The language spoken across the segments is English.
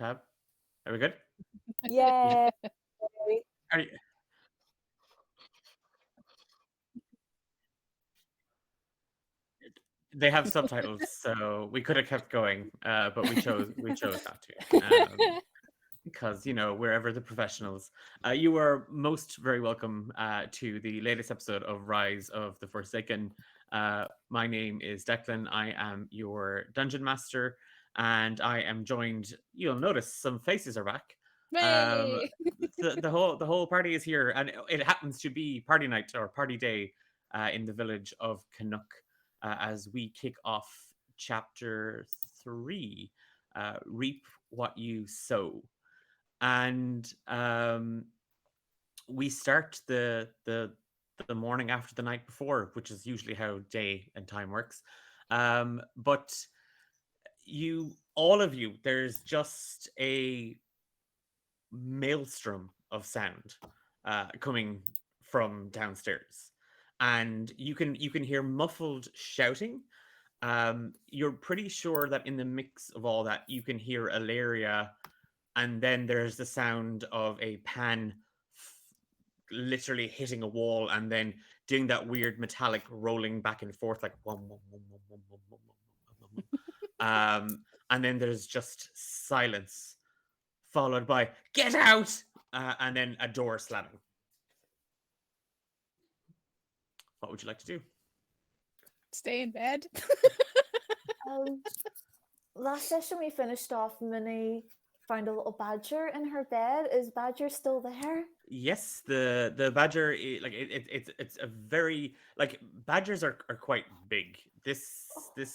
tab. Are we good? Yay! Are you, they have subtitles, so we could have kept going, but we chose not to. Because we're ever the professionals. You are most very welcome to the latest episode of Rise of the Forsaken. My name is Declan. I am your dungeon master, and I am joined. You'll notice some faces are back. Um, Hey! the whole party is here, and it happens to be party night or party day in the village of Canuck as we kick off chapter 3. Reap what you sow, and we start the morning after the night before, which is usually how day and time works. But all of you, there's just a maelstrom of sound coming from downstairs, and you can hear muffled shouting. You're pretty sure that in the mix of all that, you can hear Alaria, and then there's the sound of a pan literally hitting a wall and then doing that weird metallic rolling back and forth like wum, wum, wum, wum, wum, wum, wum, wum, wum, and then there's just silence followed by get out, and then a door slamming. What would you like to do? Stay in bed. Um, last session we finished off. Minnie found a little badger in her bed. Is Badger still there? Yes, the badger, it's a very, like, badgers are quite big. This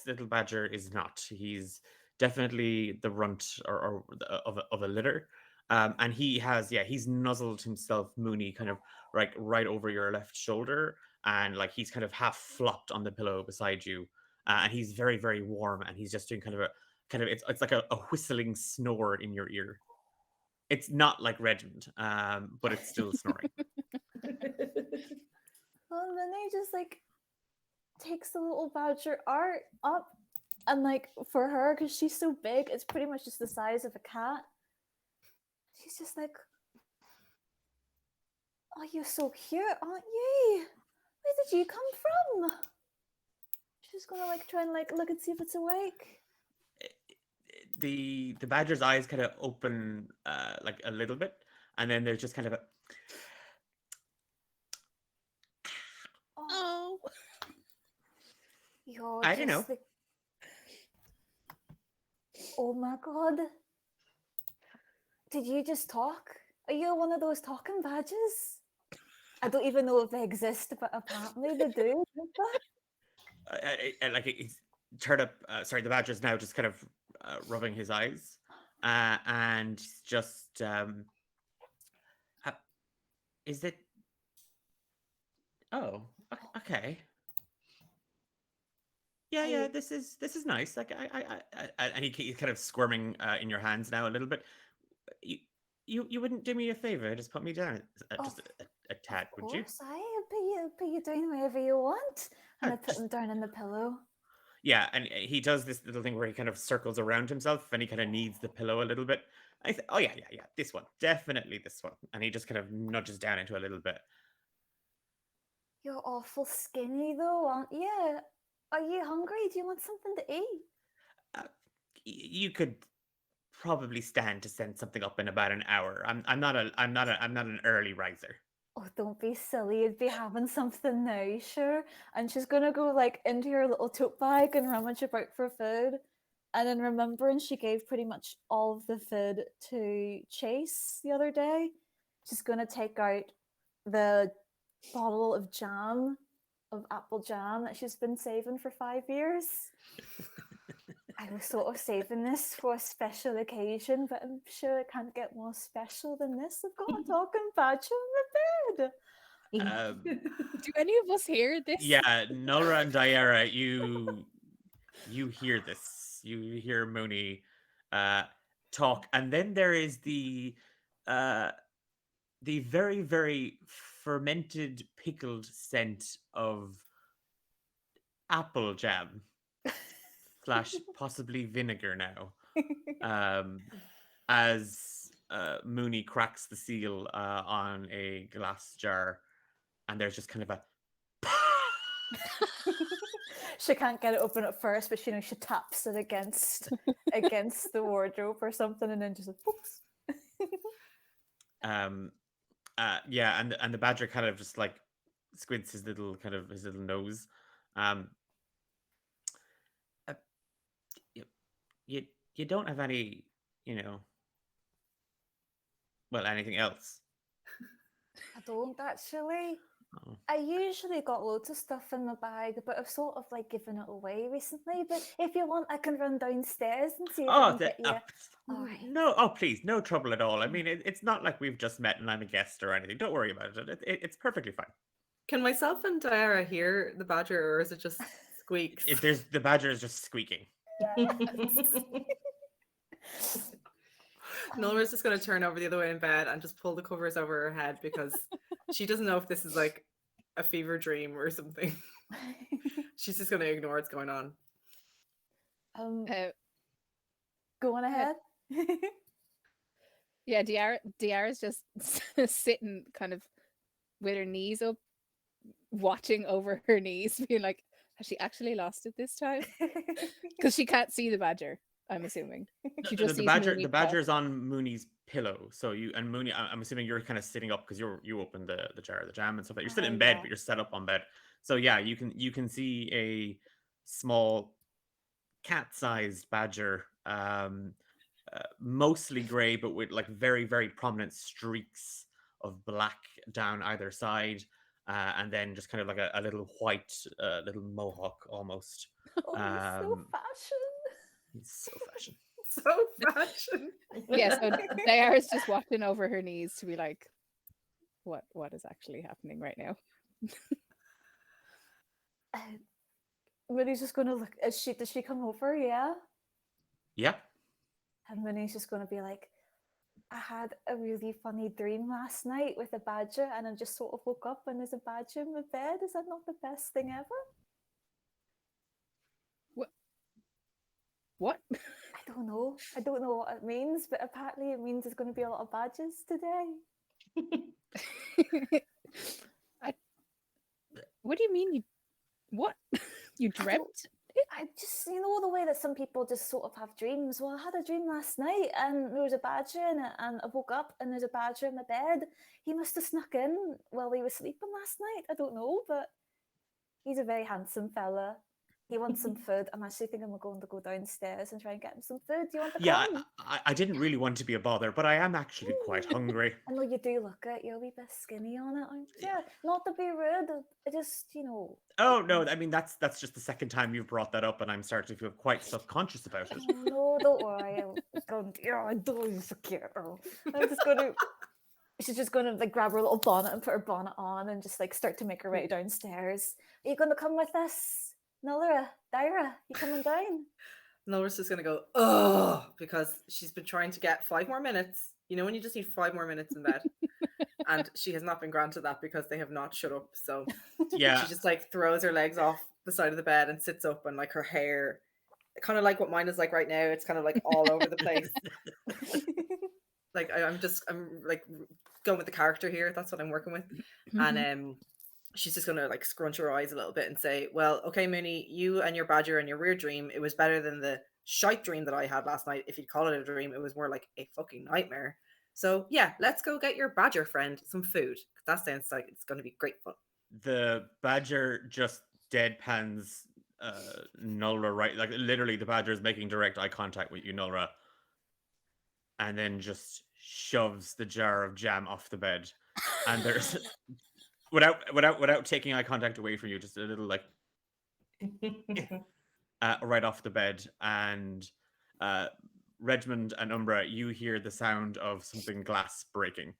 little badger is not. He's definitely the runt of a litter. And he has, yeah, he's nuzzled himself, Mooney, kind of like right over your left shoulder, and like he's kind of half flopped on the pillow beside you, and he's very very warm, and he's just doing it's like a whistling snore in your ear. It's not like Redmond, but it's still snoring. Well, Minnie just like takes the little badger art up, and like for her, because she's so big, it's pretty much just the size of a cat. She's just like, "Oh, you're so cute, aren't you? Where did you come from?" She's gonna like try and like look and see if it's awake. The badger's eyes kind of open like a little bit, and then there's just kind of a Oh, Oh. you're I don't know. just like, oh my god. Did you just talk? Are you one of those talking badgers? I don't even know if they exist, but apparently they do. Like he's turned up. Sorry, the badger's now just kind of rubbing his eyes, and just uh, is it? Oh, okay. Yeah, yeah. I, This is nice. Like and he's kind of squirming in your hands now a little bit. You you wouldn't do me a favor? Just put me down of, just a tad, of would you? course, put you down wherever you want. And I put Just him down in the pillow. yeah, and he does this little thing where he kind of circles around himself and he kind of kneads the pillow a little bit. Oh yeah, yeah, yeah, this one, definitely this one, and he just kind of nudges down into a little bit. You're awful skinny though, aren't you? Are you hungry? Do you want something to eat? Uh, you could probably stand to send something up in about an hour. I'm not an early riser. Oh, don't be silly. You'd be having something now, sure. And she's gonna go like into her little tote bag and rummage about for food. And then remembering she gave pretty much all of the food to Chase the other day, she's gonna take out the bottle of jam, of apple jam that she's been saving for 5 years. I was sort of saving this for a special occasion, but I'm sure it can't get more special than this. I've got a talking badger in my bed. Do any of us hear this? Yeah, Nora and Diara, you hear this. You hear Mooney uh, talk, and then there is uh, the very very fermented pickled scent of apple jam slash possibly vinegar now. Um, as Mooney cracks the seal on a glass jar, and there's just kind of a She can't get it open at first, but she taps it against the wardrobe or something, and then just like, whoops. yeah, and the badger kind of just like squints his little nose. Uh, you don't have any, well, anything else? I don't actually. Oh. I usually got loads of stuff in my bag, but I've sort of like given it away recently. But if you want, I can run downstairs and see if I can get you. All right. No, oh please, no trouble at all. I mean, it's not like we've just met and I'm a guest or anything. Don't worry about it. It's perfectly fine. Can myself and Diara hear the badger, or is it just squeaks? The badger is just squeaking. Nola's just going to turn over the other way in bed and just pull the covers over her head because she doesn't know if this is like a fever dream or something. She's just going to ignore what's going on. Go on ahead. Yeah, Diara's just sitting kind of with her knees up, watching over her knees, being like, has she actually lost it this time? Because she can't see the badger, I'm assuming. She just the badger is on Mooney's pillow. So Mooney, I'm assuming you're kind of sitting up because you opened the jar of the jam and stuff. You're sitting in bed, but you're set up on bed. So yeah, you can see a small cat-sized badger, mostly gray, but with like very, very prominent streaks of black down either side, and then just kind of like a little white little mohawk almost. Oh, he's so fashion. So fashion. Yeah, so Diara's just watching over her knees to be like, what is actually happening right now? Minnie's just gonna look. Does she come over? Yeah. Yeah. And Minnie's just gonna be like, I had a really funny dream last night with a badger, and I just sort of woke up and there's a badger in my bed. Is that not the best thing ever? What? I don't know. I don't know what it means, but apparently it means there's going to be a lot of badgers today. What do you mean? What? You dreamt? I just, the way that some people just sort of have dreams. Well, I had a dream last night and there was a badger in it, and I woke up and there's a badger in my bed. He must have snuck in while he was sleeping last night. I don't know, but he's a very handsome fella. He wants some food. I'm actually thinking we're going to go downstairs and try and get him some food. Do you want to come? I didn't really want to be a bother, but I am actually quite hungry. I know you do look it. You're a wee bit skinny on it, aren't you? Not to be rude. I just, Oh, no. I mean, that's just the second time you've brought that up, and I'm starting to feel quite self-conscious about it. Oh, no, don't worry. I don't you're so cute. I'm just going to... She's just going to like grab her little bonnet and put her bonnet on and just like start to make her way downstairs. Are you going to come with us? Nolara, Diara, you coming down? Nola's just going to go, oh, because she's been trying to get 5 more minutes. You know when you just need 5 more minutes in bed? And she has not been granted that because they have not shut up. So yeah, she just like throws her legs off the side of the bed and sits up, and like her hair, kind of like what mine is like right now. It's kind of like all over the place. Like I'm like going with the character here. That's what I'm working with. And she's just gonna like scrunch her eyes a little bit and say, well, okay, Mooney, you and your badger and your weird dream, it was better than the shite dream that I had last night. If you'd call it a dream, it was more like a fucking nightmare. So yeah, let's go get your badger friend some food. That sounds like it's gonna be great fun. The badger just deadpans Nolra, right? Like literally the badger is making direct eye contact with you, Nolra, and then just shoves the jar of jam off the bed. And there's without taking eye contact away from you, just a little like right off the bed. And Redmond and Umbra, you hear the sound of something glass breaking.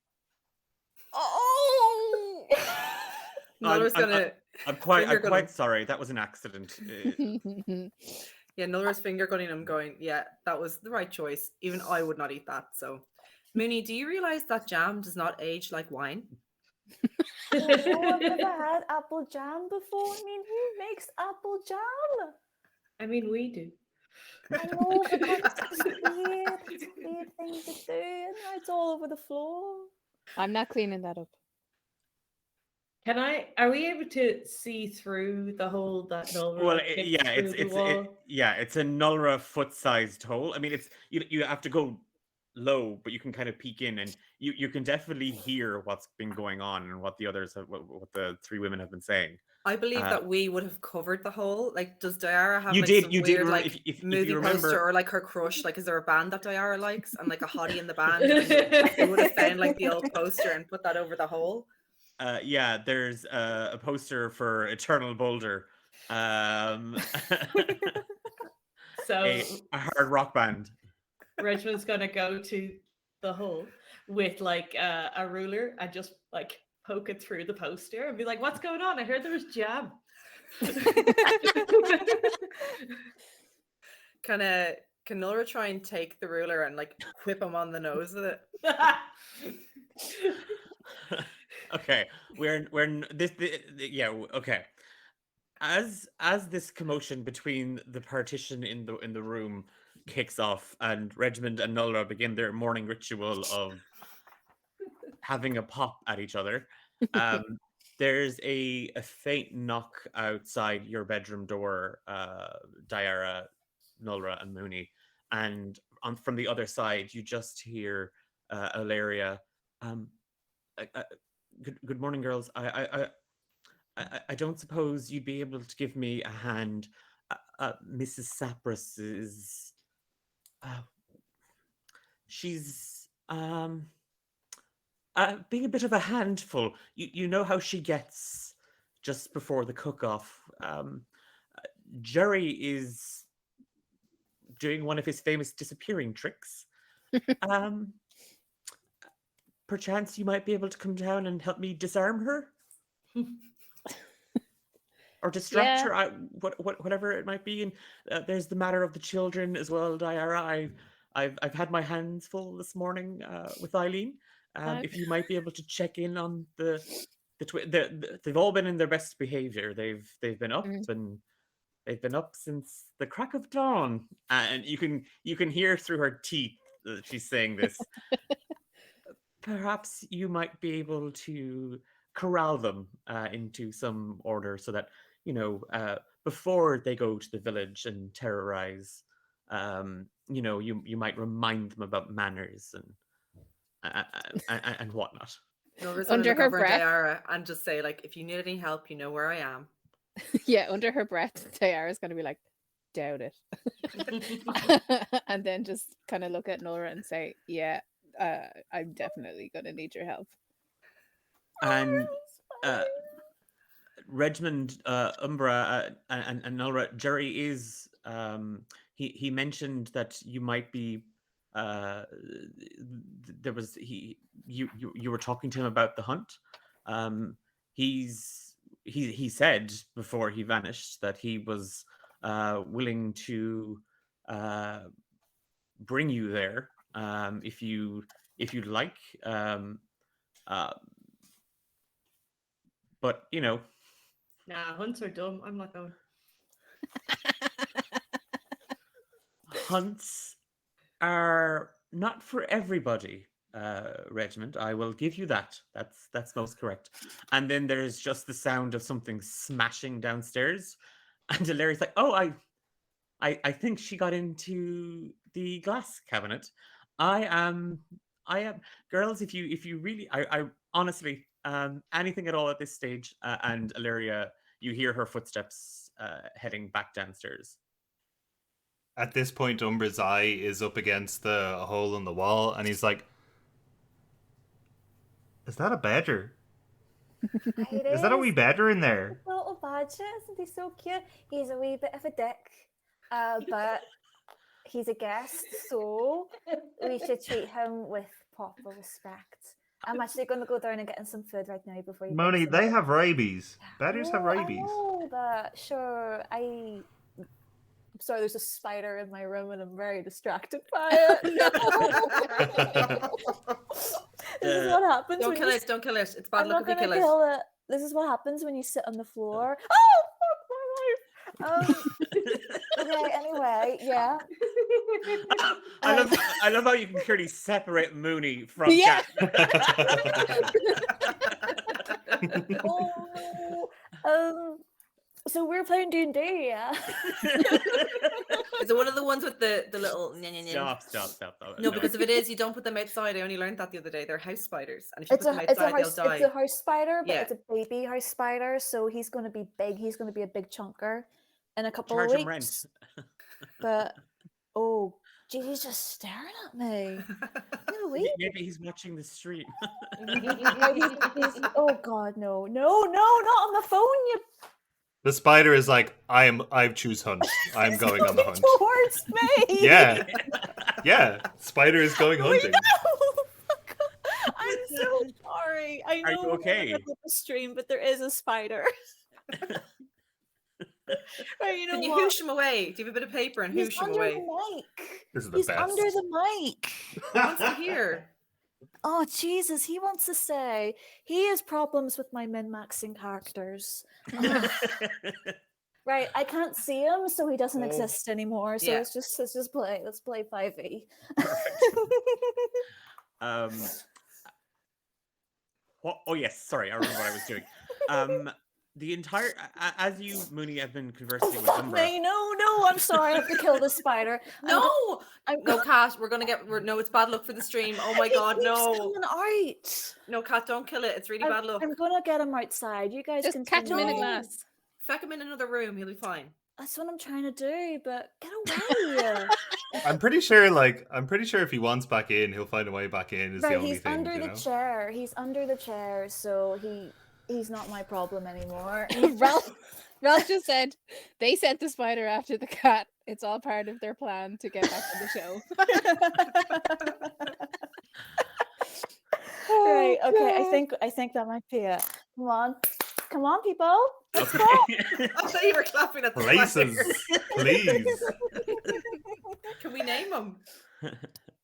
Oh! I'm quite sorry. That was an accident. Yeah, Nola's finger gunning him, going, yeah, that was the right choice. Even I would not eat that. So, Mooney, do you realize that jam does not age like wine? Oh, I've never had apple jam before. I mean, who makes apple jam? I mean, we do. I know, but that's weird. It's a weird thing to do, and now it's all over the floor. I'm not cleaning that up. Are we able to see through the hole that Nulra Well, kicked yeah, through the wall? it's a Nulra foot-sized hole. I mean, you have to go low, but you can kind of peek in, and you can definitely hear what's been going on and what the others have, what the three women have been saying. I believe that we would have covered the hole. Like, does Diara have You like did- some you did weird remember- like if you movie remember- poster or like her crush? Like, is there a band that Diara likes and like a hottie in the band? And we would have found like the old poster and put that over the hole. Yeah, there's a poster for Eternal Boulder, So a hard rock band. Regiment's gonna go to the hole with like a ruler and just like poke it through the poster and be like, "What's going on? I heard there was jam." Can Nora try and take the ruler and like whip him on the nose with it? Okay, okay. As this commotion between the partition in the room kicks off, and Regiment and Nulra begin their morning ritual of having a pop at each other, there's a faint knock outside your bedroom door, Diara, Nulra, and Mooney, and from the other side you just hear Ilaria. Good morning, girls. I don't suppose you'd be able to give me a hand. Mrs. Sapras is she's being a bit of a handful. You know how she gets just before the cook-off. Jerry is doing one of his famous disappearing tricks. Perchance you might be able to come down and help me disarm her? Or distract her, whatever it might be. And there's the matter of the children as well, Diara. I've had my hands full this morning with Eileen. If you might be able to check in on they've all been in their best behavior. They've been up and they've been up since the crack of dawn. And you can hear through her teeth that she's saying this. Perhaps you might be able to corral them into some order so that, before they go to the village and terrorize, you might remind them about manners and whatnot. Nora's Under look her over at breath. Diara and just say, like, if you need any help, you know where I am. Yeah, under her breath, Diara's going to be like, doubt it. And then just kind of look at Nora and say, yeah, I'm definitely going to need your help. And Regiment, Umbra, and Nora, Jerry is he mentioned that you might be you were talking to him about the hunt. He said before he vanished that he was willing to bring you there if you'd like. But Nah, hunts are dumb. I'm not going. hunts are not for everybody, Regiment. I will give you that. That's most correct. And then there's just the sound of something smashing downstairs, and Ilaria's like, "Oh, I think she got into the glass cabinet. I am, girls. If you really, I honestly, anything at all at this stage." And Ilaria, you hear her footsteps heading back downstairs. At this point, Umbra's eye is up against the hole in the wall, and he's like, "Is that a badger? Is that a wee badger in there?" A little badger, isn't he so cute? He's a wee bit of a dick, but he's a guest, so we should treat him with proper respect. I'm actually going to go down and get in some food right now before you. Moni, they have rabies. Badgers have Oh, rabies. I know, but sure, I'm sorry, there's a spider in my room and I'm very distracted by it. This is what happens. Don't when kill you it, don't kill it. It's bad I'm luck not if you gonna kill it. kill it. This is what happens when you sit on the floor. Oh, fuck my life. Yeah, anyway, right, yeah. I love how you can clearly separate Mooney from Yeah. Cat. Oh, so we're playing D&D, yeah. Is it one of the ones with the little Stop. No, because if it is, you don't put them outside. I only learned that the other day. They're house spiders, and if you It's put a them it's a outside, house they'll it's a die. house spider, but Yeah. it's a baby house spider, so he's going to be big. He's going to be a big chunker in a couple Charge of him rent. weeks. But oh, gee, he's just staring at me. No, wait. Maybe he's watching the stream. Oh God, no, not on the phone. You The spider is like, I choose hunt. I'm going on the hunt. towards me. Yeah. Spider is going Oh, hunting. no. I'm so sorry. I Are know you we're okay? gonna put the stream, but there is a spider. Right, you know Can you what? hoosh him away? Do you have a bit of paper and He's hoosh him under away? the mic. This is the He's best. under the mic. He wants to hear. Oh Jesus, he wants to say he has problems with my min-maxing characters. Right, I can't see him, so he doesn't Oh. exist anymore. So Yeah. let's just play. Let's play 5e. What? Oh yes, sorry, I remember what I was doing. The entire as you, Mooney, have been conversing with Fuck Umbra. me, no, I'm sorry, I have to kill the spider. No, I'm no, Kat. No, it's bad luck for the stream. Oh my God, He keeps no, coming out. no, Kat, don't kill it. It's really bad luck. I'm gonna get him outside. You guys Just can catch him in a continue. glass. Feck him in another room. He'll be fine. That's what I'm trying to do, but get away. I'm pretty sure if he wants back in, he'll find a way back in. Is the Right, only he's thing, under you the know? chair. He's under the chair, so he's not my problem anymore. Ralph just said they sent the spider after the cat. It's all part of their plan to get back on the show. Right, Oh, okay, God. I think that might be it. Come on, people. Let's Okay. go. I thought you were clapping at the Places, spider. please. Can we name him?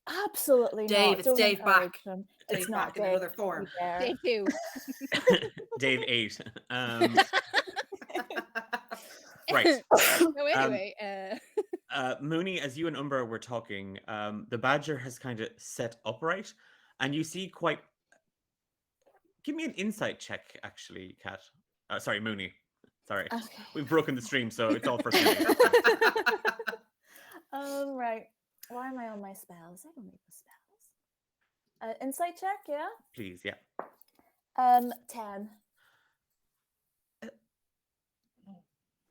Absolutely Dave, not. it's Don't Dave encourage back. him. Dave It's not back in Dave. another form. you dare. Day 2. Dave 8. Right. So anyway, Mooney, as you and Umbra were talking, the badger has kind of set upright, and you see quite. Give me an insight check, actually, Kat. Sorry, Mooney. Sorry, Okay. we've broken the stream, so it's all for Mooney. Right. Why am I on my spells? I don't need the spells. Insight check, yeah. Please, yeah. 10.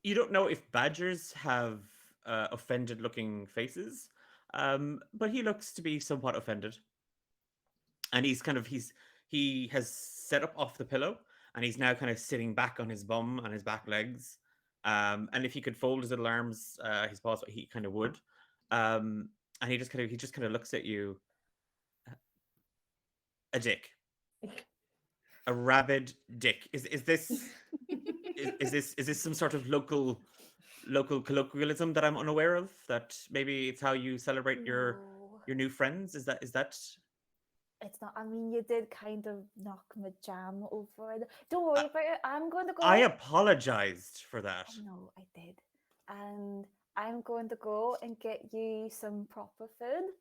You don't know if badgers have offended-looking faces, but he looks to be somewhat offended, and he has set up off the pillow, and he's now kind of sitting back on his bum and his back legs. And if he could fold his little arms, his paws, he kind of would. And he just kind of looks at you. A dick, a rabid dick. Is this is this some sort of local colloquialism that I'm unaware of? That maybe it's how you celebrate your No, new friends? Is that? it's not. I mean, you did kind of knock my jam over. Don't worry about it. I'm going to go. I apologized for that. I know I did, and I'm going to go and get you some proper food,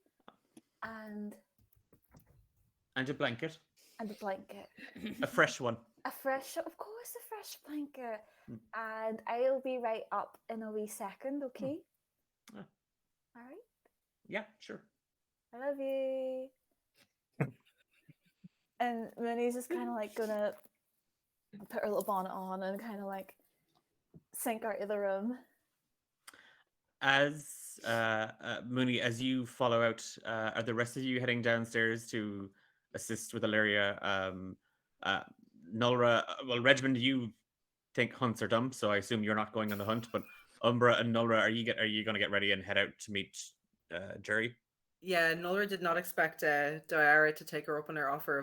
and And a blanket, a blanket, a fresh one. of course, a fresh blanket, Mm. and I'll be right up in a wee second. Okay. Ah. All right. Yeah, sure. I love you. And Minnie's just kind of like gonna put her little bonnet on and kind of like sink out of the room. As Mooney, as you follow out, are the rest of you heading downstairs to assist with Illyria? Nulra, well, Regiment, you think hunts are dumb, so I assume you're not going on the hunt. But Umbra and Nulra, are you going to get ready and head out to meet Jerry? Yeah, Nulra did not expect Diara to take her up on her offer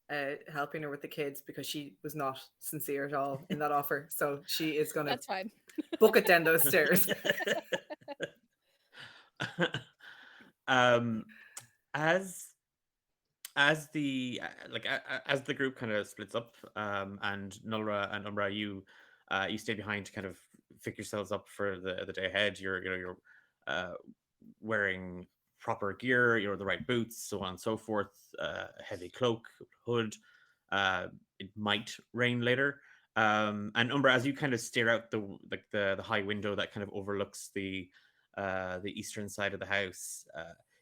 of helping her with the kids because she was not sincere at all in that offer. So she is going to that's fine. book it down those stairs. As the as the group kind of splits up, and Nulra and Umbra, you stay behind to kind of pick yourselves up for the day ahead. You're wearing proper gear, the right boots, so on and so forth, a heavy cloak, hood. It might rain later. And Umbra, as you kind of stare out the high window that kind of overlooks the eastern side of the house,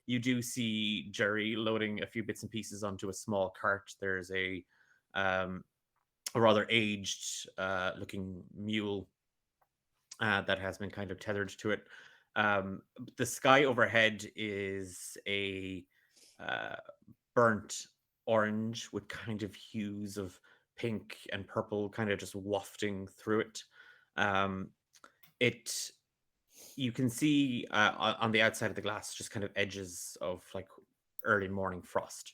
you do see Jerry loading a few bits and pieces onto a small cart. There's a rather aged looking mule that has been kind of tethered to it. The sky overhead is a burnt orange with kind of hues of pink and purple kind of just wafting through it. You can see on the outside of the glass just kind of edges of like early morning frost.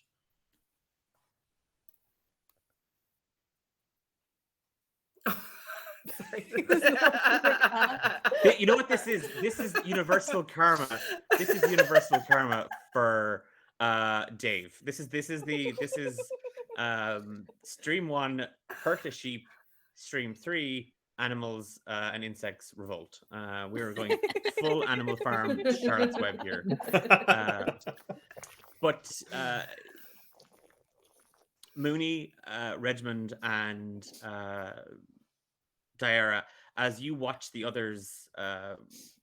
You know what this is? This is universal karma. This is universal karma for Dave. This is stream 1 hurt a sheep, stream 3 animals and insects revolt. We're going full Animal Farm Charlotte's Web here. But Mooney, Redmond, and Diarra, as you watch the others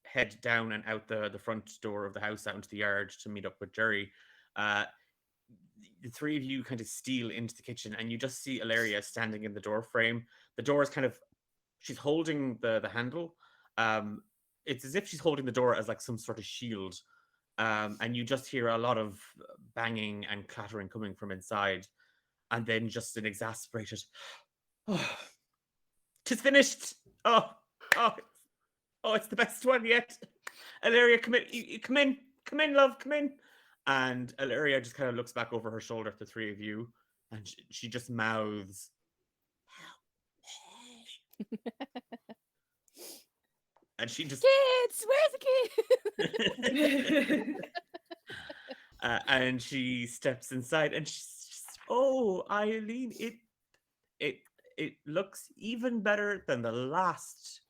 head down and out the front door of the house out into the yard to meet up with Jerry, the three of you kind of steal into the kitchen, and you just see Ilaria standing in the door frame. The door is kind of, she's holding the handle. It's as if she's holding the door as like some sort of shield. And you just hear a lot of banging and clattering coming from inside. And then just an exasperated, "Oh, 'tis finished. Oh, it's the best one yet. Ilaria, come in, come in, love, come in." And Ilaria just kind of looks back over her shoulder at the three of you, and she just mouths, and she just, "Kids, where's the kid?" And she steps inside, and she's just, "Oh, Eileen, it looks even better than the last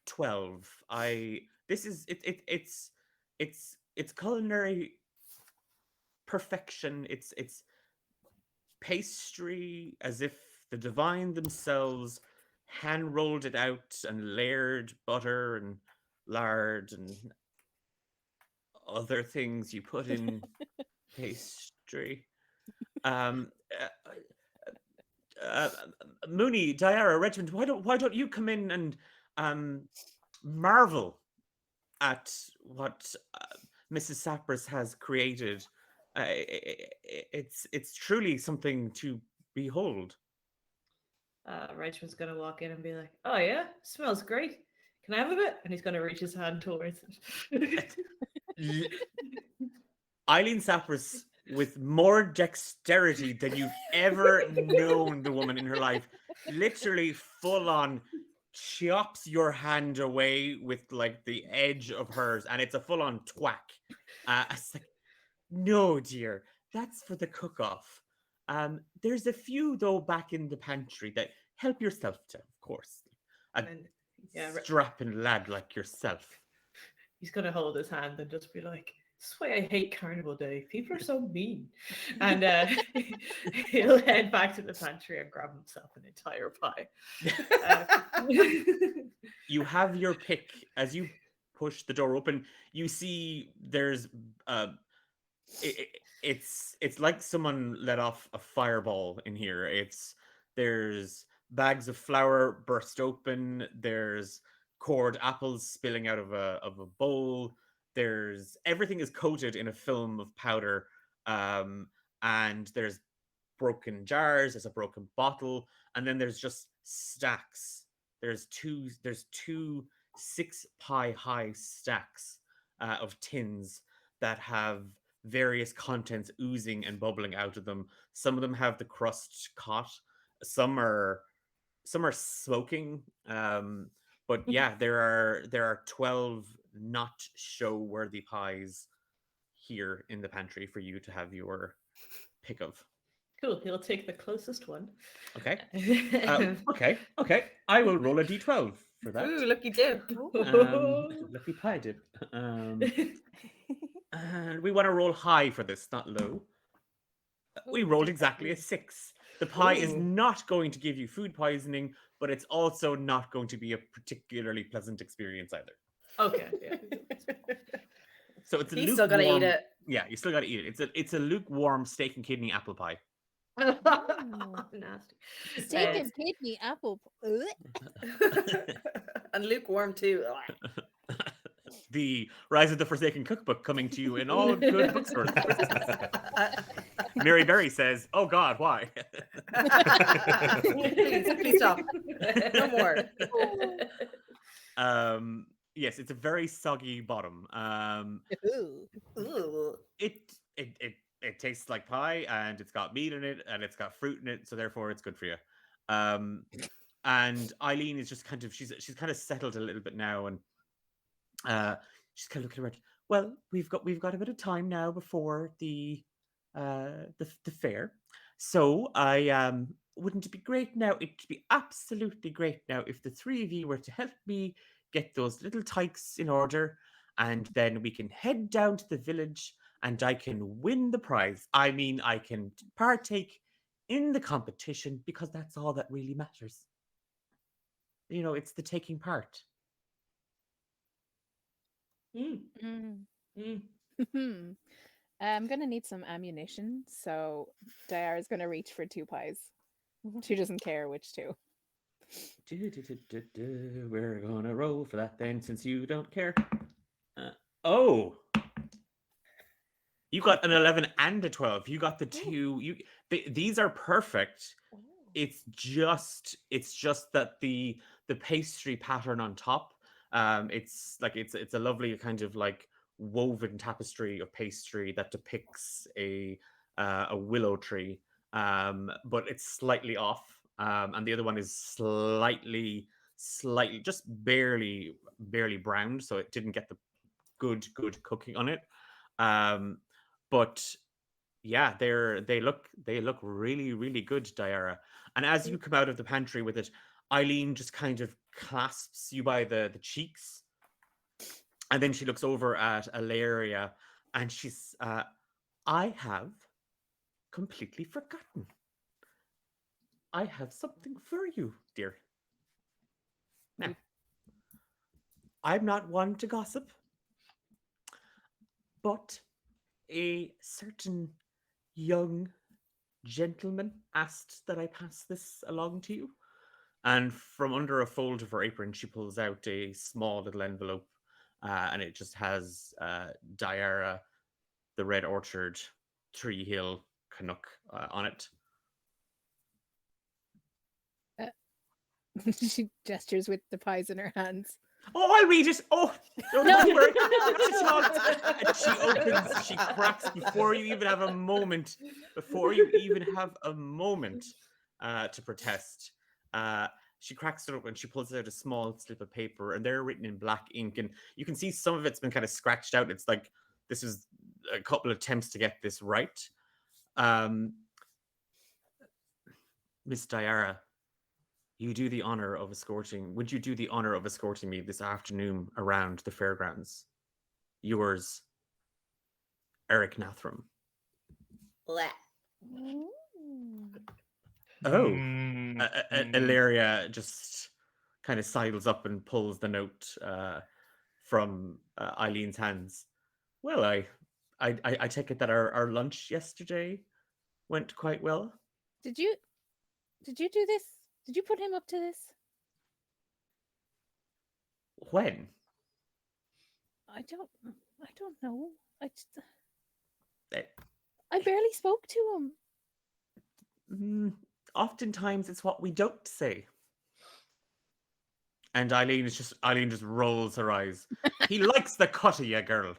12. It's culinary perfection. It's pastry as if the divine themselves hand rolled it out and layered butter and lard and other things you put in pastry." Mooney, Diarra, Regiment, why don't you come in and marvel at what Mrs. Sapras has created? It's truly something to behold. Regiment's gonna walk in and be like, "Oh yeah, smells great. Can I have a bit?" And he's gonna reach his hand towards it. Eileen Sapras, with more dexterity than you've ever known the woman in her life, literally full on chops your hand away with like the edge of hers, and it's a full on twack. It's like, "No, dear, that's for the cook-off. There's a few though back in the pantry that help yourself to, of course. A strapping lad like yourself." He's gonna hold his hand and just be like, "This is why I hate Carnival Day. People are so mean." And he'll head back to the pantry and grab himself an entire pie. You have your pick. As you push the door open, you see there's it's like someone let off a fireball in here. There's bags of flour burst open. There's cored apples spilling out of a bowl. Everything is coated in a film of powder, and there's broken jars. There's a broken bottle, and then there's just stacks. There's two 6 pie high stacks of tins that have various contents oozing and bubbling out of them. Some of them have the crust caught. Some are smoking. But yeah, there are 12 not show-worthy pies here in the pantry for you to have your pick of. Cool. He'll take the closest one. Okay. Okay. I will roll a d12 for that. Ooh, lucky dip. Lucky pie dip. And we want to roll high for this, not low. We Ooh, rolled dear. exactly a 6. The pie is Ooh. not going to give you food poisoning, but it's also not going to be a particularly pleasant experience either. Okay, yeah. So it's a He's still gonna eat lukewarm- it. Yeah, you still got to eat it. It's a lukewarm steak and kidney apple pie. Nasty. Steak and kidney apple. And lukewarm too. The Rise of the Forsaken Cookbook coming to you in all good bookstores. Mary Berry says, "Oh God, why?" Please stop. No more. Yes, it's a very soggy bottom. Ooh. Ooh. It tastes like pie, and it's got meat in it, and it's got fruit in it, so therefore it's good for you. And Eileen is just kind of she's kind of settled a little bit now, and she's kind of looking around. Well, we've got a bit of time now before the fair, so I wouldn't it be great now? It'd be absolutely great now if the three of you were to help me get those little tykes in order, and then we can head down to the village, and I can win the prize. I mean, I can partake in the competition because that's all that really matters. You know, it's the taking part. Mm, Mm. mm. I'm gonna need some ammunition, so Diara's gonna reach for 2 pies. She doesn't care which two. We're gonna roll for that then, since you don't care. Oh, you got an 11 and a 12. You got the two. These are perfect. It's just that the pastry pattern on top. It's like it's a lovely kind of like woven tapestry of pastry that depicts a willow tree, but it's slightly off. And the other one is slightly, just barely browned, so it didn't get the good cooking on it. But yeah, they look really good, Diara. And as you come out of the pantry with it, Eileen just kind of clasps you by the cheeks, and then she looks over at Ilaria, and she's, I have completely forgotten. I have something for you, dear. Now, I'm not one to gossip, but a certain young gentleman asked that I pass this along to you. And from under a fold of her apron, she pulls out a small little envelope, and it just has Diara, the Red Orchard, Tree Hill, Canuck on it. She gestures with the pies in her hands. Oh, I'll read it. Oh, no, No. don't worry. And she opens, she cracks before you even have a moment, to protest. She cracks it open, she pulls out a small slip of paper, and they're written in black ink, and you can see some of it's been kind of scratched out. It's like this is a couple of attempts to get this right. Miss Diara, would you do the honor of escorting me this afternoon around the fairgrounds? Yours, Eric Nathram. Blech. Oh. Mm. Ilaria just kind of sidles up and pulls the note from Eileen's hands. Well, I take it that our lunch yesterday went quite well. Did you do this? Did you put him up to this? When? I don't know. Eh, I barely spoke to him. Oftentimes it's what we don't say. And Eileen just rolls her eyes. He likes the cut of you, girl.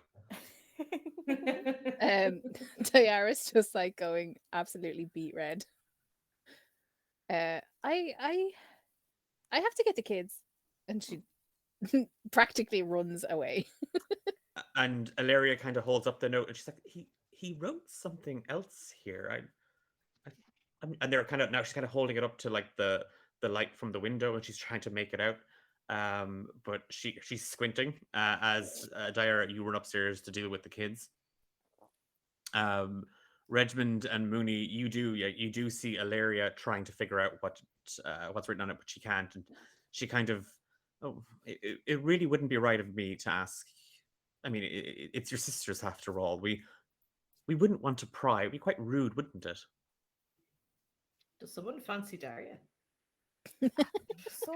Diara's just like going absolutely beet red. I have to get the kids, and she practically runs away. And Ilaria kind of holds up the note, and she's like, he wrote something else here. And they're kind of now she's kind of holding it up to like the light from the window, and she's trying to make it out. but she's squinting as Dyer, you run upstairs to deal with the kids. Redmond and Mooney, you do see Ilaria trying to figure out what's written on it, but she can't. And she kind of, it really wouldn't be right of me to ask. I mean, it's your sisters after all. We wouldn't want to pry. It'd be quite rude, wouldn't it? Does someone fancy Daria? So,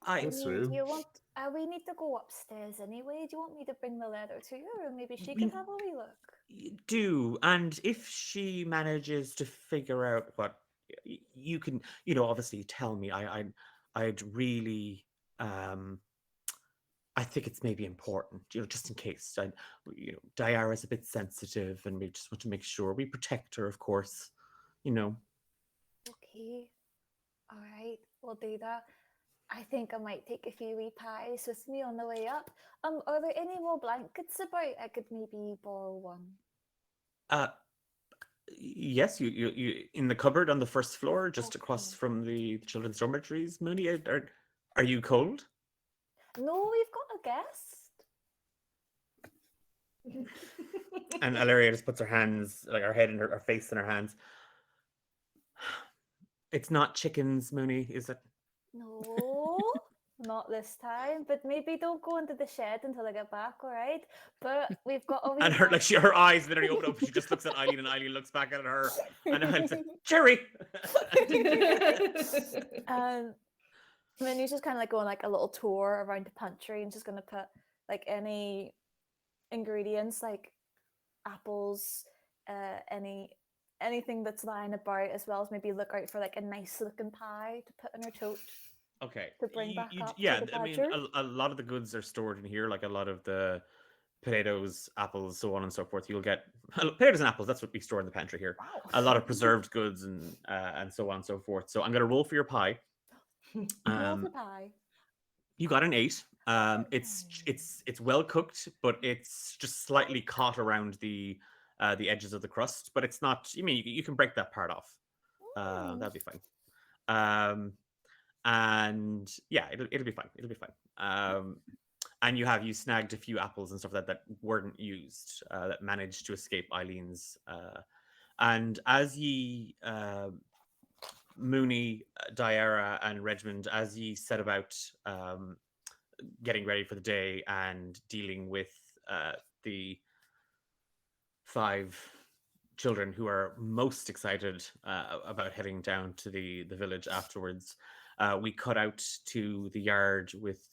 I Yes, do Will. you want? We need to go upstairs anyway. Do you want me to bring the letter to you, or maybe she We- can have a wee look? do, and if she manages to figure out what you can, obviously tell me. I'd really, I think it's maybe important, just in case. Diara's a bit sensitive, and we just want to make sure we protect her, of course. Okay. All right, we'll do that. I think I might take a few wee pies with me on the way up. Are there any more blankets about? I could maybe borrow one. Yes, you in the cupboard on the first floor, just across Okay. from the children's dormitories. Mooney, are you cold? No, we've got a guest. And Ilaria just puts her hands, like her head and her face in her hands. It's not chickens, Mooney, is it? No, not this time. But maybe don't go into the shed until I get back, all right? But we've got a wee And her house. her eyes literally open up. She just looks at Eileen, and Eileen looks back at her, and Eileen's like, Jerry. And then he's just kind of like going like a little tour around the pantry and just gonna put like any ingredients like apples, anything that's lying about, as well as maybe look out for like a nice looking pie to put in her tote. Okay. To bring back up to yeah, the I mean, badger. a lot of the goods are stored in here, like a lot of the potatoes, apples, so on and so forth. You'll get potatoes and apples. That's what we store in the pantry here. Wow. A lot of preserved goods and so on and so forth. So I'm gonna roll for your pie. Roll the pie. You got an 8. It's well cooked, but it's just slightly caught around the edges of the crust. But it's not. I mean, you can break that part off. That'll be fine. And yeah, it'll be fine. It'll be fine. And you snagged a few apples and stuff that weren't used, that managed to escape Eileen's. And as ye Mooney, Diara, and Redmond, as ye set about getting ready for the day and dealing with the 5 children who are most excited about heading down to the village afterwards, we cut out to the yard with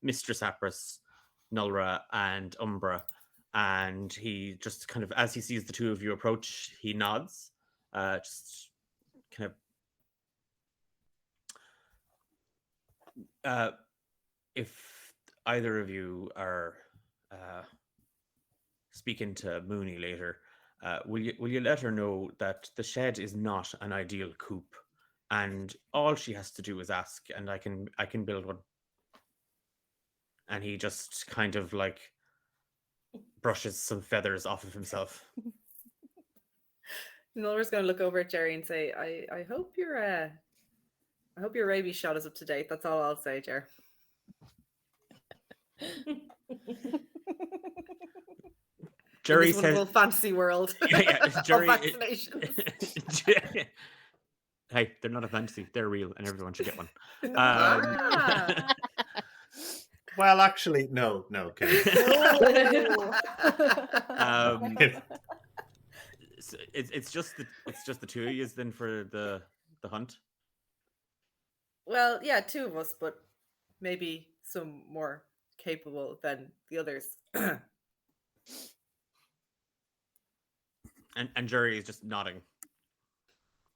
Mistress Apris, Nulra, and Umbra. And he just kind of, as he sees the two of you approach, he nods, just kind of. If either of you are speaking to Mooney later, will you let her know that the shed is not an ideal coop, and all she has to do is ask, and I can build one. And he just kind of like brushes some feathers off of himself. Nolra's gonna look over at Jerry and say, I hope your rabies shot is up to date. That's all I'll say, Jerry. Jerry In this wonderful says, fantasy world Jerry, of vaccinations. Hey, they're not a fantasy. They're real, and everyone should get one. Ah. Well, actually, no, Ken. So it's just the two of you then for the hunt. Well, yeah, 2 of us, but maybe some more capable than the others. And Jerry is just nodding.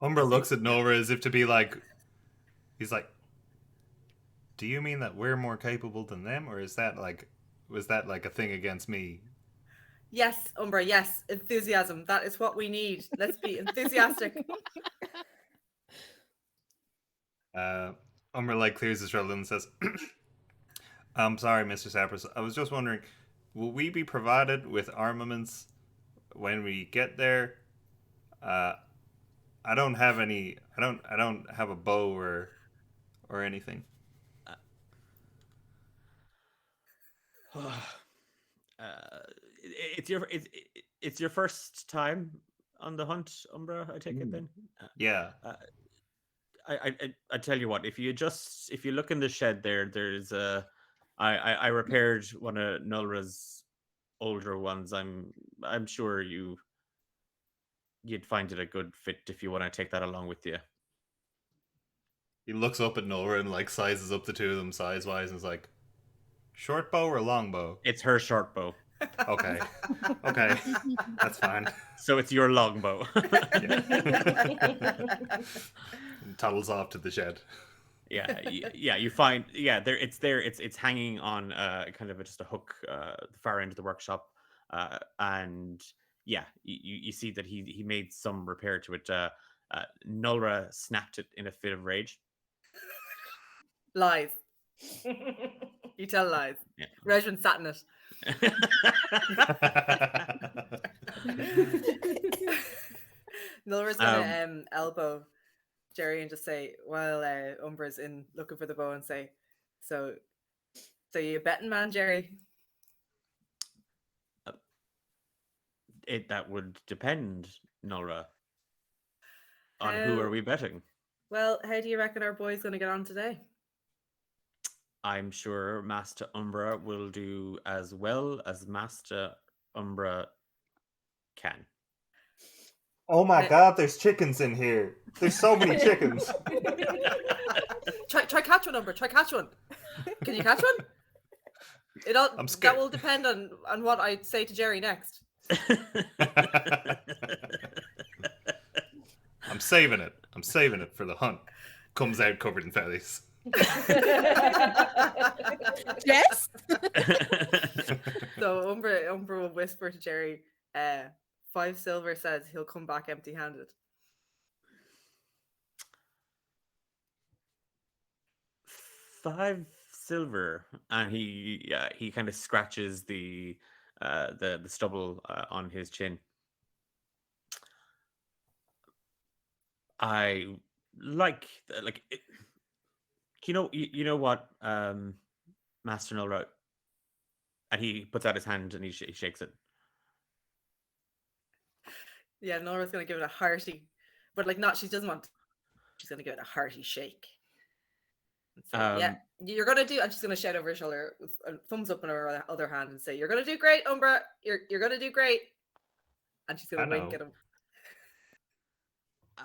Umbra looks at Nora as if to be like, he's like, do you mean that we're more capable than them, or was that like a thing against me? Yes, Umbra, yes. Enthusiasm. That is what we need. Let's be enthusiastic. Umbra like clears his throat and says, I'm sorry, Mr. Sapras. I was just wondering, will we be provided with armaments when we get there? I don't have any. I don't have a bow or anything. It's your first time on the hunt, Umbra. I take it then. Yeah. I tell you what, if you look in the shed there's I repaired one of Nulra's older ones. I'm sure you'd find it a good fit if you want to take that along with you. He looks up at Nora and like sizes up the two of them size wise and is like, short bow or long bow? It's her short bow, Okay. Okay. That's fine. so it's your long bow. And toddles off to the shed. Yeah. You find there. It's hanging on kind of just a hook, the far end of the workshop, and yeah, you see that he made some repair to it. Nulra snapped it in a fit of rage. Lies. You tell lies. Yeah. Regin sat in it. Nulra's gonna elbow Jerry and just say, while Umbra's in looking for the bow, and say, so you a betting man, Jerry? That would depend, Nulra. On who are we betting? Well, how do you reckon our boy's gonna get on today? I'm sure Master Umbra will do as well as Master Umbra can. Oh my god, there's chickens in here. There's so many chickens. Try catch one, Umbra. Try catch one. Can you catch one? I'm scared. That will depend on what I say to Jerry next. I'm saving it. I'm saving it for the hunt. Comes out covered in feathers. Yes. So Umbra will whisper to Jerry, 5 silver says he'll come back empty-handed. 5 silver, and he kind of scratches the stubble on his chin. I like it, you know what, Master Nulra, and he puts out his hand and he shakes it. Yeah, Nora's gonna give it a hearty, but like not. She doesn't want. She's gonna give it a hearty shake. So, yeah, you're gonna do. I'm just gonna shout over her shoulder with a thumbs up in her other hand and say, "You're gonna do great, Umbra. You're gonna do great." And she's gonna wink at him.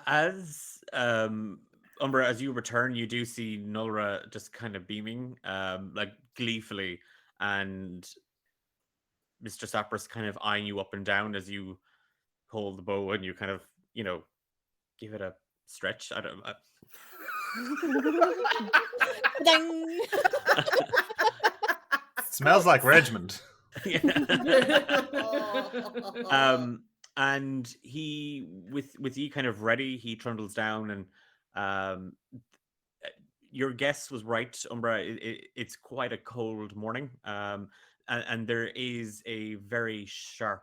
As Umbra, as you return, you do see Nulra just kind of beaming, like gleefully, and Mr. Sapras kind of eyeing you up and down as you hold the bow and you kind of, give it a stretch. I don't know. Smells like Regiment. And he, with you kind of ready, he trundles down, and your guess was right, Umbra. It's quite a cold morning, and there is a very sharp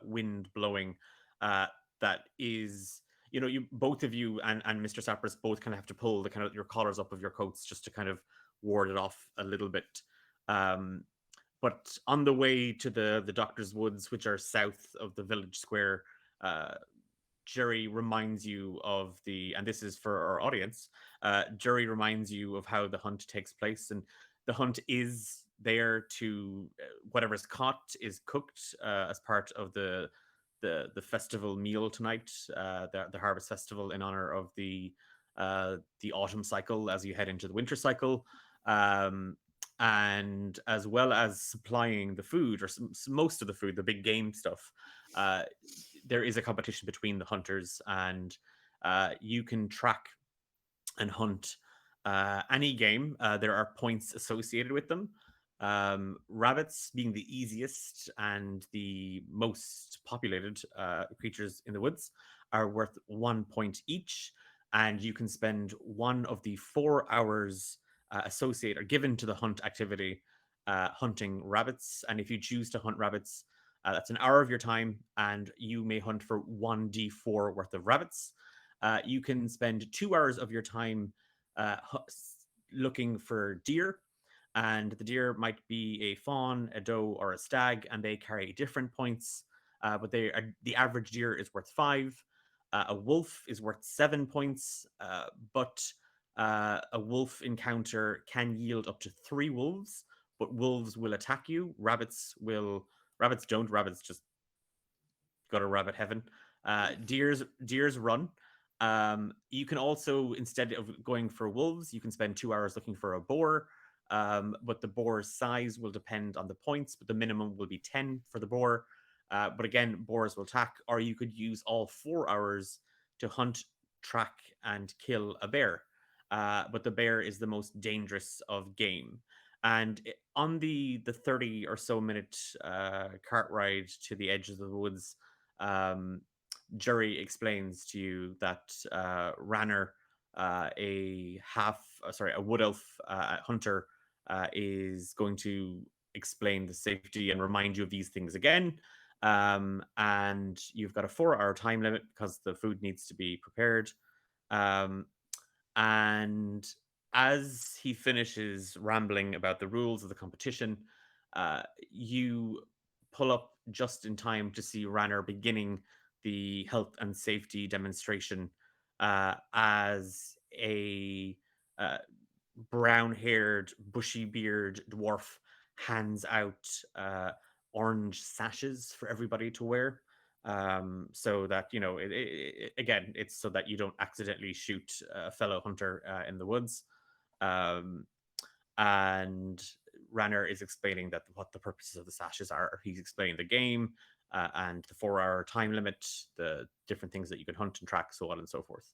wind blowing that is, you both of you and Mr. Sapras both kind of have to pull the kind of your collars up of your coats just to kind of ward it off a little bit. But on the way to the Doctor's Woods, which are south of the village square, Jerry reminds you of and this is for our audience, Jerry reminds you of how the hunt takes place, and the hunt is there to, whatever's caught is cooked as part of the festival meal tonight, the harvest festival in honor of the autumn cycle as you head into the winter cycle. And as well as supplying the food, or most of the food, the big game stuff, there is a competition between the hunters, and you can track and hunt any game. There are points associated with them. Rabbits being the easiest and the most populated creatures in the woods are worth 1 point each, and you can spend one of the 4 hours associated or given to the hunt activity hunting rabbits. And if you choose to hunt rabbits, that's an hour of your time, and you may hunt for 1d4 worth of rabbits. You can spend 2 hours of your time looking for deer, and the deer might be a fawn, a doe, or a stag, and they carry different points. But the average deer is worth 5. A wolf is worth 7 points, but a wolf encounter can yield up to 3 wolves, but wolves will attack you. Rabbits don't. Rabbits just go to rabbit heaven. Deers run. You can also, instead of going for wolves, you can spend 2 hours looking for a boar. But the boar's size will depend on the points, but the minimum will be 10 for the boar. But again, boars will attack, or you could use all 4 hours to hunt, track, and kill a bear. But the bear is the most dangerous of game. And on the 30 or so minute cart ride to the edge of the woods, Jerry explains to you that Ranner, a wood elf hunter, is going to explain the safety and remind you of these things again. And you've got a 4-hour time limit because the food needs to be prepared. And as he finishes rambling about the rules of the competition, you pull up just in time to see Ranner beginning the health and safety demonstration as a brown-haired, bushy-beard dwarf hands out orange sashes for everybody to wear. So that, again, it's so that you don't accidentally shoot a fellow hunter in the woods. And Ranner is explaining that what the purposes of the sashes are. He's explaining the game and the 4-hour time limit, the different things that you can hunt and track, so on and so forth.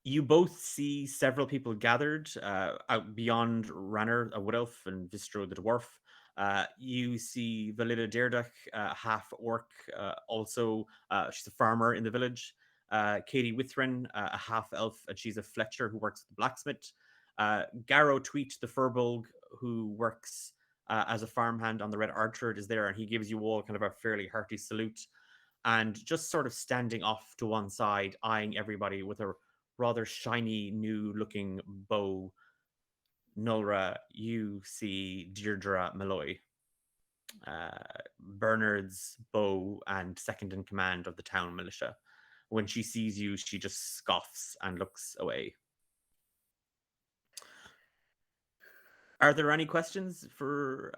You both see several people gathered out beyond Ranner, a wood elf, and Vistro, the dwarf. You see Valida Deerdach, half orc, also she's a farmer in the village. Katie Withrin, a half elf, and she's a fletcher who works at the blacksmith. Garrow Tweet, the furbolg, who works as a farmhand on the Red Orchard, is there, and he gives you all kind of a fairly hearty salute. And just sort of standing off to one side, eyeing everybody with a rather shiny, new-looking bow, Nulra, you see Deirdre Malloy, Bernard's bow and second in command of the town militia. When she sees you, she just scoffs and looks away. Are there any questions for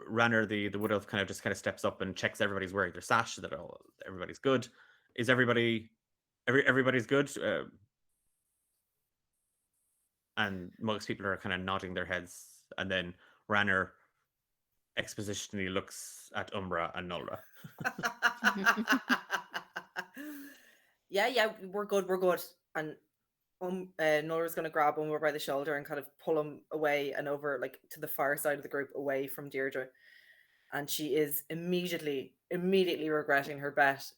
Ranner? The wood elf kind of steps up and checks everybody's wearing their sash, so that everybody's good. Is everybody's good? And most people are kind of nodding their heads, and then Ranner expositionally looks at Umbra and Nulra. Yeah, we're good. And Nulra's going to grab Umbra by the shoulder and kind of pull him away and over, like, to the far side of the group, away from Deirdre. And she is immediately regretting her bet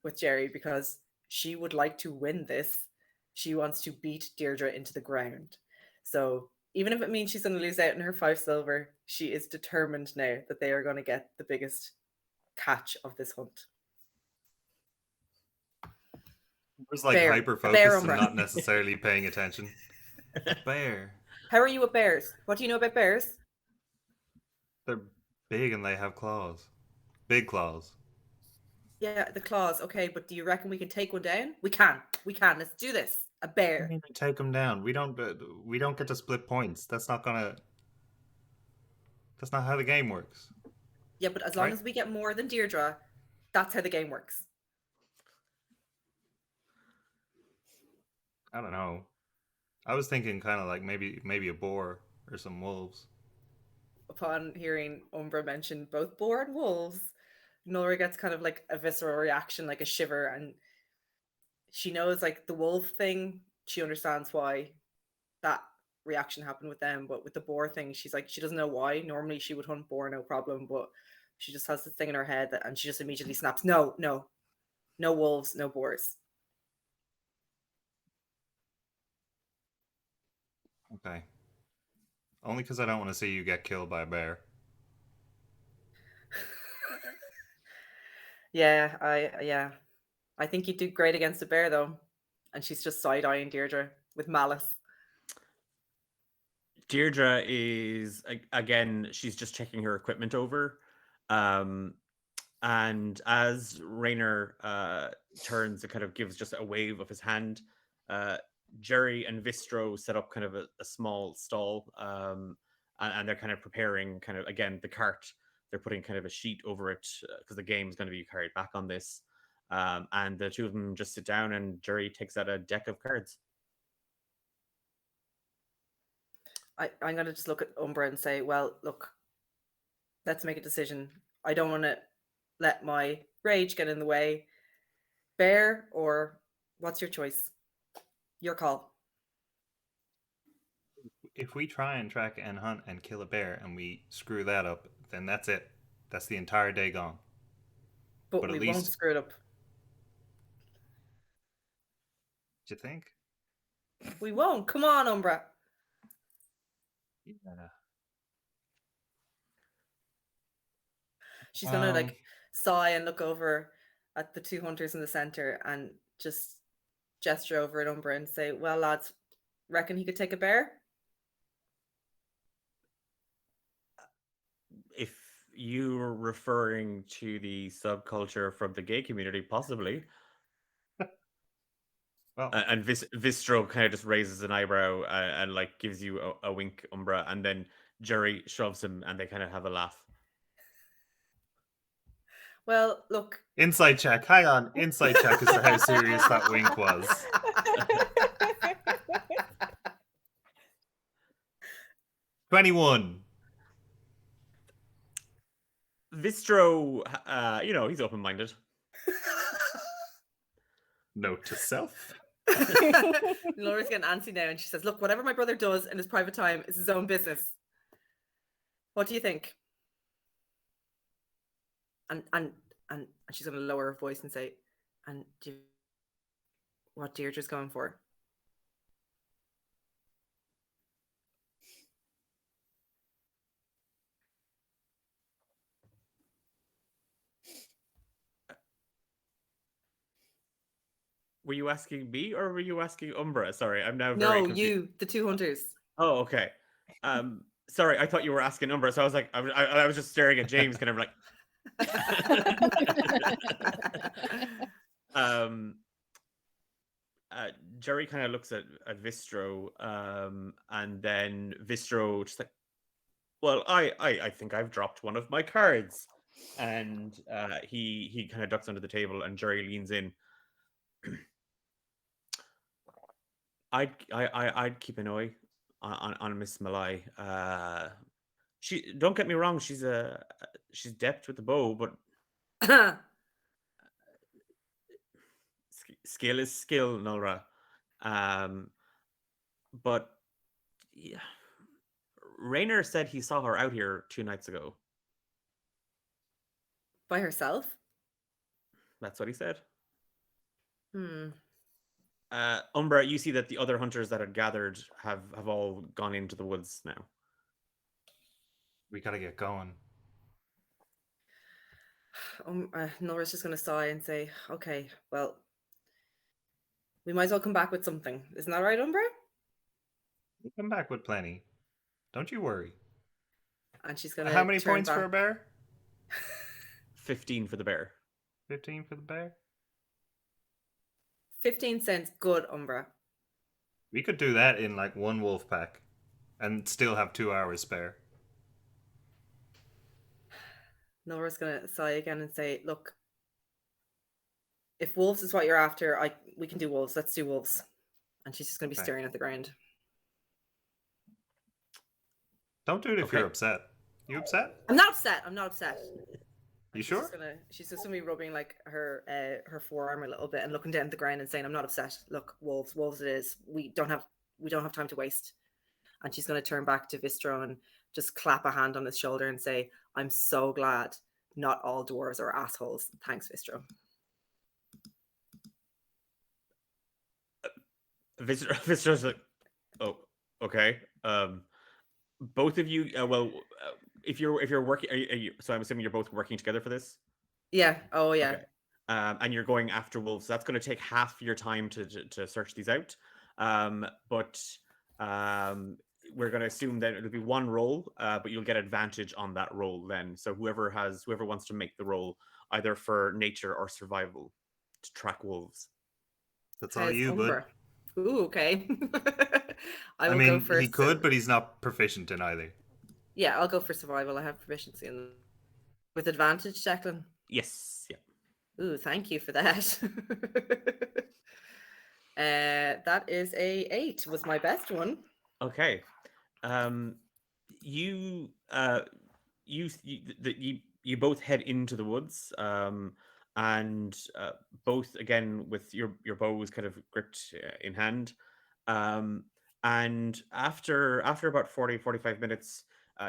with Jerry, because she would like to win this. She wants to beat Deirdre into the ground. So even if it means she's going to lose out in her 5 silver, she is determined now that they are going to get the biggest catch of this hunt. It was like hyper focused and not necessarily paying attention. Bear. How are you with bears? What do you know about bears? They're big and they have claws. Big claws. Yeah, the claws. Okay, but do you reckon we can take one down? We can. Let's do this. A bear. We take them down. We don't get to split points. That's not how the game works. Yeah, but as long as we get more than Deirdre, that's how the game works. I don't know. I was thinking kind of like maybe a boar or some wolves. Upon hearing Umbra mention both boar and wolves, Nulra gets kind of like a visceral reaction, like a shiver, and she knows, like, the wolf thing, she understands why that reaction happened with them, but with the boar thing, she's like, she doesn't know why. Normally she would hunt boar, no problem, but she just has this thing in her head and she just immediately snaps, no wolves, no boars. Okay. Only because I don't want to see you get killed by a bear. Yeah. I think you'd do great against a bear, though. And she's just side-eyeing Deirdre with malice. Deirdre is again. She's just checking her equipment over, and as Rainer turns, it kind of gives just a wave of his hand. Jerry and Vistro set up kind of a small stall, and they're kind of preparing, kind of again the cart. They're putting kind of a sheet over it because the game is going to be carried back on this. And the two of them just sit down, and Jerry takes out a deck of cards. I'm going to just look at Umbra and say, well, look, let's make a decision. I don't want to let my rage get in the way. Bear, or what's your choice? Your call. If we try and track and hunt and kill a bear and we screw that up, then that's it. That's the entire day gone. But But at we won't least- screw it up. Do you think? We won't. Come on, Umbra. Yeah. She's going to like sigh and look over at the two hunters in the center and just gesture over at Umbra and say, well, lads, reckon he could take a bear? If you're referring to the subculture from the gay community, possibly. Well, And Vistro kind of just raises an eyebrow and like gives you a wink, Umbra, and then Jerry shoves him, and they kind of have a laugh. Well, look. insight check. Hang on. Insight check as to how serious that wink was. 21. Vistro, he's open-minded. Note to self. Laura's getting antsy now, and she says, look, whatever my brother does in his private time is his own business. What do you think? And she's going to lower her voice and say, and what Deirdre's going for? Were you asking me or were you asking Umbra? Sorry, I'm now very No, confused. you, the two hunters. Oh, okay. Sorry, I thought you were asking Umbra, so I was like, I was just staring at James, kind of like. Jerry kind of looks at Vistro, and then Vistro just like, well, I think I've dropped one of my cards, and he kind of ducks under the table, and Jerry leans in. I'd keep an eye on Miss Malai. She, don't get me wrong, she's deft with the bow, but skill is skill, Nora. But yeah, Rainer said he saw her out here 2 nights ago. By herself? That's what he said. Umbra, you see that the other hunters that had gathered have all gone into the woods now. We gotta get going. Nora's just going to sigh and say, okay, well, we might as well come back with something. Isn't that right, Umbra? We'll come back with plenty. Don't you worry. And she's going to How many points for a bear? 15 for the bear. 15 for the bear? 15 cents, good, Umbra. We could do that in like one wolf pack and still have 2 hours spare. Nora's going to sigh again and say, look, if wolves is what you're after, we can do wolves. Let's do wolves. And she's just going to be Okay. staring at the ground. Don't do it if Okay. you're upset. You upset? I'm not upset. You She's sure? She's just gonna be rubbing like her forearm a little bit and looking down at the ground and saying, "I'm not upset. Look, wolves it is. We don't have time to waste." And she's gonna turn back to Vistro and just clap a hand on his shoulder and say, "I'm so glad not all dwarves are assholes. Thanks, Vistro." Vistro's like, oh, okay. Both of you, if you're working, are you, so I'm assuming you're both working together for this. Yeah. Oh yeah. Okay. And you're going after wolves. So that's going to take half your time to search these out. But we're going to assume that it'll be one roll, but you'll get advantage on that roll then. So whoever wants to make the roll, either for nature or survival, to track wolves. That's all How's you, bud. Umbra? Ooh, okay. I I will go mean, first. he could, and- but he's not proficient in either. Yeah, I'll go for survival. I have proficiency in with advantage, Declan. Yes. Yeah. Ooh, thank you for that. That is a 8. Was my best one. Okay. You you both head into the woods, and both again with your bows kind of gripped in hand, and after about 45 minutes,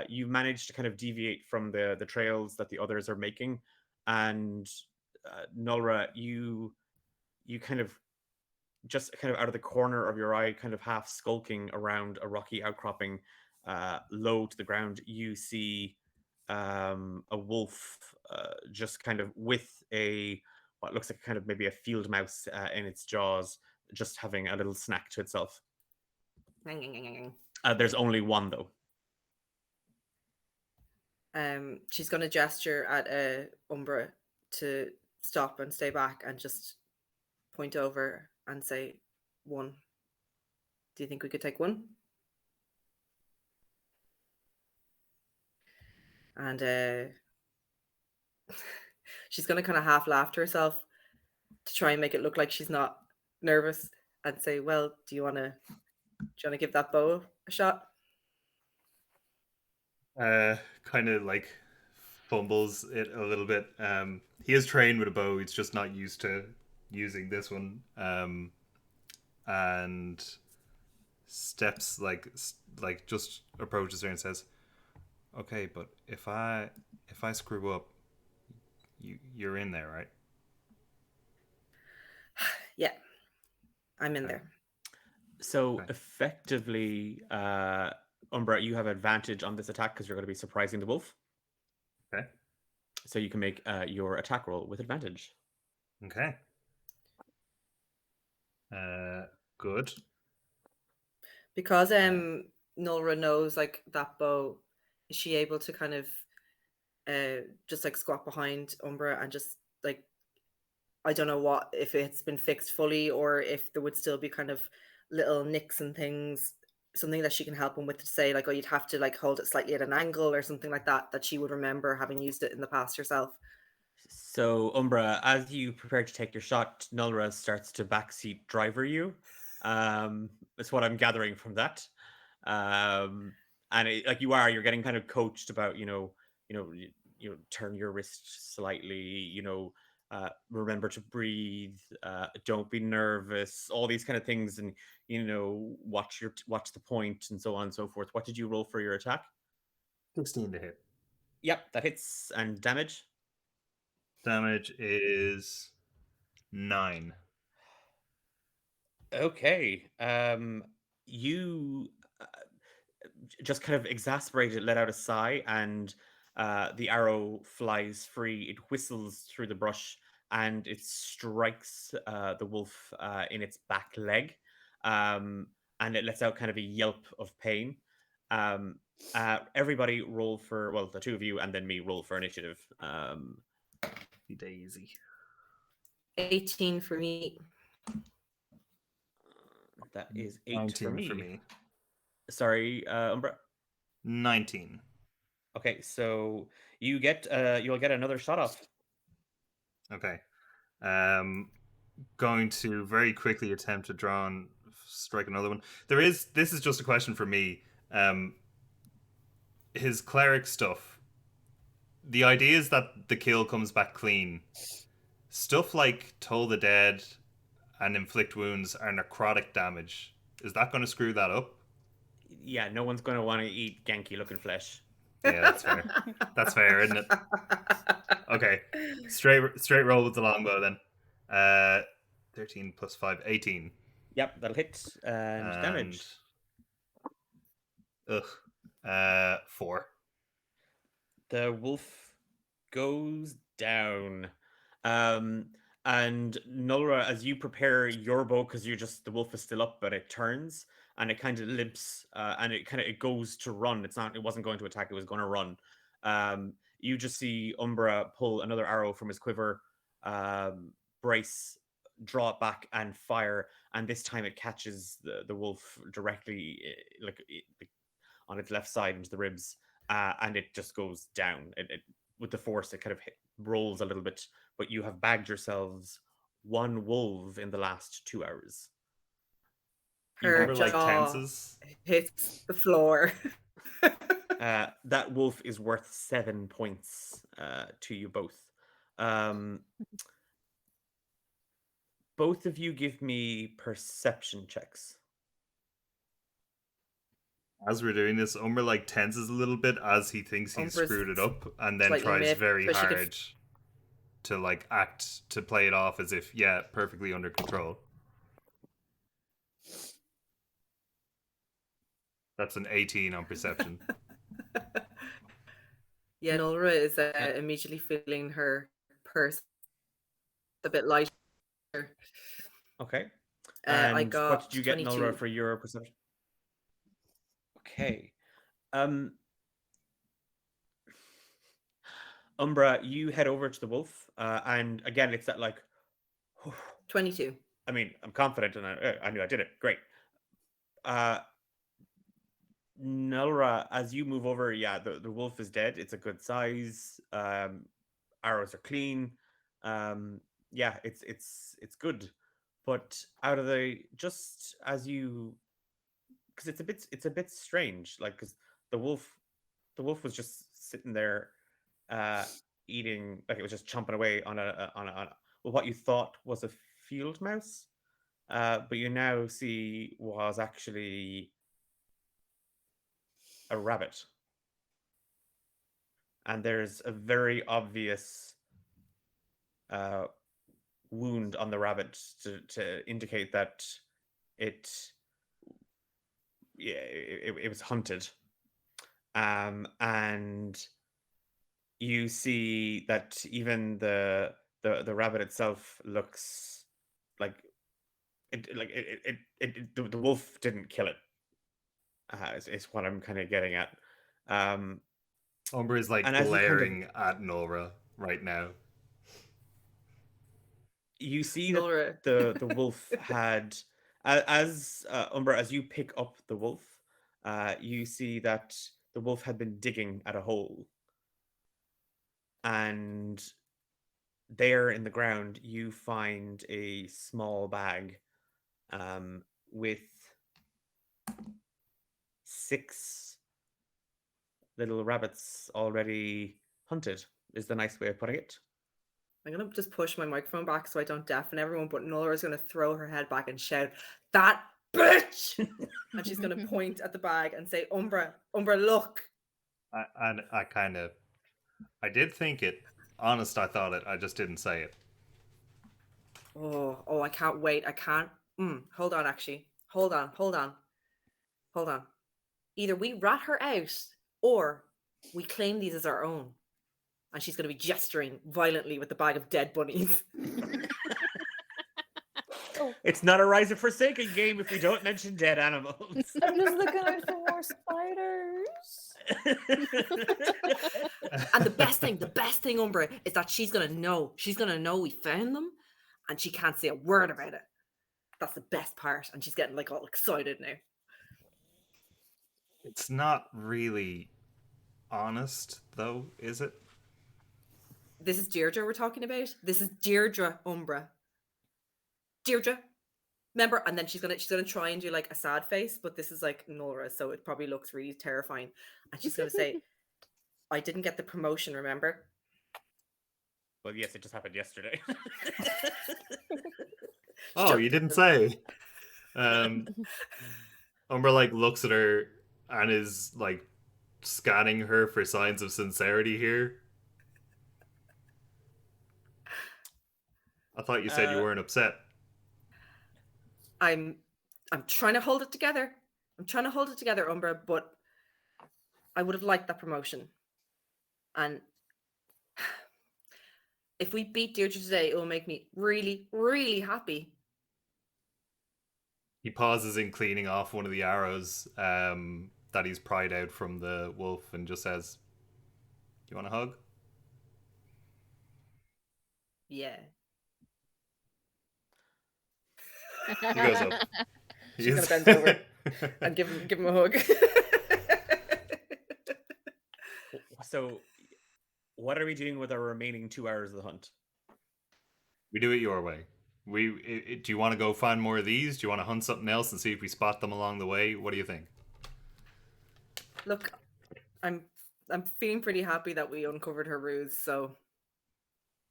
you manage to kind of deviate from the trails that the others are making, and Nulra, you kind of just kind of out of the corner of your eye, kind of half skulking around a rocky outcropping, low to the ground, you see a wolf, just kind of with a what looks like kind of maybe a field mouse in its jaws, just having a little snack to itself. There's only one though. She's going to gesture at Umbra to stop and stay back and just point over and say, 1. Do you think we could take 1? And she's going to kind of half laugh to herself to try and make it look like she's not nervous and say, well, do you want to give that bow a shot? Kind of like fumbles it a little bit. He is trained with a bow. He's just not used to using this one. And steps like just approaches her and says, "Okay, but if I screw up, you're in there, right?" Yeah, I'm in there. So Okay. effectively, Umbra, you have advantage on this attack because you're going to be surprising the wolf. Okay. So you can make your attack roll with advantage. Okay. Good. Because Nulra knows like that bow, is she able to kind of just like squat behind Umbra and just like, I don't know what if it's been fixed fully or if there would still be kind of little nicks and things, something that she can help him with, to say like, oh, you'd have to like hold it slightly at an angle or something like that, that she would remember having used it in the past herself. So Umbra, as you prepare to take your shot, Nulra starts to backseat driver you. That's what I'm gathering from that. And like you're getting kind of coached about, turn your wrist slightly, remember to breathe, don't be nervous, all these kind of things, and watch the point and so on and so forth. What did you roll for your attack? 16 to hit. Yep, that hits. And damage? Damage is 9. Okay. You just kind of exasperated, let out a sigh, and the arrow flies free. It whistles through the brush and it strikes the wolf in its back leg, and it lets out kind of a yelp of pain. Everybody roll for, well, the two of you and then me roll for initiative. Daisy. 18 for me. That is 8 19 for me. Sorry, Umbra. 19. Okay, so you'll get another shot off. Okay. Going to very quickly attempt to draw and strike another one. This is just a question for me. His cleric stuff. The idea is that the kill comes back clean. Stuff like Toll the Dead and Inflict Wounds are necrotic damage. Is that going to screw that up? Yeah, no one's going to want to eat ganky looking flesh. Yeah, that's fair. That's fair, isn't it? Okay. Straight roll with the longbow then. 13 plus 5, 18. Yep, that'll hit. And damage. 4. The wolf goes down. And Nulra, as you prepare your bow, because the wolf is still up, but it turns, and it kind of limps, and it goes to run. It wasn't going to attack, it was going to run. You just see Umbra pull another arrow from his quiver, brace, draw it back, and fire. And this time it catches the wolf directly, on its left side into the ribs, and it just goes down. It with the force, it kind of rolls a little bit, but you have bagged yourselves one wolf in the last 2 hours. You Her Remember, like jaw tenses? hits the flour. That wolf is worth 7 points to you both. Both of you give me perception checks. As we're doing this, Umber like tenses a little bit as he thinks he's Umbra's screwed it up, and then slightly tries miffed, very but she could hard to like act to play it off as if, yeah, perfectly under control. That's an 18 on perception. Yeah, Nolra is immediately feeling her purse a bit lighter. Okay. I And got what did you get, 22. Nolra, for your perception? Okay. Umbra, you head over to the wolf, and again, it's that like, 22. I mean, I'm confident, and I knew I did it. Great. Nolra, as you move over, yeah, the wolf is dead. It's a good size. Arrows are clean. Yeah, it's good. But out of just as you, because it's a bit strange, like because the wolf was just sitting there, eating, like it was just chomping away on what you thought was a field mouse, but you now see was actually a rabbit. And there's a very obvious wound on the rabbit to indicate that it was hunted. And you see that even the rabbit itself looks like the wolf didn't kill it. Is what I'm kind of getting at. Umber is like And as you kind of- glaring at Nora right now. You see that Nolra. the wolf had, as Umbra, as you pick up the wolf, you see that the wolf had been digging at a hole, and there in the ground you find a small bag, with 6 little rabbits already hunted, is the nice way of putting it. I'm going to just push my microphone back so I don't deafen everyone, but Nolra is going to throw her head back and shout, "That bitch!" And she's going to point at the bag and say, Umbra, look. I did think it. Honest, I thought it. I just didn't say it. Oh, I can't wait. I can't. Hold on, actually. Hold on. Either we rat her out or we claim these as our own. And she's going to be gesturing violently with the bag of dead bunnies. It's not a Rise of Forsaken game if we don't mention dead animals. I'm just looking out for more spiders. And the best thing, Umbra, is that she's going to know. She's going to know we found them and she can't say a word about it. That's the best part. And she's getting like all excited now. It's not really honest, though, is it? This is Deirdre we're talking about. This is Deirdre, Umbra. Deirdre, remember? And then she's gonna try and do like a sad face, but this is like Nora, so it probably looks really terrifying. And she's gonna say, "I didn't get the promotion, remember?" Well, yes, it just happened yesterday. Oh, you didn't say. Umber like looks at her and is like scanning her for signs of sincerity here. I thought you said you weren't upset. I'm trying to hold it together. Umbra, but I would have liked that promotion. And if we beat Deirdre today, it will make me really, really happy. He pauses in cleaning off one of the arrows that he's pried out from the wolf and just says, "You want a hug?" Yeah. He goes up. She's gonna bend over and give him a hug. So, what are we doing with our remaining 2 hours of the hunt? We do it your way. Do you want to go find more of these? Do you want to hunt something else and see if we spot them along the way? What do you think? Look, I'm feeling pretty happy that we uncovered her ruse, so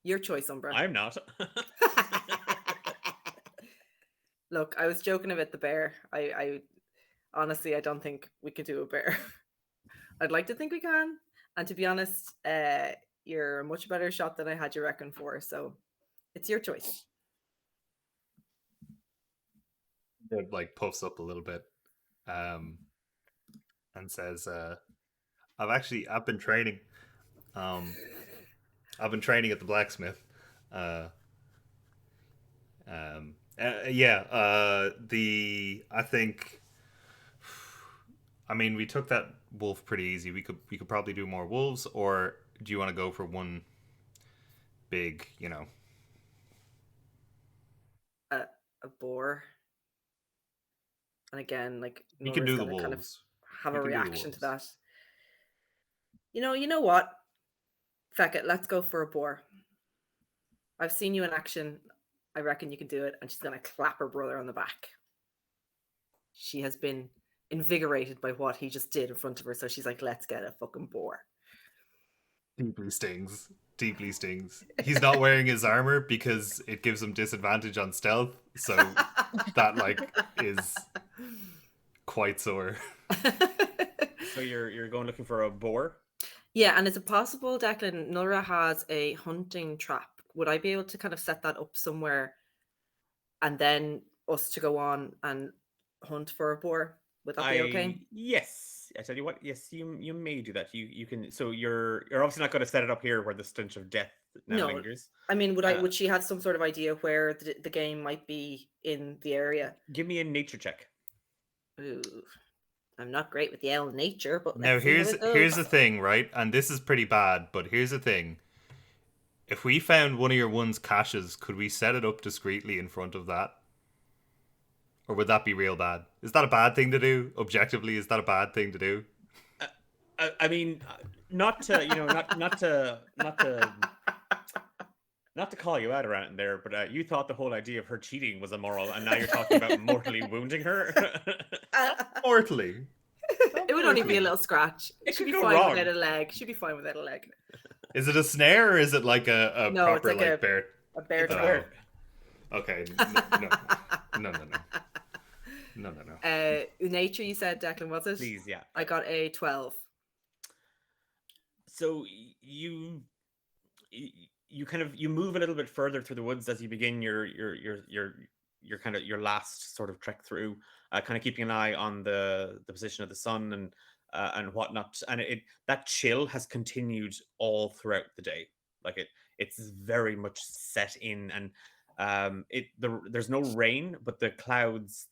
your choice, Umbra. I'm not. Look, I was joking about the bear. I honestly, I don't think we could do a bear. I'd like to think we can, and to be honest, you're a much better shot than I had you reckon for. So it's your choice. It like puffs up a little bit, and says, "I've been training. I've been training at the blacksmith. I mean, we took that wolf pretty easy. We could probably do more wolves, or do you want to go for one big, A boar. And again, like We can do Nora's the gonna kind of wolves. have We a can do the reaction to that. wolves. You know what? Feck it, let's go for a boar. I've seen you in action. I reckon you can do it. And she's gonna clap her brother on the back. She has been invigorated by what he just did in front of her, so she's like, let's get a fucking boar. Deeply stings. Deeply stings. He's not wearing his armor because it gives him disadvantage on stealth, so that is quite sore. So you're going looking for a boar? Yeah, and is it possible, Declan, Nora has a hunting trap? Would I be able to kind of set that up somewhere and then us to go on and hunt for a boar? Would that be okay? Yes. I tell you what, yes, you may do that. You can. So you're obviously not going to set it up here where the stench of death now No. lingers. I mean, would she have some sort of idea where the game might be in the area? Give me a nature check. Ooh, I'm not great with the L nature, but Now let's see how it here's goes. the thing, right? And this is pretty bad, but here's the thing. If we found one of your one's caches, could we set it up discreetly in front of that? Or would that be real bad? Is that a bad thing to do? Objectively, is that a bad thing to do? I mean, not to not to call you out around there, but you thought the whole idea of her cheating was immoral, and now you're talking about mortally wounding her. Mortally. It would only be a little scratch. It She'd could be go fine wrong. without a leg. She'd be fine without a leg. Is it a snare or is it like a No, it's proper like a- bear? A bear It's a trap. bear. Okay. No. Nature, you said, Declan, was it? Please, yeah. I got a 12. So you kind of move a little bit further through the woods as you begin your kind of your last sort of trek through, kind of keeping an eye on the position of the sun and whatnot. And that chill has continued all throughout the day. Like it's very much set in, and there's no rain, but the clouds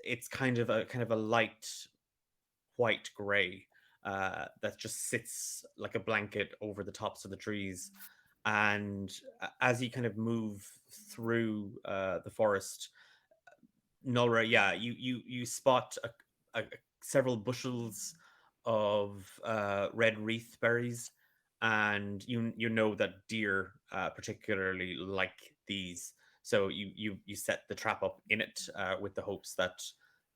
it's kind of a light white gray that just sits like a blanket over the tops of the trees. And as you kind of move through the forest, Nulra, yeah, you spot several bushels of red wreath berries, and you know that deer particularly like these. So you set the trap up in it with the hopes that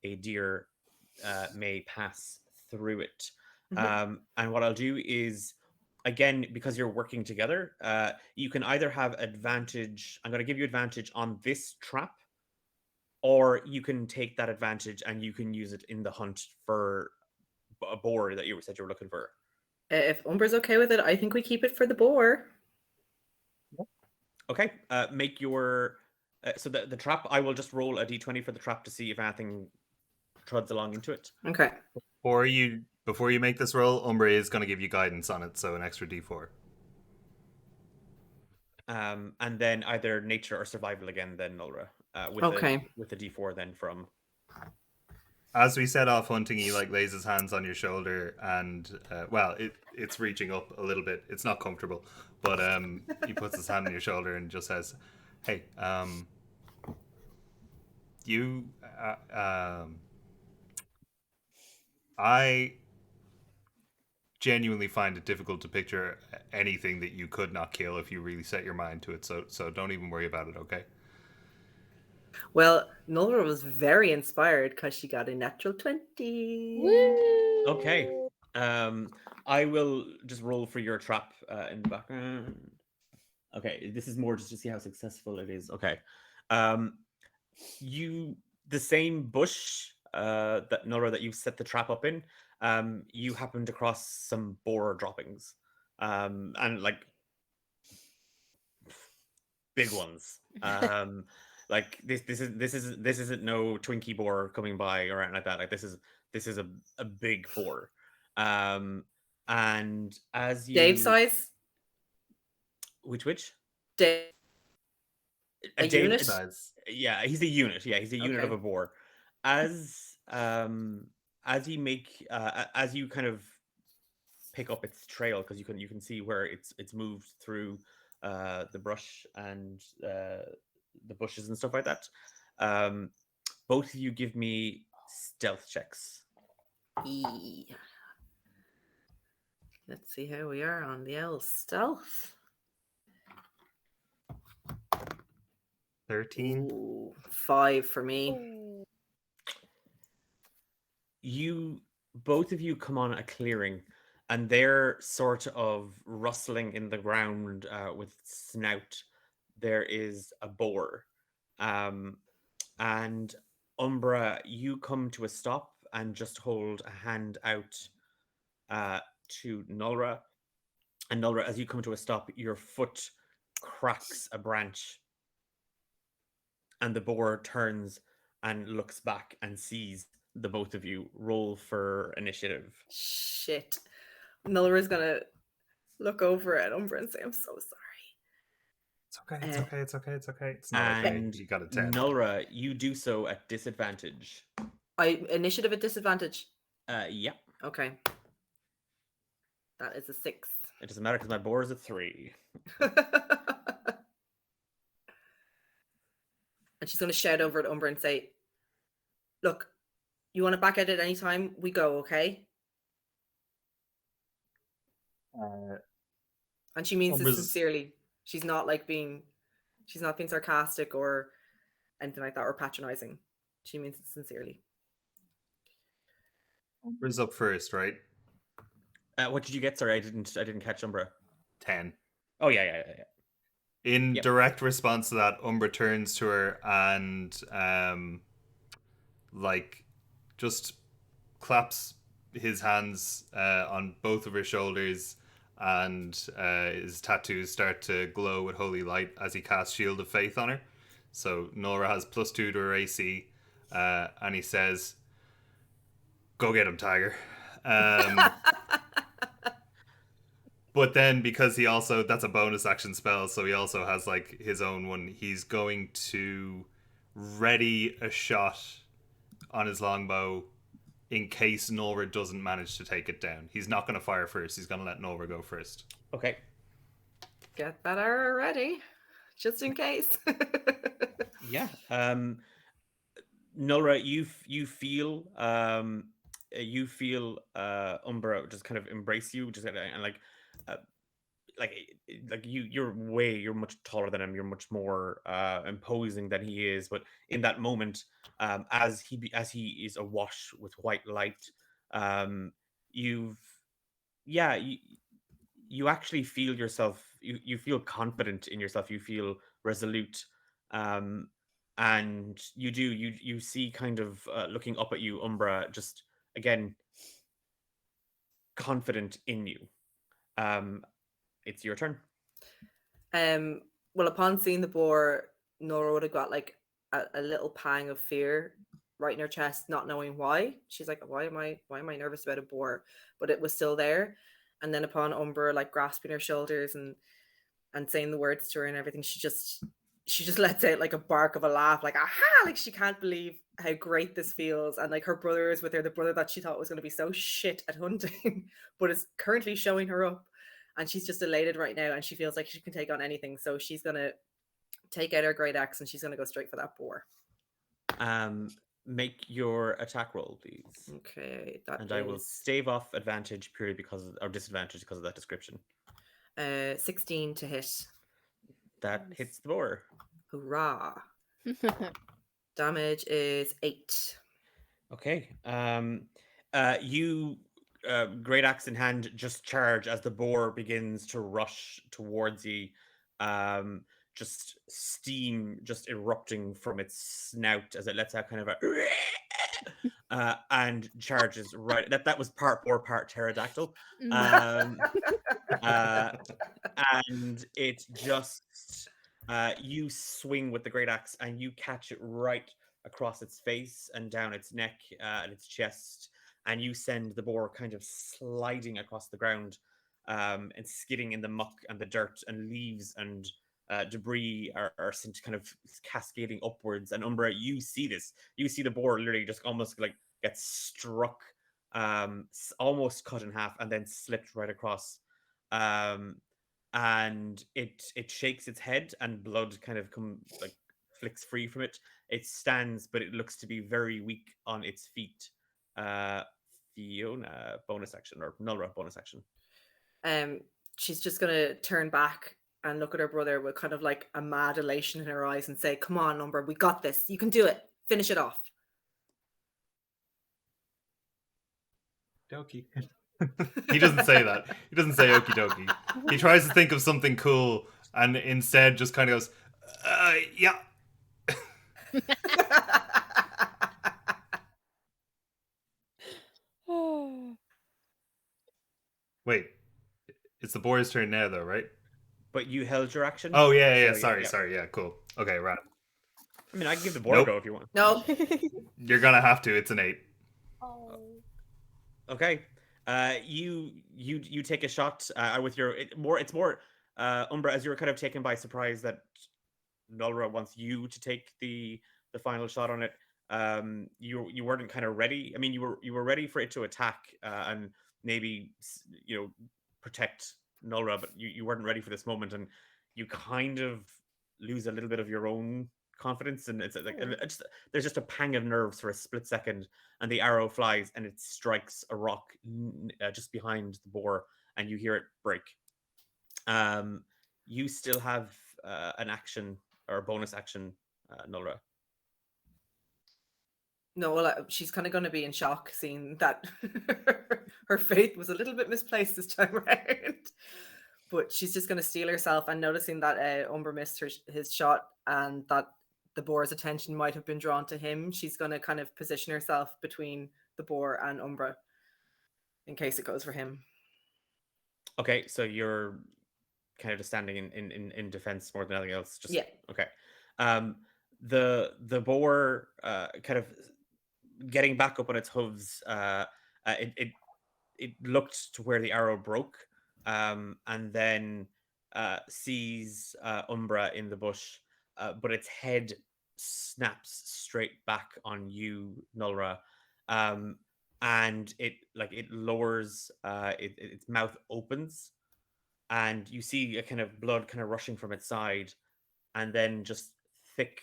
a deer may pass through it. And what I'll do is, again, because you're working together, you can either have advantage. I'm going to give you advantage on this trap, or you can take that advantage and you can use it in the hunt for a boar that you said you were looking for. If Umbra's okay with it, I think we keep it for the boar. Okay, make your so the trap. I will just roll a d20 for the trap to see if anything truds along into it. Okay. Before you make this roll, Umbra is going to give you guidance on it, so an extra d4. And then either nature or survival again. Then Nulra. Okay. with a D4 then from. As we set off hunting, he like lays his hands on your shoulder, and well, it's reaching up a little bit. It's not comfortable, but he puts his hand on your shoulder and just says, "Hey, you, I genuinely find it difficult to picture anything that you could not kill if you really set your mind to it. So don't even worry about it, okay?" Well, Nora was very inspired because she got a natural 20. Woo! Okay. I will just roll for your trap in the background. Okay, this is more just to see how successful it is. Okay. The same bush that Nora that you set the trap up in, you happened across some boar droppings. And like big ones. Like this isn't no Twinkie boar coming by or anything like that. Like this is a big boar. And as you Dave size? which Dave. A Dave- unit? Size. yeah, he's a unit. Yeah, he's a unit of Okay. a boar. As you make as you kind of pick up its trail, because you can see where it's moved through the brush and the bushes and stuff like that. Both of you give me stealth checks. Let's see how we are on the L stealth. 13. Ooh, 5 for me. Both of you come on a clearing, and they're sort of rustling in the ground with snout. There is a boar, and Umbra, you come to a stop and just hold a hand out to Nulra. And Nulra, as you come to a stop, your foot cracks a branch, and the boar turns and looks back and sees the both of you. Roll for initiative. Shit. Nulra's gonna look over at Umbra and say, I'm so sorry. It's okay. It's okay. It's okay. It's okay. It's not okay. And You got a 10. Nulra, you do so at disadvantage. Initiative at disadvantage. Yeah, Okay. That is a 6. it doesn't matter because my boar is a 3. And she's going to shout over at Umbra and say, look, you want to back out at any time? We go, okay? And she means this Umbra's- sincerely. She's not being sarcastic or anything like that or patronizing. She means it sincerely. Umbra's up first, right? What did you get? Sorry, I didn't catch Umbra. 10. Oh yeah. In Yep. direct response to that, Umbra turns to her and like just claps his hands on both of her shoulders, and his tattoos start to glow with holy light as he casts Shield of Faith on her. So Nora has +2 to her AC, and he says, "Go get him, Tiger." But then, because he also, that's a bonus action spell, so he also has like his own one. He's going to ready a shot on his longbow in case Nora doesn't manage to take it down. He's not going to fire first. He's going to let Nora go first. Okay. Get that arrow ready, just in case. Yeah. Nulra, you feel Umbra just kind of embrace you, just and you're much taller than him. You're much more imposing than he is. But in that moment, as he is awash with white light, you actually feel yourself. You feel confident in yourself. You feel resolute. And you see kind of looking up at you, Umbra, just again confident in you. It's your turn. Well, upon seeing the boar, Nora would have got like a little pang of fear right in her chest, not knowing why. She's like, why am I nervous about a boar? But it was still there. And then upon Umbra like grasping her shoulders and saying the words to her and everything, she just lets out like a bark of a laugh, like aha, like she can't believe how great this feels. And like her brother is with her, the brother that she thought was going to be so shit at hunting, but is currently showing her up. And she's just elated right now, and she feels like she can take on anything. So she's going to take out her great axe and she's going to go straight for that boar. Make your attack roll, please. Okay, that And I will is, stave off advantage purely because or disadvantage because of that description. 16 to hit. That hits the boar. Hurrah. Damage is 8. Okay. You, great axe in hand, just charge as the boar begins to rush towards you. Just steam just erupting from its snout as it lets out kind of a and charges right. That was part boar, part pterodactyl. And it just you swing with the great axe and you catch it right across its face and down its neck and its chest, and you send the boar kind of sliding across the ground and skidding in the muck and the dirt and leaves and debris are sent kind of cascading upwards. And Umbra, you see this. You see the boar literally just almost like get struck, almost cut in half, and then slipped right across. And it shakes its head, and blood kind of flicks free from it. It stands, but it looks to be very weak on its feet. Fiona, bonus action, or Nulra, bonus action. She's just gonna turn back and look at her brother with kind of like a mad elation in her eyes and say, "Come on, Umbra, we got this. You can do it. Finish it off." Dokie. He doesn't say that. He doesn't say okie dokie. He tries to think of something cool and instead just kind of goes, yeah. Wait, it's the boar's turn now though, right? But you held your action. Oh yeah. So, Sorry. Yeah, cool. Okay, right. I mean, I can give the boar Nope. a go if you want. No. You're gonna have to. It's an 8. Oh. Okay. You take a shot with your it's more Umbra, as you were kind of taken by surprise that Nulra wants you to take the final shot on it. You weren't kind of ready. I mean, you were ready for it to attack and maybe protect Nulra, but you weren't ready for this moment, and you kind of lose a little bit of your own confidence, and it's like there's just a pang of nerves for a split second, and the arrow flies and it strikes a rock just behind the boar, and you hear it break. You still have an action or a bonus action, Nulra. No, well, she's kind of going to be in shock seeing that her faith was a little bit misplaced this time around. But she's just going to steel herself, and noticing that Umbra missed his shot and that the boar's attention might have been drawn to him, she's going to kind of position herself between the boar and Umbra in case it goes for him. Okay, so you're kind of just standing in defense more than anything else. Just yeah. Okay. The boar kind of getting back up on its hooves. It looked to where the arrow broke, and then sees Umbra in the bush, but its head snaps straight back on you, Nulra, and it lowers. Its mouth opens, and you see a kind of blood kind of rushing from its side, and then just thick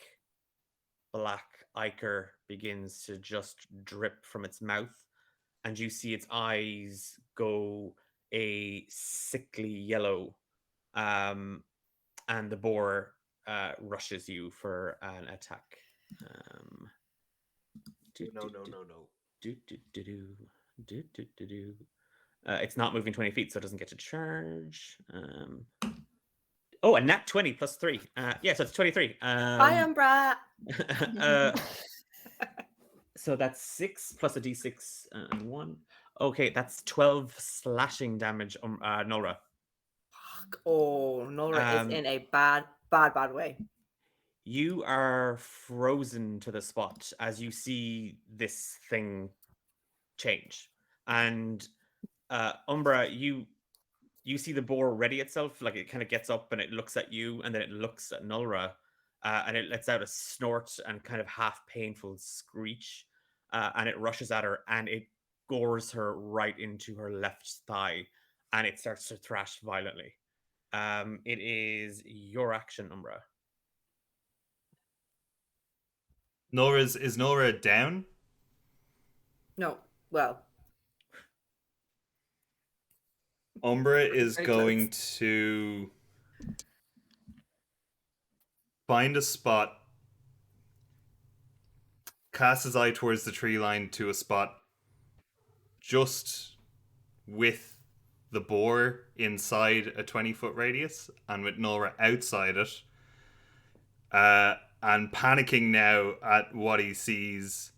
black ichor begins to just drip from its mouth, and you see its eyes go a sickly yellow, and the boar rushes you for an attack. It's not moving 20 feet, so it doesn't get to charge. Oh, a nat 20 plus 3. Yeah, so it's 23. Bye, Umbra. So that's 6 plus a d6 and 1. Okay, that's 12 slashing damage on Nulra. Oh, Nulra is in a bad way. You are frozen to the spot as you see this thing change. And Umbra, you see the boar ready itself, like it kind of gets up and it looks at you, and then it looks at Nulra, and it lets out a snort and kind of half painful screech, and it rushes at her and it gores her right into her left thigh, and it starts to thrash violently. It is your action, Umbra. Is Nora down? No. Well, Umbra is Very going to find a spot, cast his eye towards the tree line to a spot just with the boar inside a 20-foot radius and with Nora outside it. And panicking now at what he sees,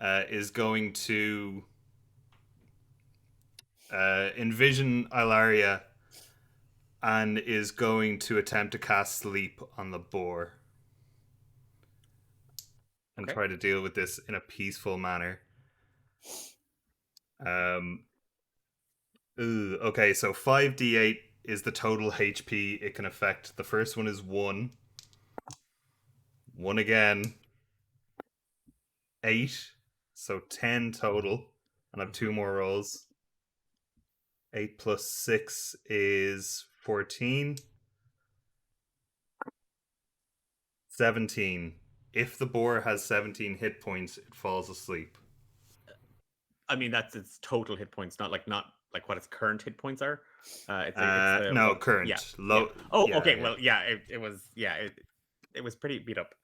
is going to envision Ilaria and is going to attempt to cast sleep on the boar and Okay. try to deal with this in a peaceful manner. Okay, so 5d8 is the total HP it can affect. The first one is 1. 1 again. 8. So 10 total. And I have 2 more rolls. 8 plus 6 is 14. 17. If the boar has 17 hit points, it falls asleep. I mean, that's its total hit points, not like what its current hit points are. It's No, what- current. Yeah. Low. Yeah. Oh, yeah, okay. yeah. Well, yeah, it was pretty beat up.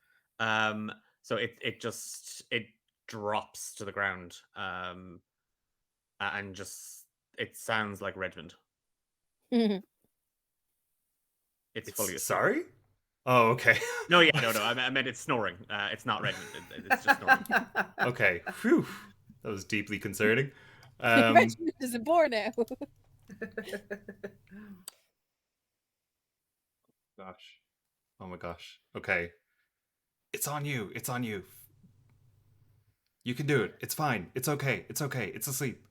So it drops to the ground. And just it sounds like Redmond. It's fully asleep. Sorry? Oh, okay. No, yeah, no. I meant it's snoring. It's not Redmond. It's just snoring. Okay. Phew. That was deeply concerning. Regiment is a boar now. Gosh. Oh my gosh. Okay. It's on you. It's on you. You can do it. It's fine. It's okay. It's okay. It's asleep.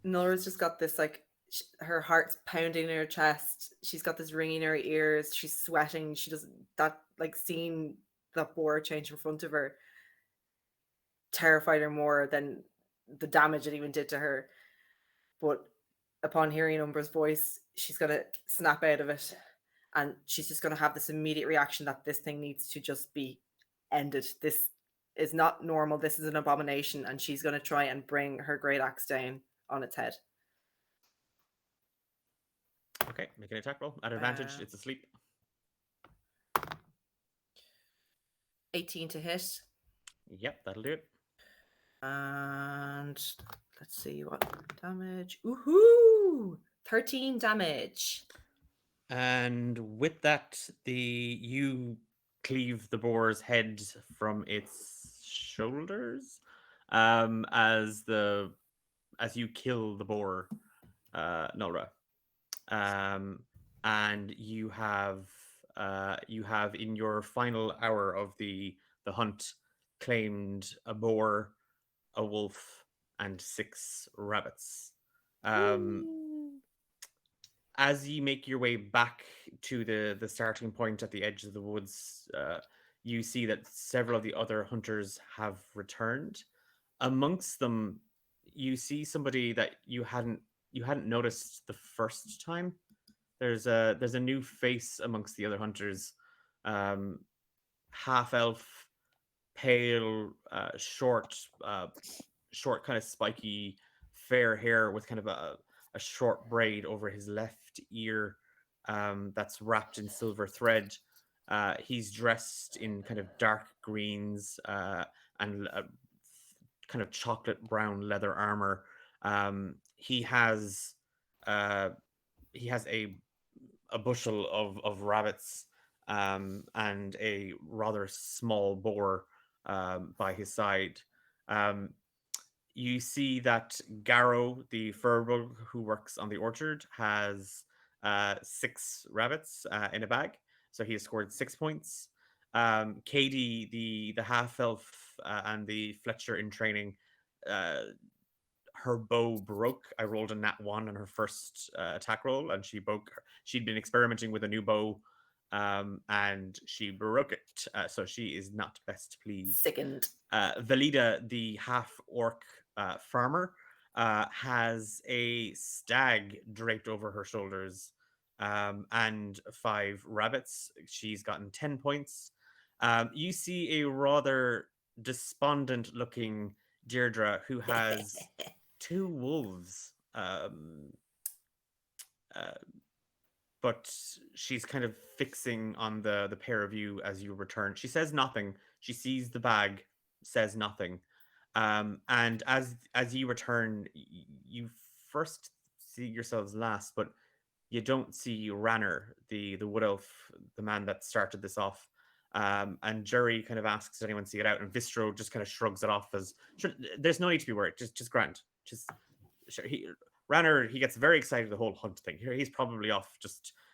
Nora's just got this like her heart's pounding in her chest. She's got this ringing in her ears. She's sweating. She doesn't that like seeing that boar change in front of her terrified her more than the damage it even did to her. But upon hearing Umbra's voice, she's gonna snap out of it, and she's just gonna have this immediate reaction that this thing needs to just be ended. This is not normal. This is an abomination, and she's gonna try and bring her great axe down on its head. Okay, make an attack roll. At advantage, Uh, it's asleep. 18 to hit. Yep, that'll do it. And let's see what damage. Woohoo! 13 damage. And with that, you cleave the boar's head from its shoulders, as you kill the boar, Nolra. And you have in your final hour of the hunt claimed a boar, a wolf, and 6 rabbits. As you make your way back to the starting point at the edge of the woods, you see that several of the other hunters have returned. Amongst them, you see somebody that you hadn't noticed the first time. There's a new face amongst the other hunters. Half elf, pale, short kind of spiky, fair hair with kind of a short braid over his left ear, that's wrapped in silver thread. He's dressed in kind of dark greens, and kind of chocolate brown leather armor. He has a bushel of rabbits, and a rather small boar by his side. You see that Garrow, the furbug who works on the orchard, has 6 rabbits in a bag, so he has scored 6 points. Katie, the half elf, and the Fletcher in training, her bow broke. I rolled a nat 1 on her first attack roll, and she broke. She'd been experimenting with a new bow and she broke it. So she is not best pleased. Sickened. Valida, the half-orc farmer, has a stag draped over her shoulders, and 5 rabbits. She's gotten 10 points. You see a rather despondent-looking Deirdre who has 2 wolves. But she's kind of fixing on the pair of you as you return. She says nothing. She sees the bag, says nothing. And as you return, you first see yourselves last, but you don't see Ranner, the wood elf, the man that started this off. And Jerry kind of asks, "Does anyone see it out?" And Vistro just kind of shrugs it off as, "Sure, there's no need to be worried. Just Grant. Just sure." Ranner, he gets very excited the whole hunt thing. Here, he's probably off.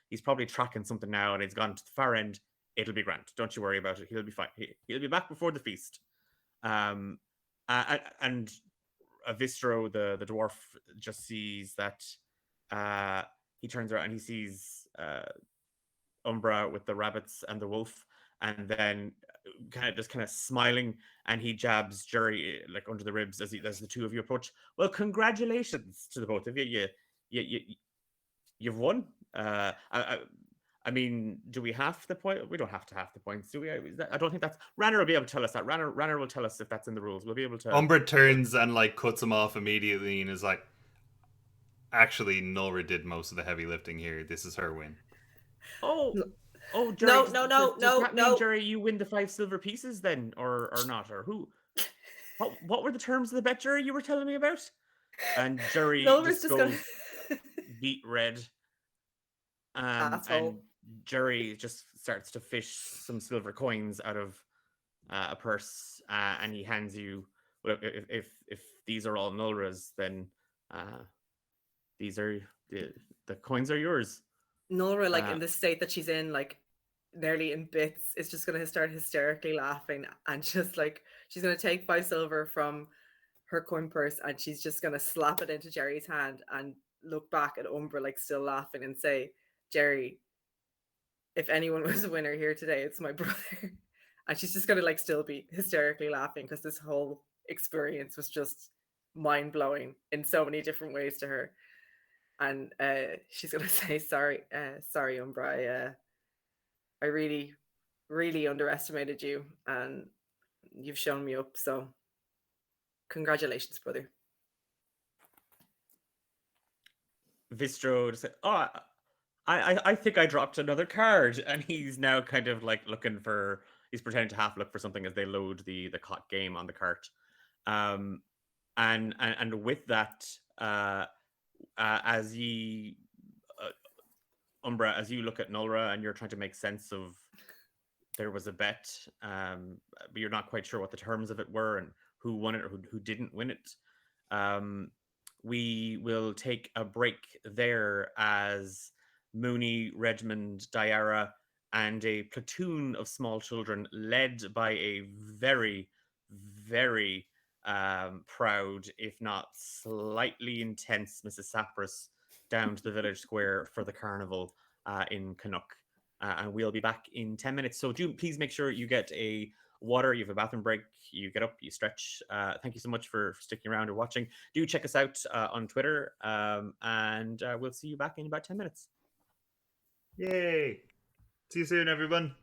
He's probably tracking something now, and he's gone to the far end. It'll be Grant. Don't you worry about it. He'll be fine. He'll be back before the feast. And Vistro, the dwarf, just sees that. He turns around and he sees Umbra with the rabbits and the wolf, and then kind of smiling, and he jabs Jerry like under the ribs as the two of you approach. "Well, congratulations to the both of you. You've won. I mean, do we half the point? We don't have to half the points, do we? I don't think that's... Ranner will be able to tell us that. Ranner will tell us if that's in the rules. We'll be able to... Umbra turns and like cuts him off immediately and is like, "Actually, Nora did most of the heavy lifting here. This is her win." Oh, Jerry, No, does that no. mean, Jerry, you win the 5 silver pieces then, or not, or who? What were the terms of the bet, Jerry, you were telling me about? And Jerry Nora's just just goes beat red. And Asshole. Jerry just starts to fish some silver coins out of a purse, and he hands you. Well, if these are all Nolra's, then these are the coins are yours. Nora, like in the state that she's in, like nearly in bits, is just gonna start hysterically laughing, and just like she's gonna take 5 silver from her coin purse, and she's just gonna slap it into Jerry's hand and look back at Umbra like still laughing and say, "Jerry, if anyone was a winner here today, it's my brother." And she's just gonna like still be hysterically laughing because this whole experience was just mind-blowing in so many different ways to her. And she's gonna say, sorry Umbra, I really, really underestimated you, and you've shown me up, so congratulations, brother. Vistro said, "Oh, I think I dropped another card," and he's now kind of like looking for. He's pretending to half look for something as they load the cot game on the cart, and with that, as ye, Umbra, as you look at Nolra and you're trying to make sense of, there was a bet, but you're not quite sure what the terms of it were and who won it or who didn't win it. We will take a break there as Mooney, Redmond, Diara, and a platoon of small children led by a very, very proud, if not slightly intense, Mrs. Sapras down to the village square for the carnival in Canuck. And we'll be back in 10 minutes. So do please make sure you get a water, you have a bathroom break, you get up, you stretch. Thank you so much for sticking around or watching. Do check us out on Twitter, and we'll see you back in about 10 minutes. Yay! See you soon, everyone.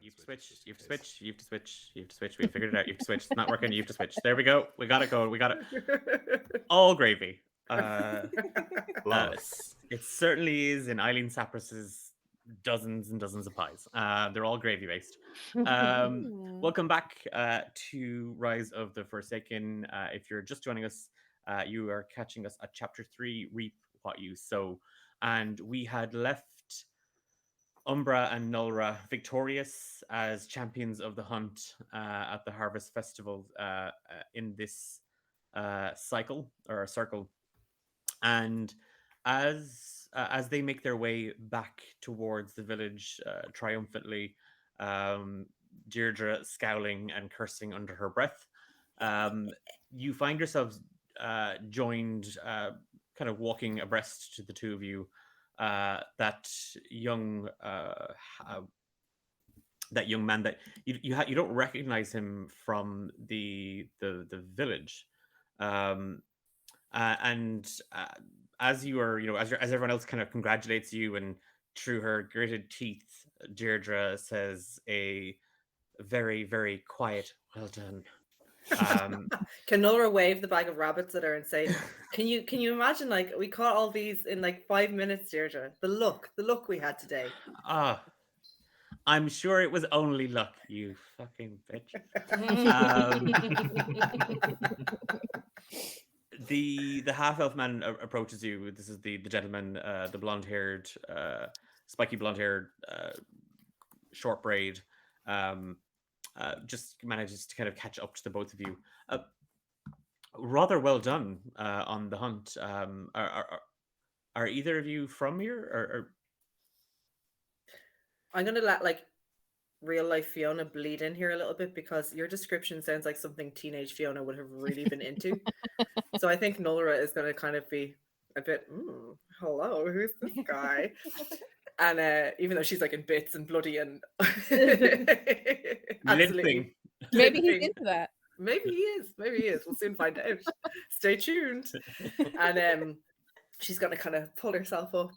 You have to switch. You have to switch. You have to switch. You have to switch. We figured it out. You have to switch. It's not working. You have to switch. There we go. We got it going. We got it. All gravy. Flawless. It certainly is in Eileen Sapras's dozens and dozens of pies. They're all gravy based. Welcome back to Rise of the Forsaken. If you're just joining us, you are catching us at Chapter 3, Reap What You Sow. And we had left Umbra and Nulra victorious as champions of the hunt at the Harvest Festival in this cycle or circle. And as they make their way back towards the village triumphantly, Deirdre scowling and cursing under her breath, you find yourselves joined, kind of walking abreast to the two of you. That young man that you don't recognize him from the village, and as you are, as everyone else kind of congratulates you, and through her gritted teeth, Deirdre says a very, very quiet "well done." Can Nora wave the bag of rabbits at her and say, can you imagine, like, we caught all these in like 5 minutes, Deirdre? The luck we had today. I'm sure it was only luck, you fucking bitch. The half-elf man approaches you. This is the gentleman, the blonde-haired, spiky blonde-haired, short braid. Just manages to kind of catch up to the both of you. Rather well done on the hunt. Are either of you from here? Or... I'm gonna let like real life Fiona bleed in here a little bit, because your description sounds like something teenage Fiona would have really been into. So I think Nulra is gonna kind of be a bit, hello, who's this guy? And even though she's like in bits and bloody and absolutely, maybe he's into that. Maybe he is. Maybe he is. We'll soon find out. Stay tuned. And she's gonna kind of pull herself up,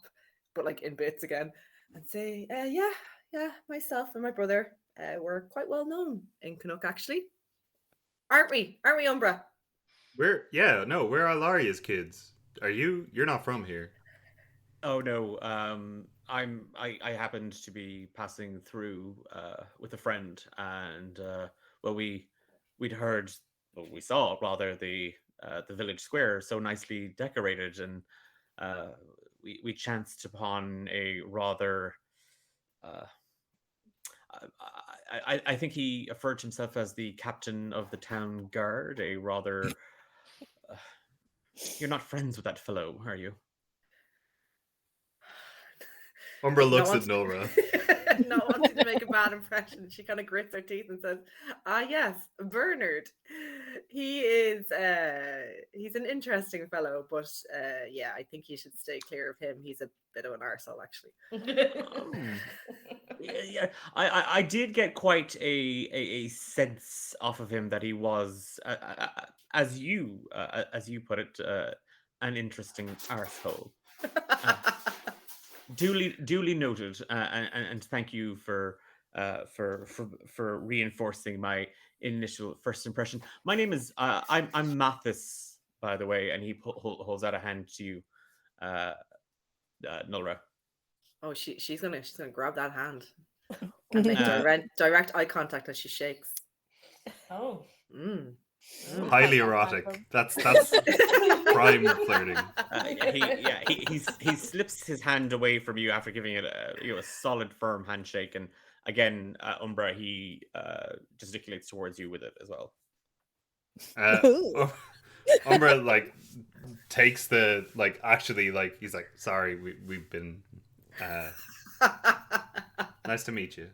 but like in bits again, and say, yeah, myself and my brother, we're quite well known in Canuck, actually. Aren't we, Umbra? We're Alaria's kids. You're not from here. Oh no, I happened to be passing through with a friend, and well, we'd heard, well, we saw rather the village square so nicely decorated, and we chanced upon a rather I think he referred to himself as the captain of the town guard, a rather you're not friends with that fellow, are you? Umbra Not looks at wanting- Nora. Not wanting to make a bad impression, she kind of grits her teeth and says, yes, Bernard. He is he's an interesting fellow, but yeah, I think you should stay clear of him. He's a bit of an arsehole, actually. Yeah, I did get quite a sense off of him that he was, as you put it, an interesting arsehole. Duly noted, and thank you for reinforcing my initial first impression. My name is I'm Mathis, by the way, and he holds out a hand to you, Nora. Oh, she's gonna grab that hand and make direct eye contact as she shakes. Oh. Highly erotic. That's prime flirting. He slips his hand away from you after giving it a solid, firm handshake, and again, Umbra, he gesticulates towards you with it as well. Umbra like takes the actually he's like, sorry, we've been nice to meet you.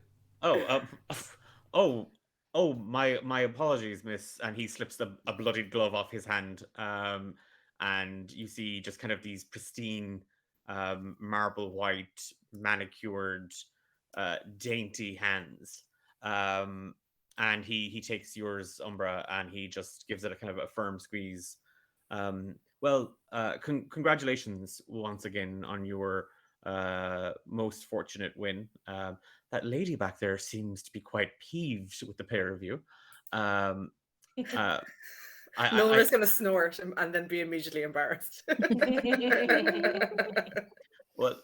Oh, my apologies, miss. And he slips a bloodied glove off his hand. And you see just kind of these pristine, marble white, manicured, dainty hands. And he takes yours, Umbra, and he just gives it a kind of a firm squeeze. Well, congratulations once again on your most fortunate win. That lady back there seems to be quite peeved with the pair of you. Nora's going to snort and then be immediately embarrassed. Well,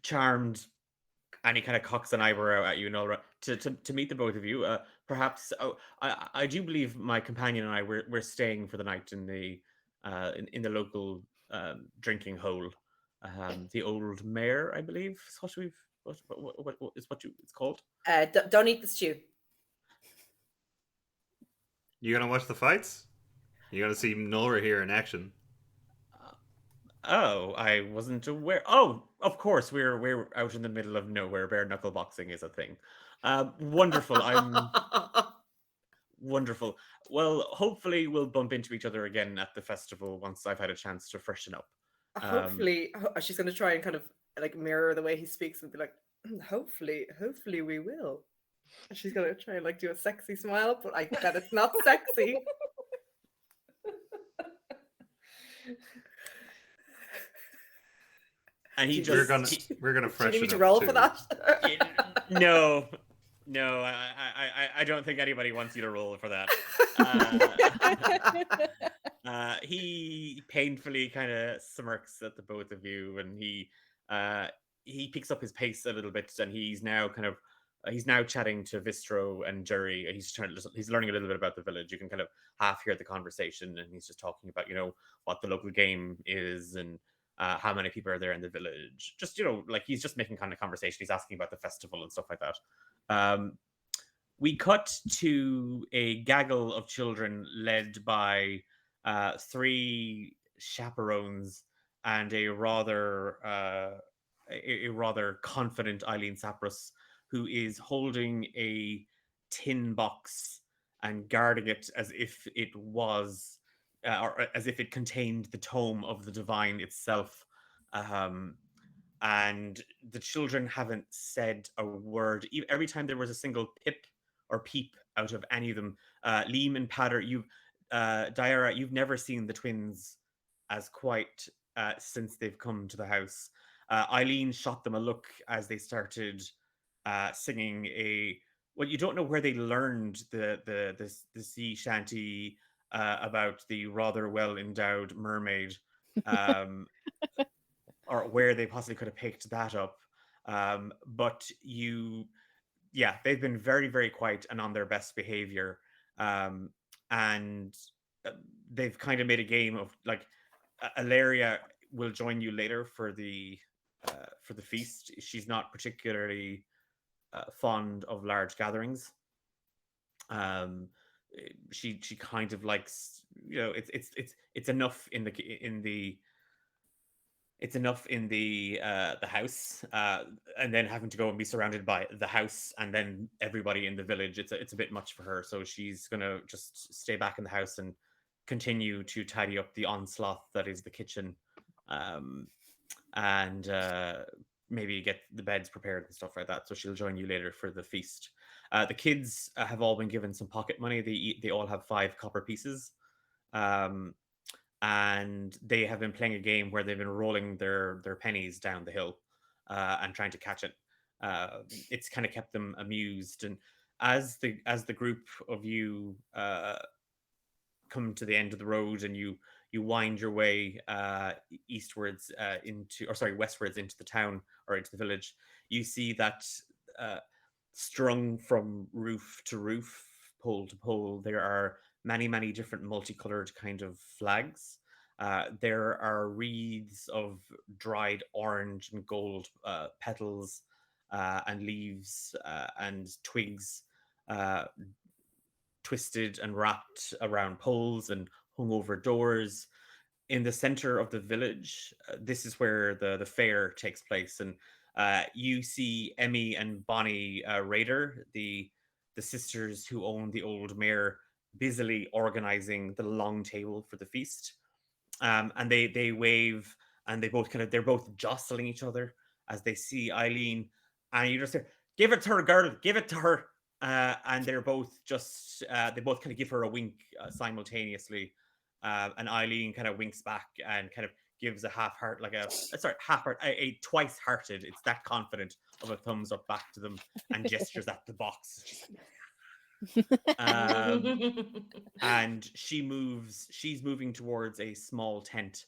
charmed, and he kind of cocks an eyebrow at you, Nora, to meet the both of you. Perhaps I do believe my companion and I we're staying for the night in the local drinking hole. The Old Mare, I believe, is what we've what is what it's called. Don't eat the stew. You gonna watch the fights? You gonna see Nora here in action? Oh, I wasn't aware. Oh, of course, we're out in the middle of nowhere. Bare knuckle boxing is a thing. Wonderful. Wonderful. Well, hopefully we'll bump into each other again at the festival once I've had a chance to freshen up. Hopefully, she's going to try and kind of like mirror the way he speaks and be like, hopefully we will. And she's going to try and like do a sexy smile, but I bet it's not sexy. And he we're just gonna freshen Do you need me to up roll too. for that? no, I don't think anybody wants you to roll for that. He painfully kind of smirks at the both of you, and he picks up his pace a little bit, and he's now chatting to Vistro and Jerry, and he's learning a little bit about the village. You can kind of half hear the conversation, and he's just talking about what the local game is and how many people are there in the village. Just like he's just making kind of conversation. He's asking about the festival and stuff like that. We cut to a gaggle of children led by 3 chaperones and a rather confident Eileen Sapros, who is holding a tin box and guarding it as if it was, or as if it contained the tome of the divine itself. And the children haven't said a word. Every time there was a single pip or peep out of any of them. Liam and Patter, Diara, you've never seen the twins as quite since they've come to the house. Eileen shot them a look as they started singing a. Well, you don't know where they learned the sea shanty about the rather well endowed mermaid, or where they possibly could have picked that up. But yeah, they've been very, very quiet and on their best behavior. And they've kind of made a game of like Alaria will join you later for the feast. She's not particularly fond of large gatherings. She kind of likes, it's enough in the it's enough in the house, and then having to go and be surrounded by the house and then everybody in the village. It's a bit much for her, so she's gonna just stay back in the house and continue to tidy up the onslaught that is the kitchen, and maybe get the beds prepared and stuff like that. So she'll join you later for the feast. The kids have all been given some pocket money. They all have 5 copper pieces. And they have been playing a game where they've been rolling their pennies down the hill and trying to catch it. It's kind of kept them amused. And as the group of you come to the end of the road and you wind your way westwards into the town or into the village, you see that strung from roof to roof, pole to pole, there are many, many different multicolored kind of flags. There are wreaths of dried orange and gold petals and leaves and twigs twisted and wrapped around poles and hung over doors. In the center of the village, this is where the fair takes place. And you see Emmy and Bonnie Rader, the sisters who own the old mare, busily organizing the long table for the feast. And they wave, and they're both jostling each other as they see Eileen, and you just say, "Give it to her, girl, give it to her." And they're both they both kind of give her a wink simultaneously, and Eileen kind of winks back and kind of gives a a twice-hearted, it's that confident of a thumbs up back to them, and gestures at the box. And she's moving towards a small tent,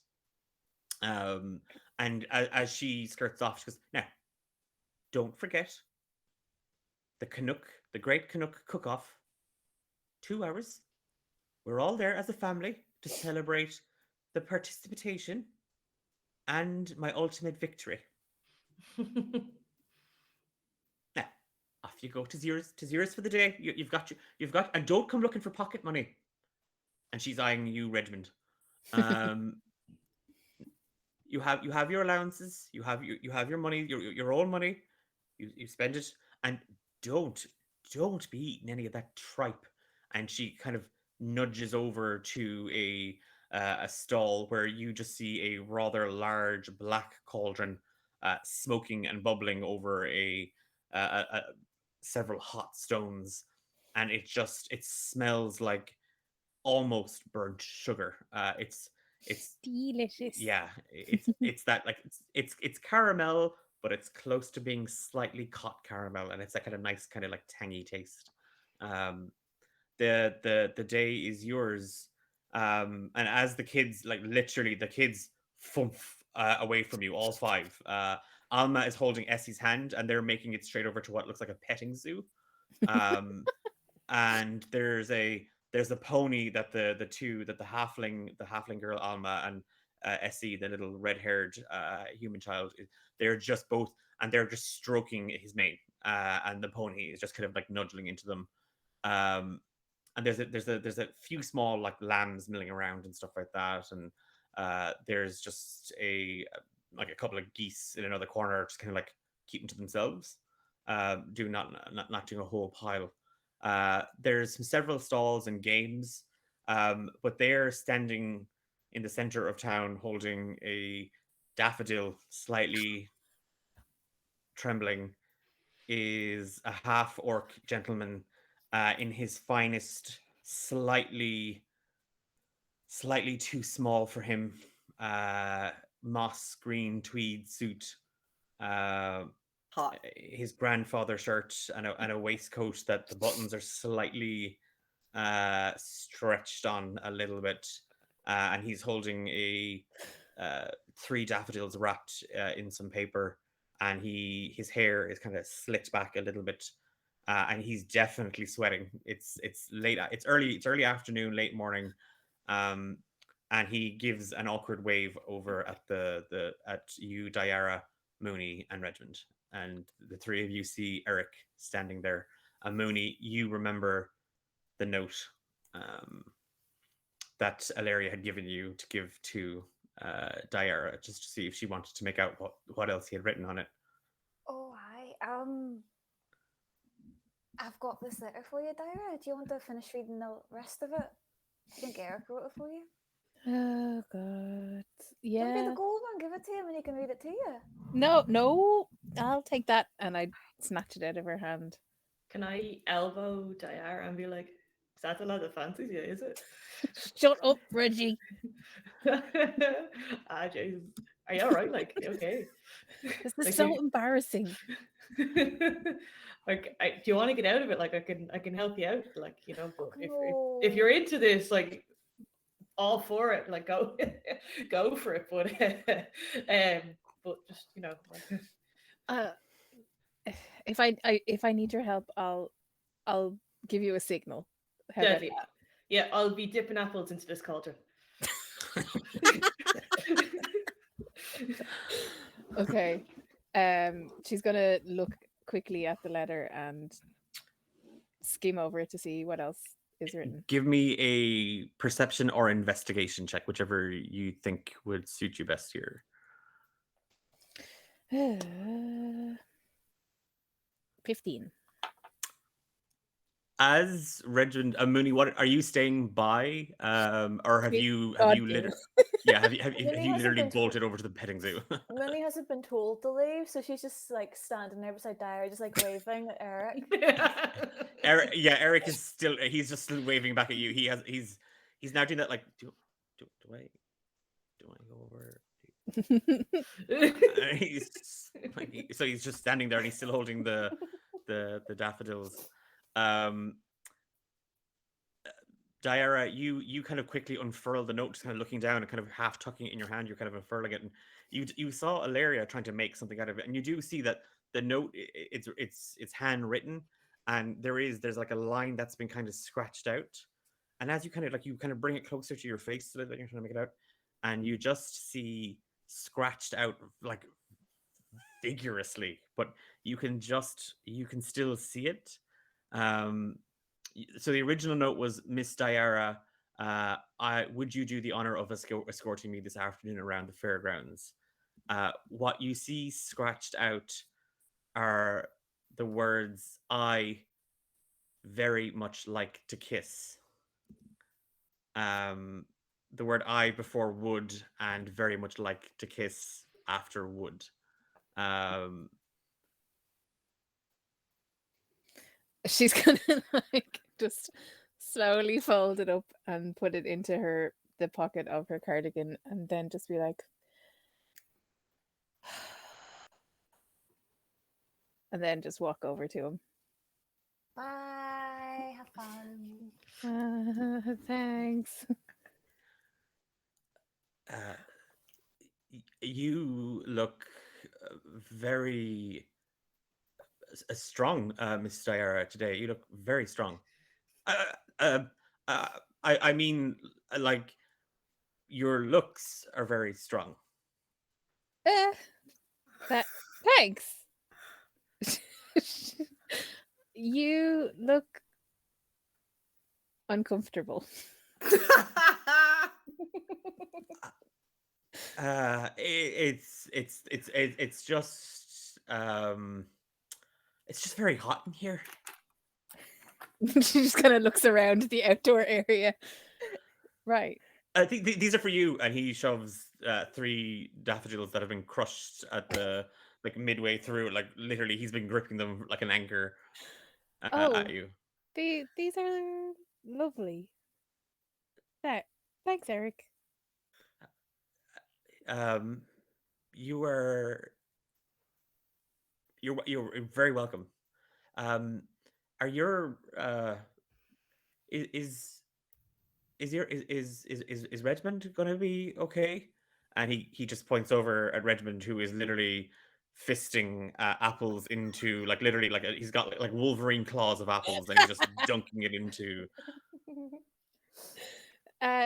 and as she skirts off, she goes, "Now, don't forget the great Canuck cook-off. 2 hours. We're all there as a family to celebrate the participation and my ultimate victory. Now, off you go. 'Tis yours for the day. You've got, and don't come looking for pocket money." And she's eyeing you, Redmond. You have your allowances. You have your money, your own money. You spend it, and don't be eating any of that tripe. And she kind of nudges over to a stall where you just see a rather large black cauldron smoking and bubbling over several hot stones, and it smells like almost burnt sugar. It's delicious. Yeah, it's that, like, it's caramel, but it's close to being slightly caught caramel, and it's that kind of nice, kind of like tangy taste. The day is yours. And as the kids, like literally the kids thump away from you, all 5. Alma is holding Essie's hand, and they're making it straight over to what looks like a petting zoo. And there's a pony that the halfling girl Alma and Essie, the little red-haired human child, they're just stroking his mane, and the pony is just kind of like nudging into them. And there's a few small like lambs milling around and stuff like that, and there's just a couple of geese in another corner, just kind of like keeping to themselves, not doing a whole pile. There's several stalls and games, but they're standing in the center of town holding a daffodil, slightly trembling, is a half-orc gentleman in his finest, slightly too small for him, moss green tweed suit, uh, Hot. his grandfather shirt, and a waistcoat that the buttons are slightly stretched on a little bit, and he's holding a 3 daffodils wrapped in some paper, and his hair is kind of slicked back a little bit, and he's definitely sweating. It's late. It's early afternoon, late morning, and he gives an awkward wave over at you, Diara, Mooney, and Redmond, and the 3 of you see Eric standing there. And Mooney, you remember the note that Ilaria had given you to give to Diara, just to see if she wanted to make out what else he had written on it. Oh, hi. I've got this letter for you, Diara. Do you want to finish reading the rest of it? I think Eric wrote it for you. Oh god. Don't Yeah. get the gold one. Give it to him and he can read it to you. No, I'll take that. And I snatch it out of her hand. Can I elbow Diara and be like, is that the lad that fancies you, is it? Shut up, Reggie. Jesus. Are you alright? Like, okay. This is Like, so you- embarrassing. Like, do you want to get out of it? Like, I can help you out. Like, you know, but if No. you're into this, like, all for it, like, go go for it. But just, you know, like, If I need your help, I'll give you a signal. How about deadly. Yeah, I'll be dipping apples into this cauldron. that? Okay. She's gonna look quickly at the letter and skim over it to see what else is written. Give me a perception or investigation check, whichever you think would suit you best here. 15. As Redmond, Mooney, what are you staying by, or have Yes, you God, literally, yeah. have you Mooney hasn't literally been to- bolted over to the petting zoo? Minnie hasn't been told to leave, so she's just like standing there beside Diara, just like waving at Eric. Eric is still, he's just still waving back at you. He's now doing that, like, do I go over? So he's just standing there and he's still holding the daffodils. Diara, you kind of quickly unfurl the note, just kind of looking down and kind of half tucking it in your hand. You're kind of unfurling it, and you saw Ilaria trying to make something out of it, and you do see that the note it's handwritten, and there's like a line that's been kind of scratched out, and as you kind of bring it closer to your face so that you're trying to make it out, and you just see scratched out like vigorously, but you can still see it. So the original note was, Miss Diara, would you do the honor of escorting me this afternoon around the fairgrounds? What you see scratched out are the words, I very much like to kiss. The word I before would, and very much like to kiss after would. She's gonna like just slowly fold it up and put it into the pocket of her cardigan, and then just be like, and then just walk over to him. Bye. Have fun. Thanks. You look very strong, Miss Diara, today. You look very strong. I mean, like, your looks are very strong. Thanks. You look uncomfortable. It's just very hot in here. She just kind of looks around the outdoor area. Right. I think these are for you, and he shoves 3 daffodils that have been crushed at the midway through. Like, literally, he's been gripping them like an anchor Oh. at you. These are lovely. Thanks, Eric. Um, you are you're very welcome. Um, are your is is Redmond gonna be okay? And he just points over at Redmond, who is literally fisting apples into like literally like he's got like Wolverine claws of apples, and he's just dunking it into.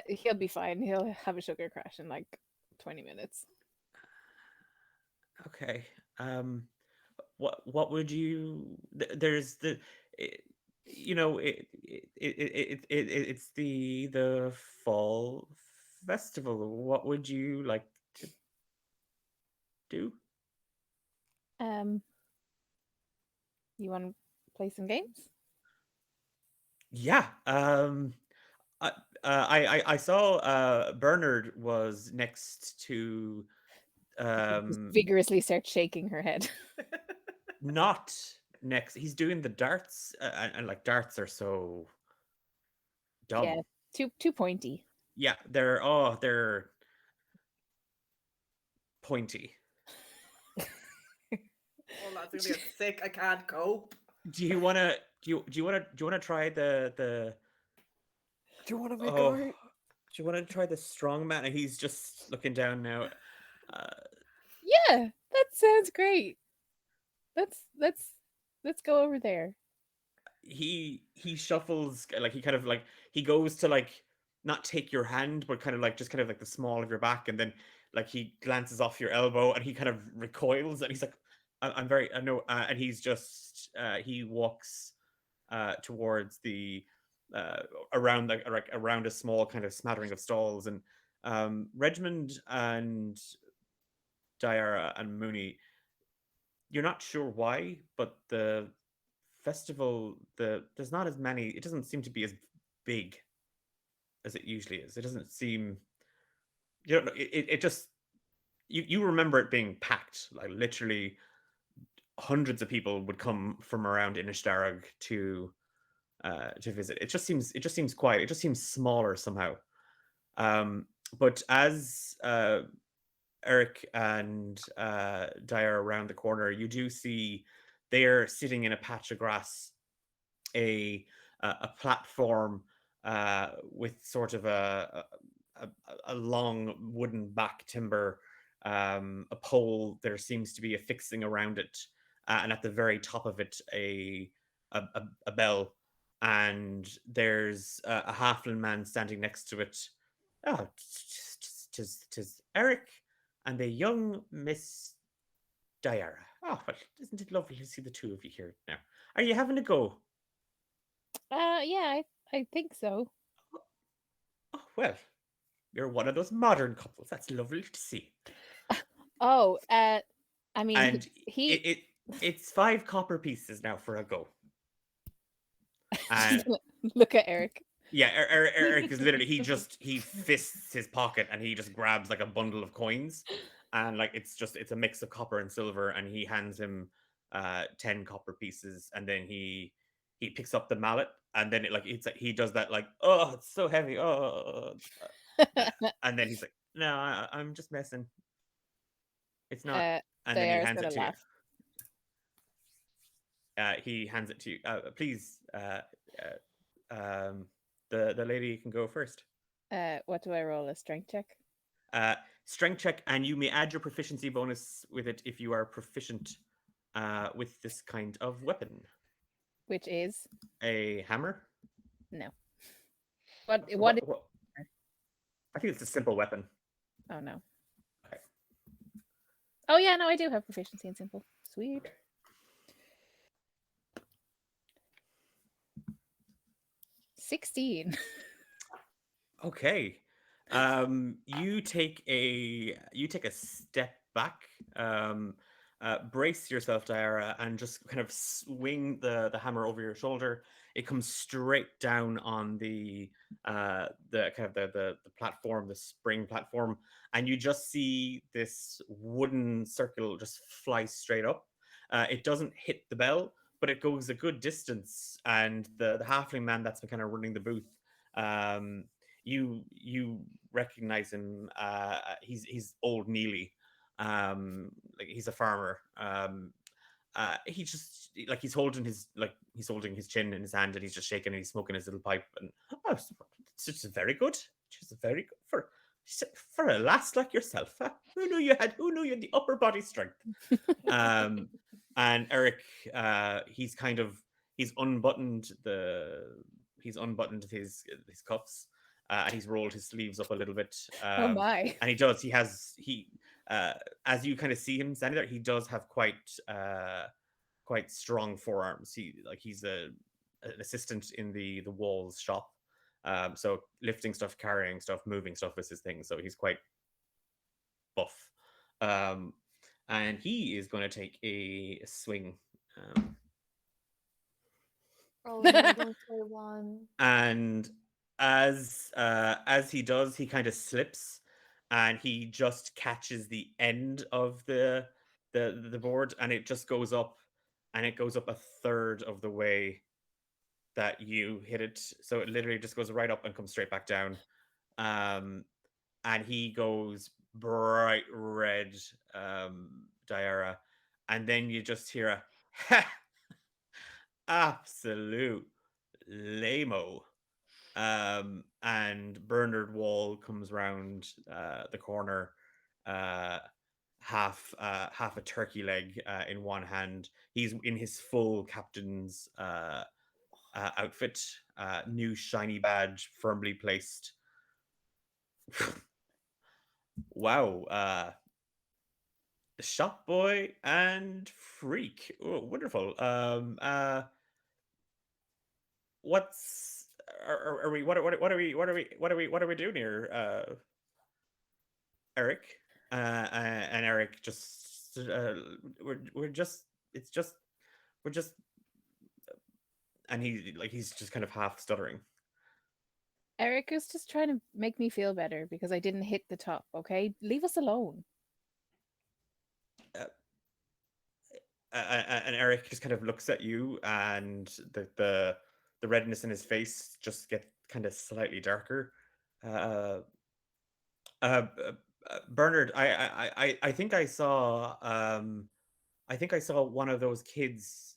He'll be fine. He'll have a sugar crash in like 20 minutes. Okay. What would you? There's the, it, you know, it's the fall festival. What would you like to do? You want to play some games? Yeah. I saw Bernard was next to Just vigorously starts shaking her head. not next. He's doing the darts, and like darts are so dumb. Yeah, too pointy. Yeah, they're pointy. Oh, that's gonna get sick. I can't cope. Do you wanna try the Do you want to make oh, art? do you wanna try the strong man? And he's just looking down now. Yeah, that sounds great. Let's go over there. He shuffles, like he kind of like he goes to like not take your hand, but kind of like just kind of like the small of your back, and then like he glances off your elbow, and he kind of recoils, and he's like, I'm very I know," and he's just he walks towards the around the like around a small kind of smattering of stalls, and Regiment and Diara and Mooney, you're not sure why, but the festival, there's not as many. It doesn't seem to be as big as it usually is. It doesn't seem. You don't know. It just you remember it being packed, like literally hundreds of people would come from around Inishdarug to visit. It just seems quiet. It just seems smaller somehow. But as Eric and Dyer around the corner, you do see they're sitting in a patch of grass, a platform with sort of a long wooden back timber, a pole. There seems to be a fixing around it, and at the very top of it, a bell. And there's a halfling man standing next to it. Oh, tis Eric and the young Miss Diara. Oh, well, isn't it lovely to see the two of you here now? Are you having a go? Yeah, I think so. Oh, well, you're one of those modern couples. That's lovely to see. Oh, I mean, And he it's 5 copper pieces now for a go. just And gonna look at Eric. yeah, Eric is literally he fists his pocket and he just grabs like a bundle of coins, and like it's a mix of copper and silver, and he hands him 10 copper pieces, and then he picks up the mallet, and then it's like he does that like, oh, it's so heavy, and then he's like, no, I'm just messing, it's not. And then he Diara's hands gonna it to you. laugh. He hands it to you. Please, the lady can go first. What do I roll? A strength check? Strength check, and you may add your proficiency bonus with it if you are proficient with this kind of weapon. Which is A hammer? no. What? I think it's a simple weapon. Oh no. Okay. Oh yeah, no, I do have proficiency in simple. Sweet. Okay. 16. Okay. You take a step back. Brace yourself, Diara, and just kind of swing the hammer over your shoulder. It comes straight down on the kind of the platform, the spring platform, and you just see this wooden circle just fly straight up. It doesn't hit the bell, but it goes a good distance. And the halfling man that's been kind of running the booth, you recognize him. He's old Neely. Like he's a farmer. He just like he's holding his chin in his hand and he's just shaking and he's smoking his little pipe and it's just very good. Just very good for a lass like yourself. Huh? Who knew you had the upper body strength? And Eric, he's unbuttoned his cuffs, and he's rolled his sleeves up a little bit. Oh my. And as you kind of see him standing there, he does have quite strong forearms. He's an assistant in the walls shop. So lifting stuff, carrying stuff, moving stuff is his thing. So he's quite buff. And he is going to take a swing. Oh, no, don't say one. And as he does, he kind of slips, and he just catches the end of the board, and it just goes up, and it goes up a third of the way that you hit it. So it literally just goes right up and comes straight back down. And he goes bright red, Diarra, and then you just hear a ha! Absolute lame-o. And Bernard Wall comes round the corner, half a turkey leg in one hand. He's in his full captain's outfit, new shiny badge firmly placed. Wow. The shop boy and freak. Oh, wonderful. What's are we what are we doing here, Eric? And Eric just we're just and he's just kind of half stuttering. Eric is just trying to make me feel better because I didn't hit the top, okay? Leave us alone. And Eric just kind of looks at you, and the redness in his face just gets kind of slightly darker. Bernard, I think I saw one of those kids.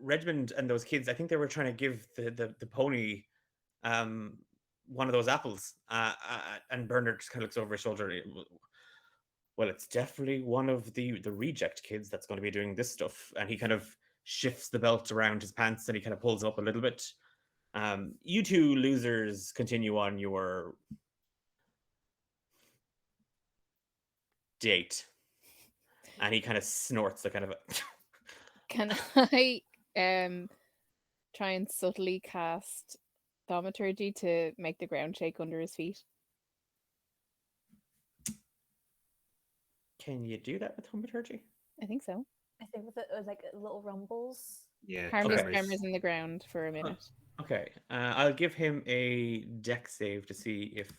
Redmond and those kids. I think they were trying to give the pony one of those apples. And Bernard just kind of looks over his shoulder. Well, it's definitely one of the reject kids that's going to be doing this stuff. And he kind of shifts the belt around his pants and he kind of pulls up a little bit. You two losers continue on your date. And he kind of snorts a kind of a Can I try and subtly cast thaumaturgy to make the ground shake under his feet? Can you do that with thaumaturgy? I think so. I think with it was like little rumbles. Yeah, Harmless Okay. tremors in the ground for a minute. Okay, I'll give him a deck save to see if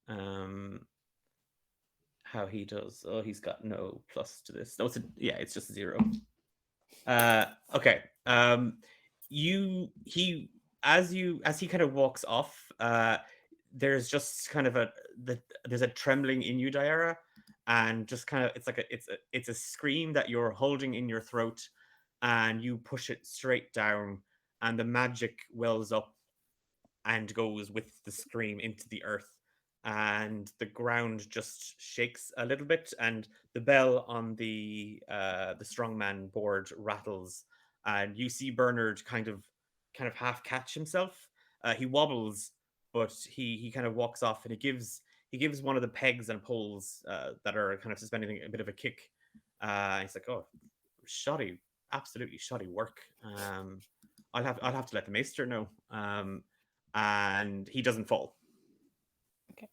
how he does. Oh, he's got no plus to this. No, it's just 0. Okay. As he kind of walks off, there's just kind of there's a trembling in you, Diarra, and just kind of it's a scream that you're holding in your throat, and you push it straight down, and the magic wells up and goes with the scream into the earth, and the ground just shakes a little bit, and the bell on the strongman board rattles, and you see Bernard kind of half catch himself. He wobbles, but he kind of walks off, and he gives one of the pegs and poles that are kind of suspending a bit of a kick. He's like, "Oh, shoddy, absolutely shoddy work. I'll have to let the maester know." And he doesn't fall. Okay.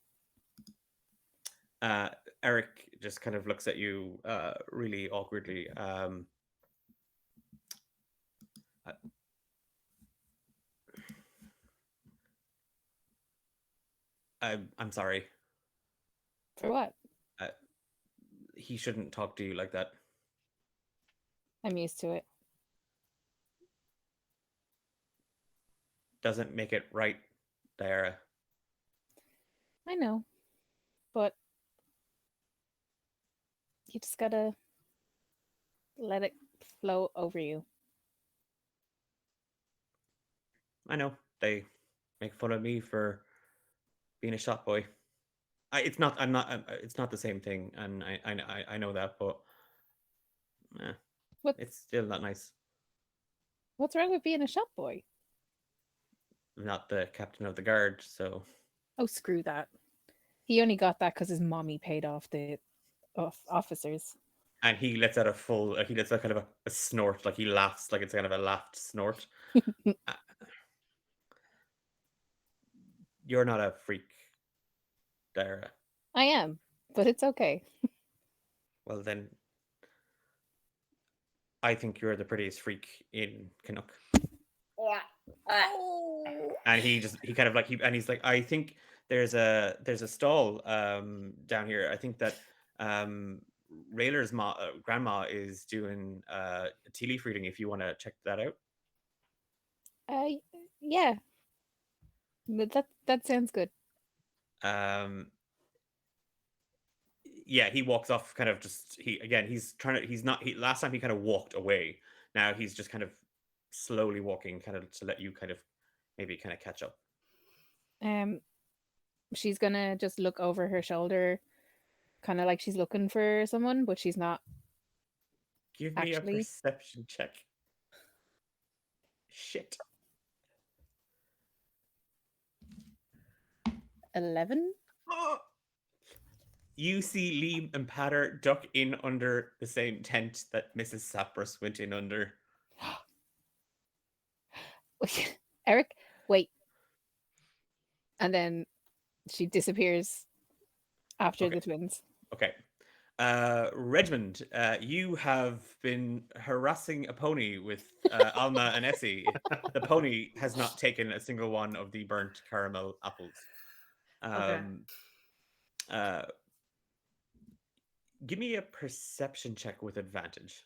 Eric just kind of looks at you really awkwardly. I'm sorry. For what? He shouldn't talk to you like that. I'm used to it. Doesn't make it right, Dara. I know, but you just gotta let it flow over you. I know they make fun of me for being a shop boy. It's not. I'm not. It's not the same thing, and I know that, but What? it's still not nice. What's wrong with being a shop boy? I'm not the captain of the guard, so Oh, screw that. He only got that because his mommy paid off the officers. and he lets out a full. He lets out kind of a snort, like he laughs, like it's kind of a laughed snort. Uh, You're not a freak, Dara. I am, but it's okay. Well then, I think you're the prettiest freak in Canuck. And he kind of like he's like, I think there's a stall down here. I think that Rayler's grandma is doing a tea leaf reading. If you want to check that out. Yeah. But that sounds good. Yeah, he walks off kind of just last time he kind of walked away. Now he's just kind of slowly walking kind of to let you kind of maybe kind of catch up. She's gonna just look over her shoulder, kind of like she's looking for someone, but she's not. Give me a perception check. Shit. 11. You see Liam and Patter duck in under the same tent that Mrs. Sapros went in under. Eric, wait. And then she disappears after the twins. Okay. Redmond, you have been harassing a pony with Alma and Essie. The pony has not taken a single one of the burnt caramel apples. Give me a perception check with advantage.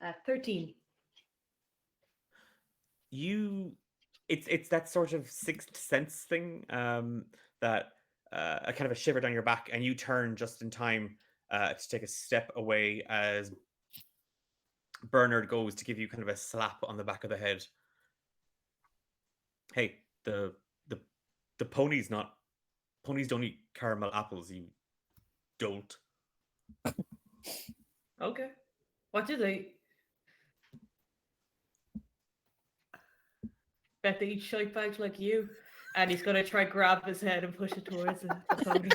At 13. It's that sort of sixth sense thing that a kind of a shiver down your back, and you turn just in time to take a step away as Bernard goes to give you kind of a slap on the back of the head. Hey, the ponies don't eat caramel apples, you dolt. Okay. What do they? Bet they eat shite bags like you. And he's gonna try grab his head and push it towards the pony.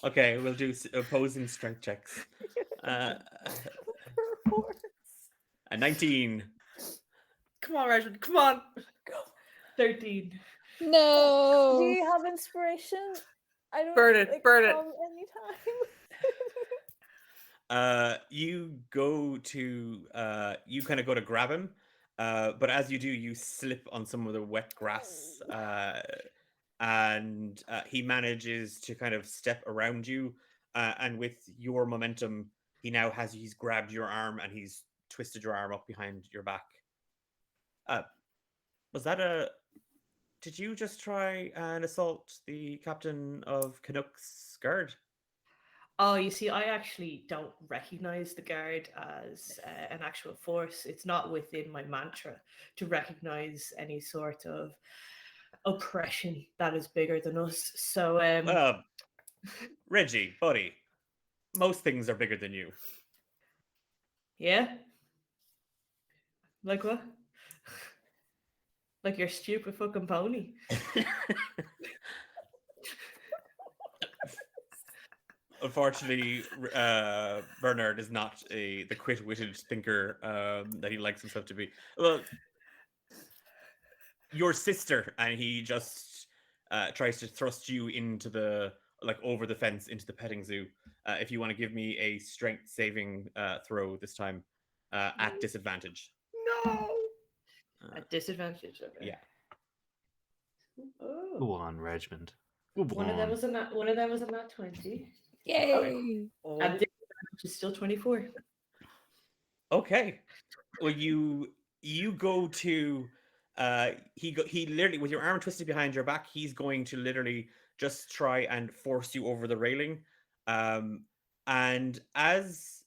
Okay, we'll do opposing strength checks. A 19. Come on, Regiment. Come on. 13. No. Do you have inspiration? I don't. Burn it, burn it. Anytime. You go to you kind of go to grab him, but as you do, you slip on some of the wet grass, and he manages to kind of step around you, and with your momentum, he's grabbed your arm and he's twisted your arm up behind your back. Did you just try and assault the captain of Canuck's guard? Oh, you see, I actually don't recognize the guard as an actual force. It's not within my mantra to recognize any sort of oppression that is bigger than us. So, Reggie, buddy, most things are bigger than you. Yeah? Like what? Like your stupid fucking pony. Unfortunately, Bernard is not the quick-witted thinker that he likes himself to be. Well, your sister, and he just tries to thrust you into over the fence into the petting zoo. If you want to give me a strength saving throw this time at disadvantage. No. At disadvantage. Okay. Yeah. Oh. Go on, Regiment. Go One of on. them was a nat 20. Yay! Oh, At disadvantage is still 24. Okay. Well, you go to he literally, with your arm twisted behind your back, he's going to literally just try and force you over the railing. And as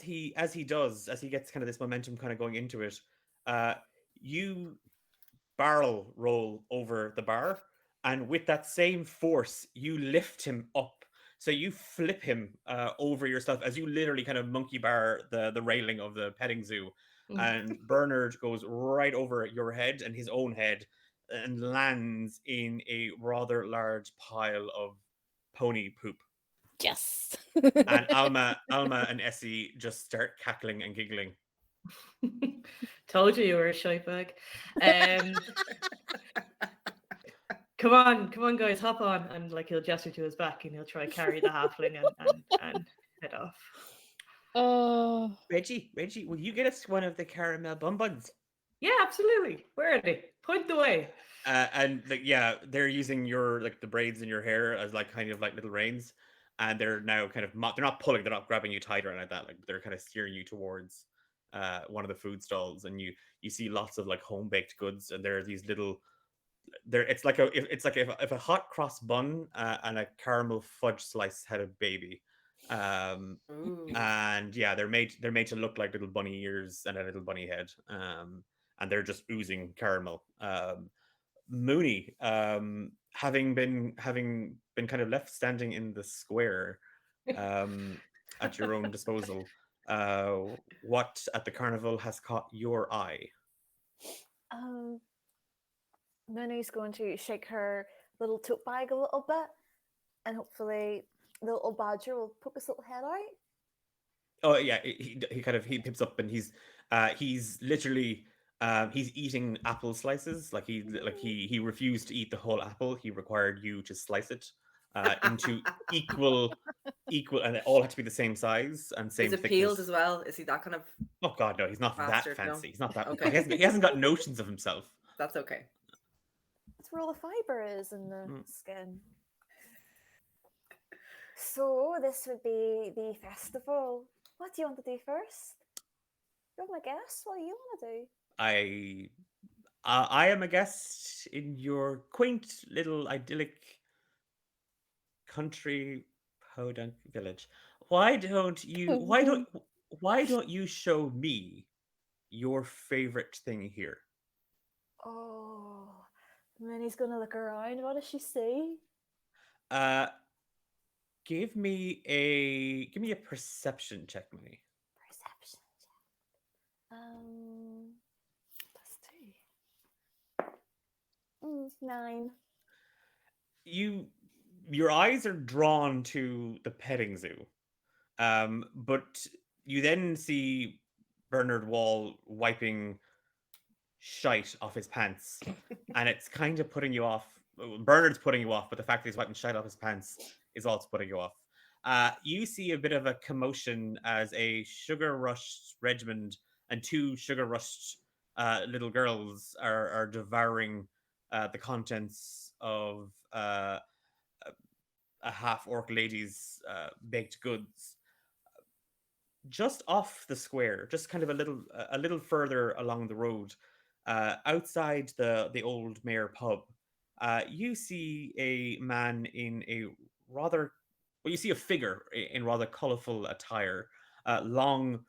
he does, as he gets kind of this momentum kind of going into it, you barrel roll over the bar, and with that same force, you lift him up. So you flip him over yourself as you literally kind of monkey bar the railing of the petting zoo, and Bernard goes right over your head and his own head, and lands in a rather large pile of pony poop. Yes. And Alma and Essie just start cackling and giggling. Told you were a shy bag. Come on, guys, hop on. And like he'll gesture to his back and he'll try to carry the halfling and head off. Oh, Reggie, will you get us one of the caramel bonbons? Yeah, absolutely. Where are they? Point the way. And like, yeah, they're using your like the braids in your hair as like kind of like little reins, and they're now kind of they're not pulling, they're not grabbing you tight or anything like that. Like they're kind of steering you towards one of the food stalls, and you see lots of like home baked goods, and there are these little it's like if a hot cross bun and a caramel fudge slice had a baby. Ooh. And yeah, they're made to look like little bunny ears and a little bunny head. And they're just oozing caramel. Mooney, having been kind of left standing in the square, at your own disposal, what at the carnival has caught your eye? Mooney's going to shake her little tote bag a little bit, and hopefully the little badger will poke his little head out. Oh yeah, he pips up, and he's literally he's eating apple slices. Like he refused to eat the whole apple. He required you to slice it into equal, and it all had to be the same size and same Is it thickness. peeled as well? Is he that kind of? Oh god, no, he's not Bastard, that no. fancy. He's not that. Okay. He hasn't got notions of himself. That's okay. That's where all the fiber is in the Mm. skin. So this would be the festival. What do you want to do first? You're my guest. What do you want to do? I am a guest in your quaint little idyllic country podunk village. Why don't you show me your favorite thing here? Oh, Minnie's gonna look around. What does she see? Give me a perception check, Minnie. Perception check. +2. 9. Your eyes are drawn to the petting zoo, but you then see Bernard Wall wiping shite off his pants, and it's kind of putting you off. Bernard's putting you off, but the fact that he's wiping shite off his pants is also putting you off. You see a bit of a commotion as a sugar-rushed Regiment and 2 sugar-rushed little girls are devouring the contents of a half-orc lady's baked goods. Just off the square, just kind of a little further along the road, outside the old Mayor pub, you see a man in a you see a figure in rather colourful attire, long,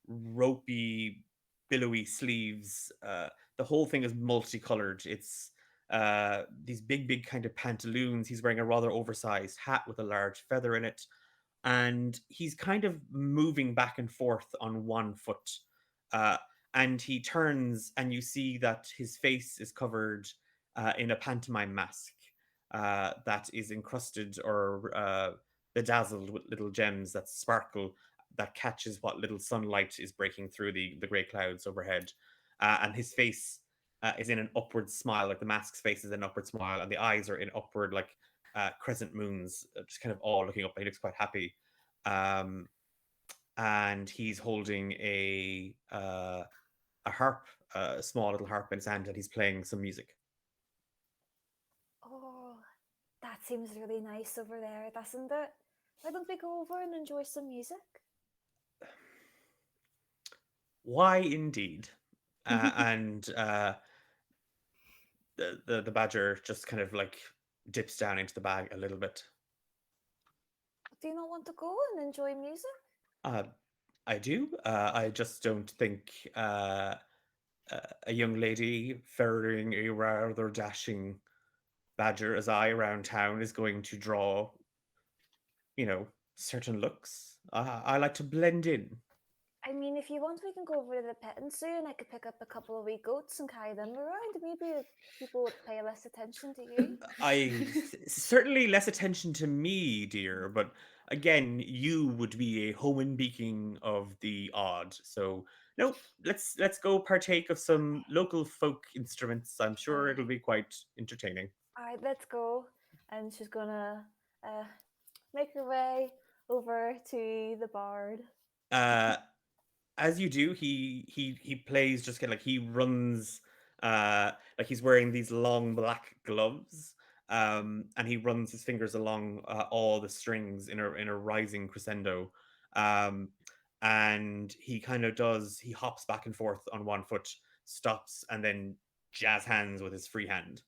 ropey, billowy sleeves. The whole thing is multicolored. It's these big kind of pantaloons. He's wearing a rather oversized hat with a large feather in it, and he's kind of moving back and forth on one foot. And he turns, and you see that his face is covered in a pantomime mask that is encrusted or bedazzled with little gems that sparkle, that catches what little sunlight is breaking through the grey clouds overhead. And his face is in an upward smile, like the mask's face is an upward smile, and the eyes are in upward, like crescent moons, just kind of all looking up. He looks quite happy. And he's holding a harp, a small little harp in his hand, and he's playing some music. Oh, that seems really nice over there, doesn't it? Why don't we go over and enjoy some music? Why indeed? And the badger just kind of like dips down into the bag a little bit. Do you not want to go and enjoy music? I do. I just don't think a young lady ferrying a rather dashing badger as I around town is going to draw, certain looks. I like to blend in. I mean, if you want, we can go over to the petting zoo and I could pick up a couple of wee goats and carry them around. Maybe people would pay less attention to you. Certainly less attention to me, dear, but again, you would be a Homan beaking of the odd. So no, let's go partake of some local folk instruments. I'm sure it'll be quite entertaining. All right, let's go. And she's gonna make her way over to the bard. As you do, he plays just kind of like he runs, like he's wearing these long black gloves, and he runs his fingers along all the strings in a rising crescendo, and he hops back and forth on one foot, stops, and then jazz hands with his free hand.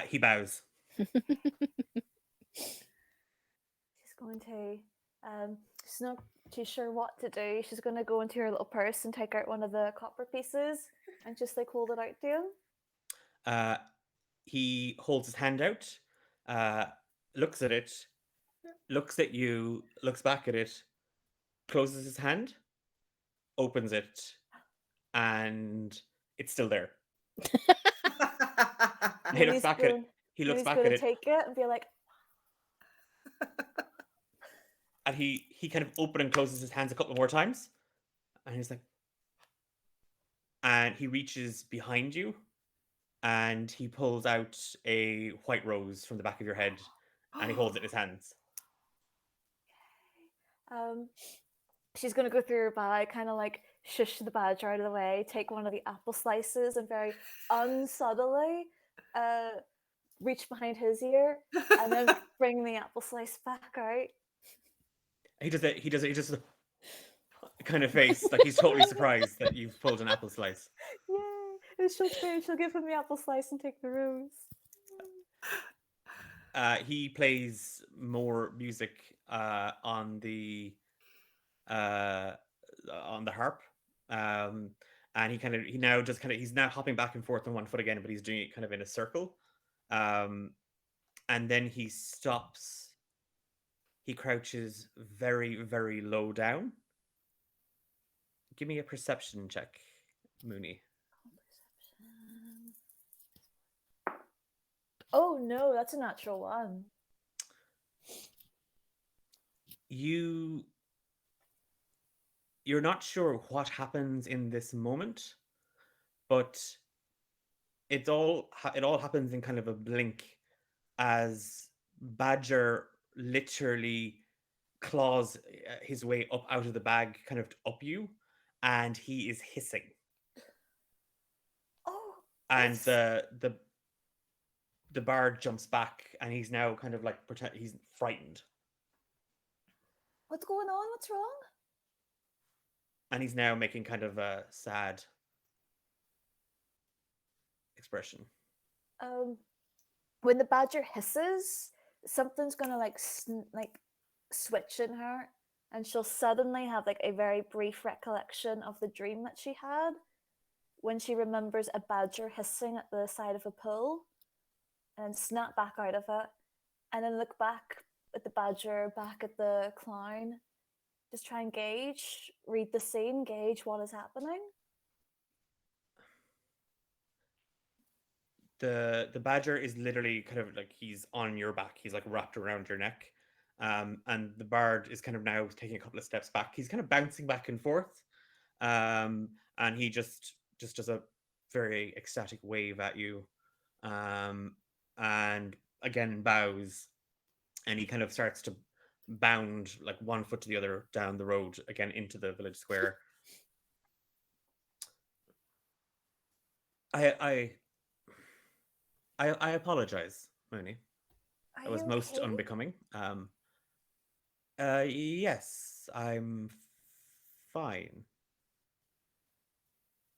He bows. She's going to, she's not too sure what to do. She's going to go into her little purse and take out one of the copper pieces and just like hold it out to him. He holds his hand out, looks at it, looks at you, looks back at it, closes his hand, opens it, and it's still there. He looks back at it. He looks back at it. Take it and be like, and he kind of opens and closes his hands a couple more times, and he's like, and he reaches behind you, and he pulls out a white rose from the back of your head, and he holds it in his hands. She's gonna go through her bag, kind of like shush the badger out of the way, take one of the apple slices, and very unsubtly reach behind his ear, and then bring the apple slice back out. He does a kind of face, like he's totally surprised that you've pulled an apple slice. Yay! She'll give him the apple slice and take the rose. He plays more music on the harp, and he's now hopping back and forth on one foot again, but he's doing it kind of in a circle, and then he stops. He crouches very, very low down. Give me a perception check, Mooney. Oh no, that's a natural one. You're not sure what happens in this moment, but it all happens in kind of a blink as Badger literally claws his way up out of the bag, kind of up you, and he is hissing. Oh. And the bard jumps back, and he's now kind of like he's frightened. What's going on? What's wrong? And he's now making kind of a sad expression. When the badger hisses, something's gonna like switch in her, and she'll suddenly have like a very brief recollection of the dream that she had when she remembers a badger hissing at the side of a pool, and snap back out of it, and then look back at the badger, back at the clown, just try and read the scene, gauge what is happening. The badger is literally kind of like he's on your back. He's like wrapped around your neck. And the bard is kind of now taking a couple of steps back. He's kind of bouncing back and forth. And he just does a very ecstatic wave at you. And again bows. And he kind of starts to bound like one foot to the other down the road again into the village square. I I apologize, Mooney. Are That was you most okay? unbecoming. Yes, I'm fine.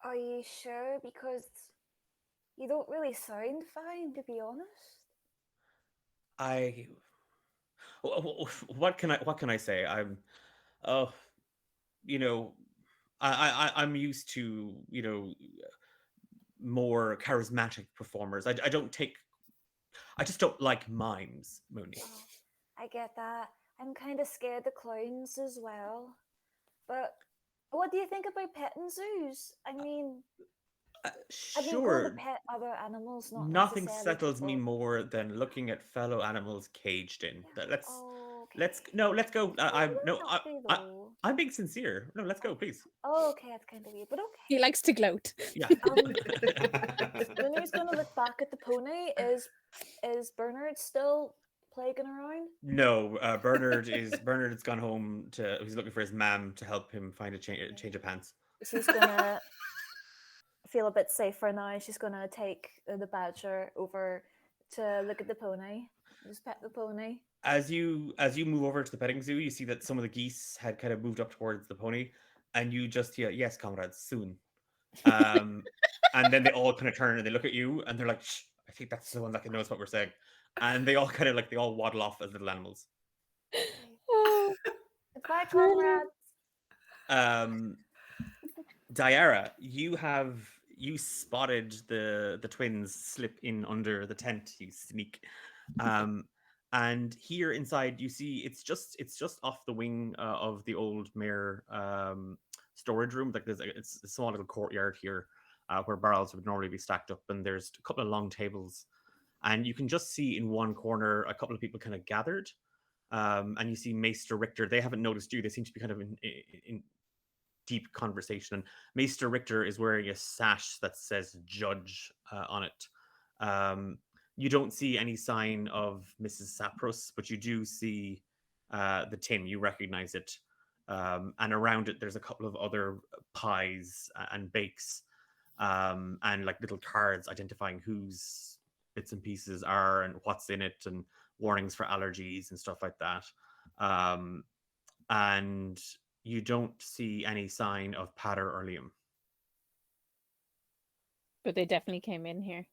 Are you sure? Because you don't really sound fine, to be honest. I what can I say? Oh, you know, I'm used to, more charismatic performers. I don't take I just don't like mimes, Mooney. Oh, I get that. I'm kind of scared of clowns as well. But what do you think about petting zoos? I mean, going to Sure, pet other animals, not nothing necessarily settles me people. more than looking at fellow animals caged in. Yeah. Let's Okay. no, let's go. No, I'm you no, don't have to I though. I'm being sincere. No, let's go, please. Oh, okay, that's kind of weird, but He okay. likes to gloat. Yeah. Mooney's gonna look back at the pony. Is Bernard still plaguing around? No, Bernard has gone home to. He's looking for his mam to help him find a change of pants. She's gonna feel a bit safer now. She's gonna take the badger over to look at the pony. Just pet the pony. As you move over to the petting zoo, you see that some of the geese had kind of moved up towards the pony, and you just hear, "Yes, comrades, soon." Um, and then they all kind of turn and they look at you, and they're like, "Shh, I think that's the one that knows what we're saying." And they all kind of they all waddle off as little animals. Oh, Bye, brilliant. comrades. Um, Diara, you spotted the twins slip in under the tent. You sneak, and here inside you see it's just off the wing of the old mayor storage room. Like it's a small little courtyard here where barrels would normally be stacked up, and there's a couple of long tables, and you can just see in one corner a couple of people kind of gathered. And you see Maester Richter. They haven't noticed you. They seem to be kind of in deep conversation. And Maester Richter is wearing a sash that says "Judge" on it. You don't see any sign of Mrs. Sapros, but you do see the tin. You recognize it. And around it, there's a couple of other pies and bakes, and like little cards identifying whose bits and pieces are and what's in it, and warnings for allergies and stuff like that. And you don't see any sign of Patter or Liam. But they definitely came in here.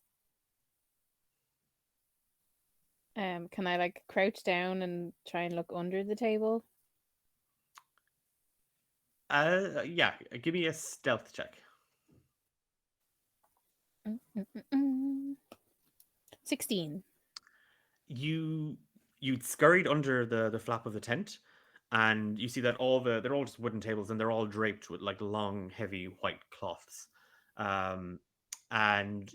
Can I like crouch down and try and look under the table? Yeah, give me a stealth check. 16. You'd scurried under the flap of the tent, and you see that they're all just wooden tables, and they're all draped with like long, heavy white cloths. And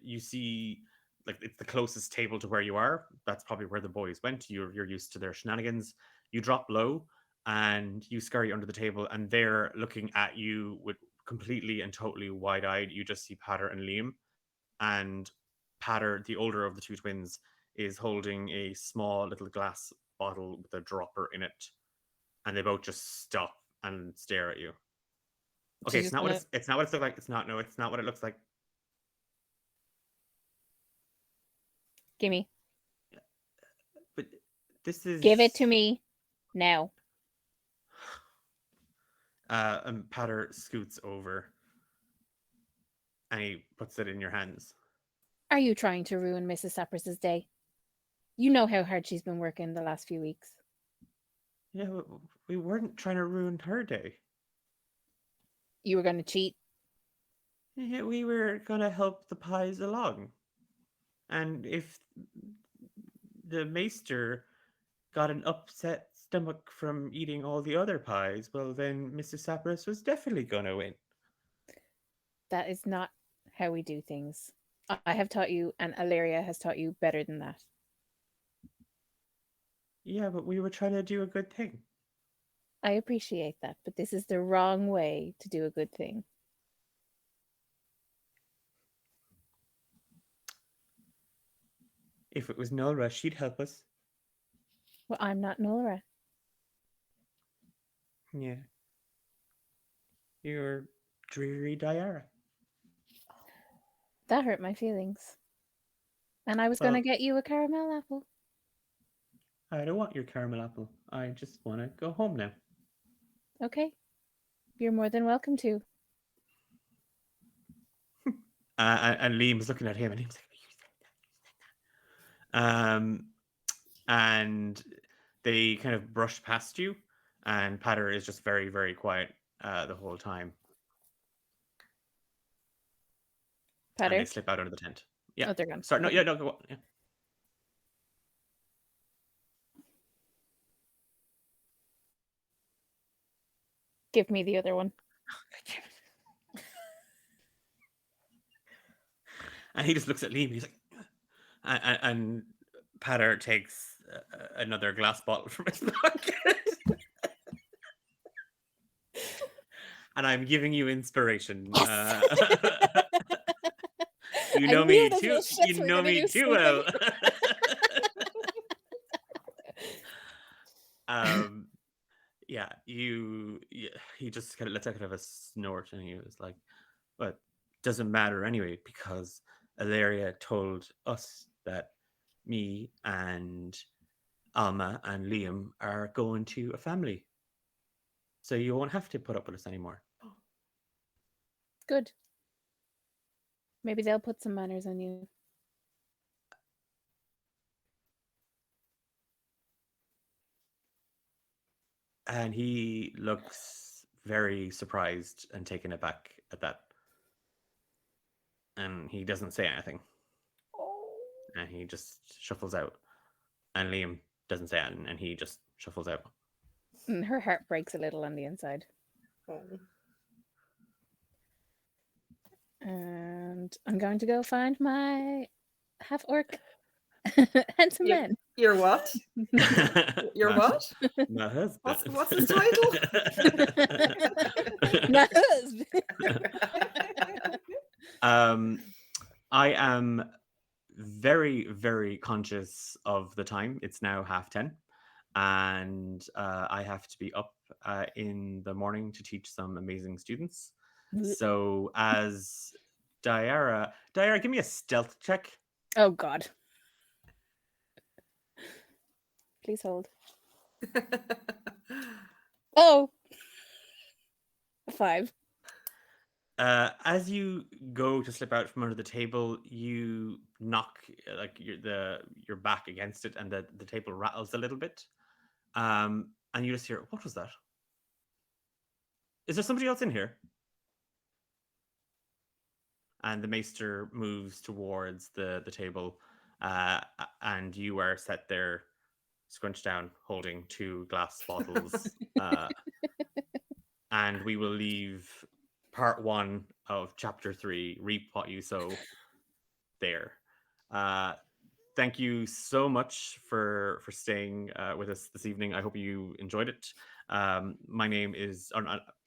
you see like it's the closest table to where you are. That's probably where the boys went. You're used to their shenanigans. You drop low, and you scurry under the table, and they're looking at you with completely and totally wide-eyed. You just see Patter and Liam, and Patter, the older of the two twins, is holding a small little glass bottle with a dropper in it, and they both just stop and stare at you. Okay, She's it's just not what gonna- it's not what it's look like. It's not it's not what it looks like. Gimme. But this is Give it to me now. And Patter scoots over, and he puts it in your hands. Are you trying to ruin Mrs. Sapras's day? You know how hard she's been working the last few weeks. Yeah, we weren't trying to ruin her day. You were going to cheat. Yeah, we were gonna help the pies along, and if the maester got an upset stomach from eating all the other pies, well, then Mrs. Sapras was definitely gonna win. That is not how we do things. I have taught you, and Ilaria has taught you better than that. Yeah, but we were trying to do a good thing. I appreciate that, but this is the wrong way to do a good thing. If it was Nora, she'd help us. Well, I'm not Nora. Yeah. You're dreary Diara. That hurt my feelings. And I was Well- going to get you a caramel apple. I don't want your caramel apple. I just want to go home now. Okay. You're more than welcome to. And Liam was looking at him, and he was like, "You said that. And they kind of brush past you, and Patter is just very, very quiet the whole time. And Patter. they slip out under the tent. Yeah. Oh, they're gone. Sorry. No. Okay. Yeah. No. Go on. Yeah. Give me the other one. And he just looks at Liam. And he's like, and Patter takes another glass bottle from his pocket. And I'm giving you inspiration. Yes! You I know knew me those too. little shits You were know gonna me do too well. Yeah, he just kind of lets out kind of a snort, and he was like, "But doesn't matter anyway, because Ilaria told us that me and Alma and Liam are going to a family, so you won't have to put up with us anymore." Good. Maybe they'll put some manners on you. And he looks very surprised and taken aback at that. And he doesn't say anything. And he just shuffles out. And Liam doesn't say anything, and he just shuffles out. And her heart breaks a little on the inside. Oh. And I'm going to go find my half orc handsome Yeah. man. You're what? You're My- what? My husband. What's his title? My husband. I am very, very conscious of the time. It's now 10:30, and I have to be up in the morning to teach some amazing students. So as Diara, give me a stealth check. Oh God. Please hold. Oh. 5. As you go to slip out from under the table, you knock like your back against it, and the table rattles a little bit. And you just hear, "What was that? Is there somebody else in here?" And the maester moves towards the table, and you are set there, scrunched down, holding 2 glass bottles. And we will leave part 1 of chapter 3, Reap What You Sow, there. Thank you so much for staying with us this evening. I hope you enjoyed it. My name is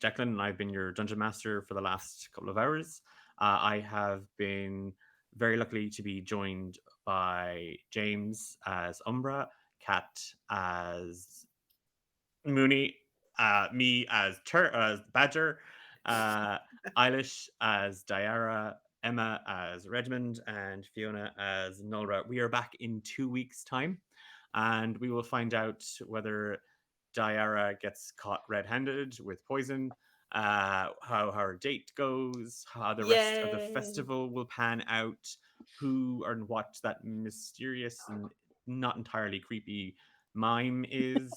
Declan, and I've been your dungeon master for the last couple of hours. I have been very lucky to be joined by James as Umbra, Kat as Mooney, me as Badger, Eilish as Diara, Emma as Redmond, and Fiona as Nulra. We are back in 2 weeks' time, and we will find out whether Diara gets caught red-handed with poison, how her date goes, how the rest of the Yay. festival will pan out, who or what that mysterious and not entirely creepy mime is.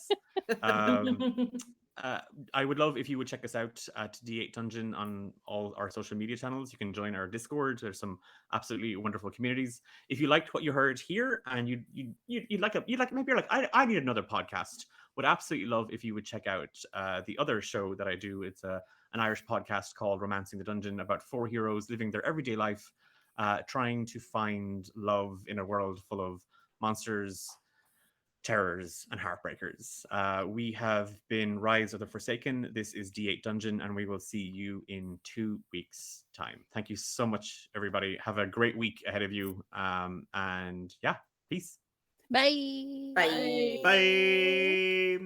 I would love if you would check us out at D8 Dungeon on all our social media channels. You can join our Discord. There's some absolutely wonderful communities. If you liked what you heard here, and you'd like maybe you're like, I need another podcast, would absolutely love if you would check out the other show that I do. It's an Irish podcast called Romancing the Dungeon, about 4 heroes living their everyday life, trying to find love in a world full of monsters, terrors, and heartbreakers. We have been Rise of the Forsaken. This is D8 Dungeon, and we will see you in 2 weeks' time. Thank you so much, everybody. Have a great week ahead of you. And yeah, peace. Bye. Bye. Bye.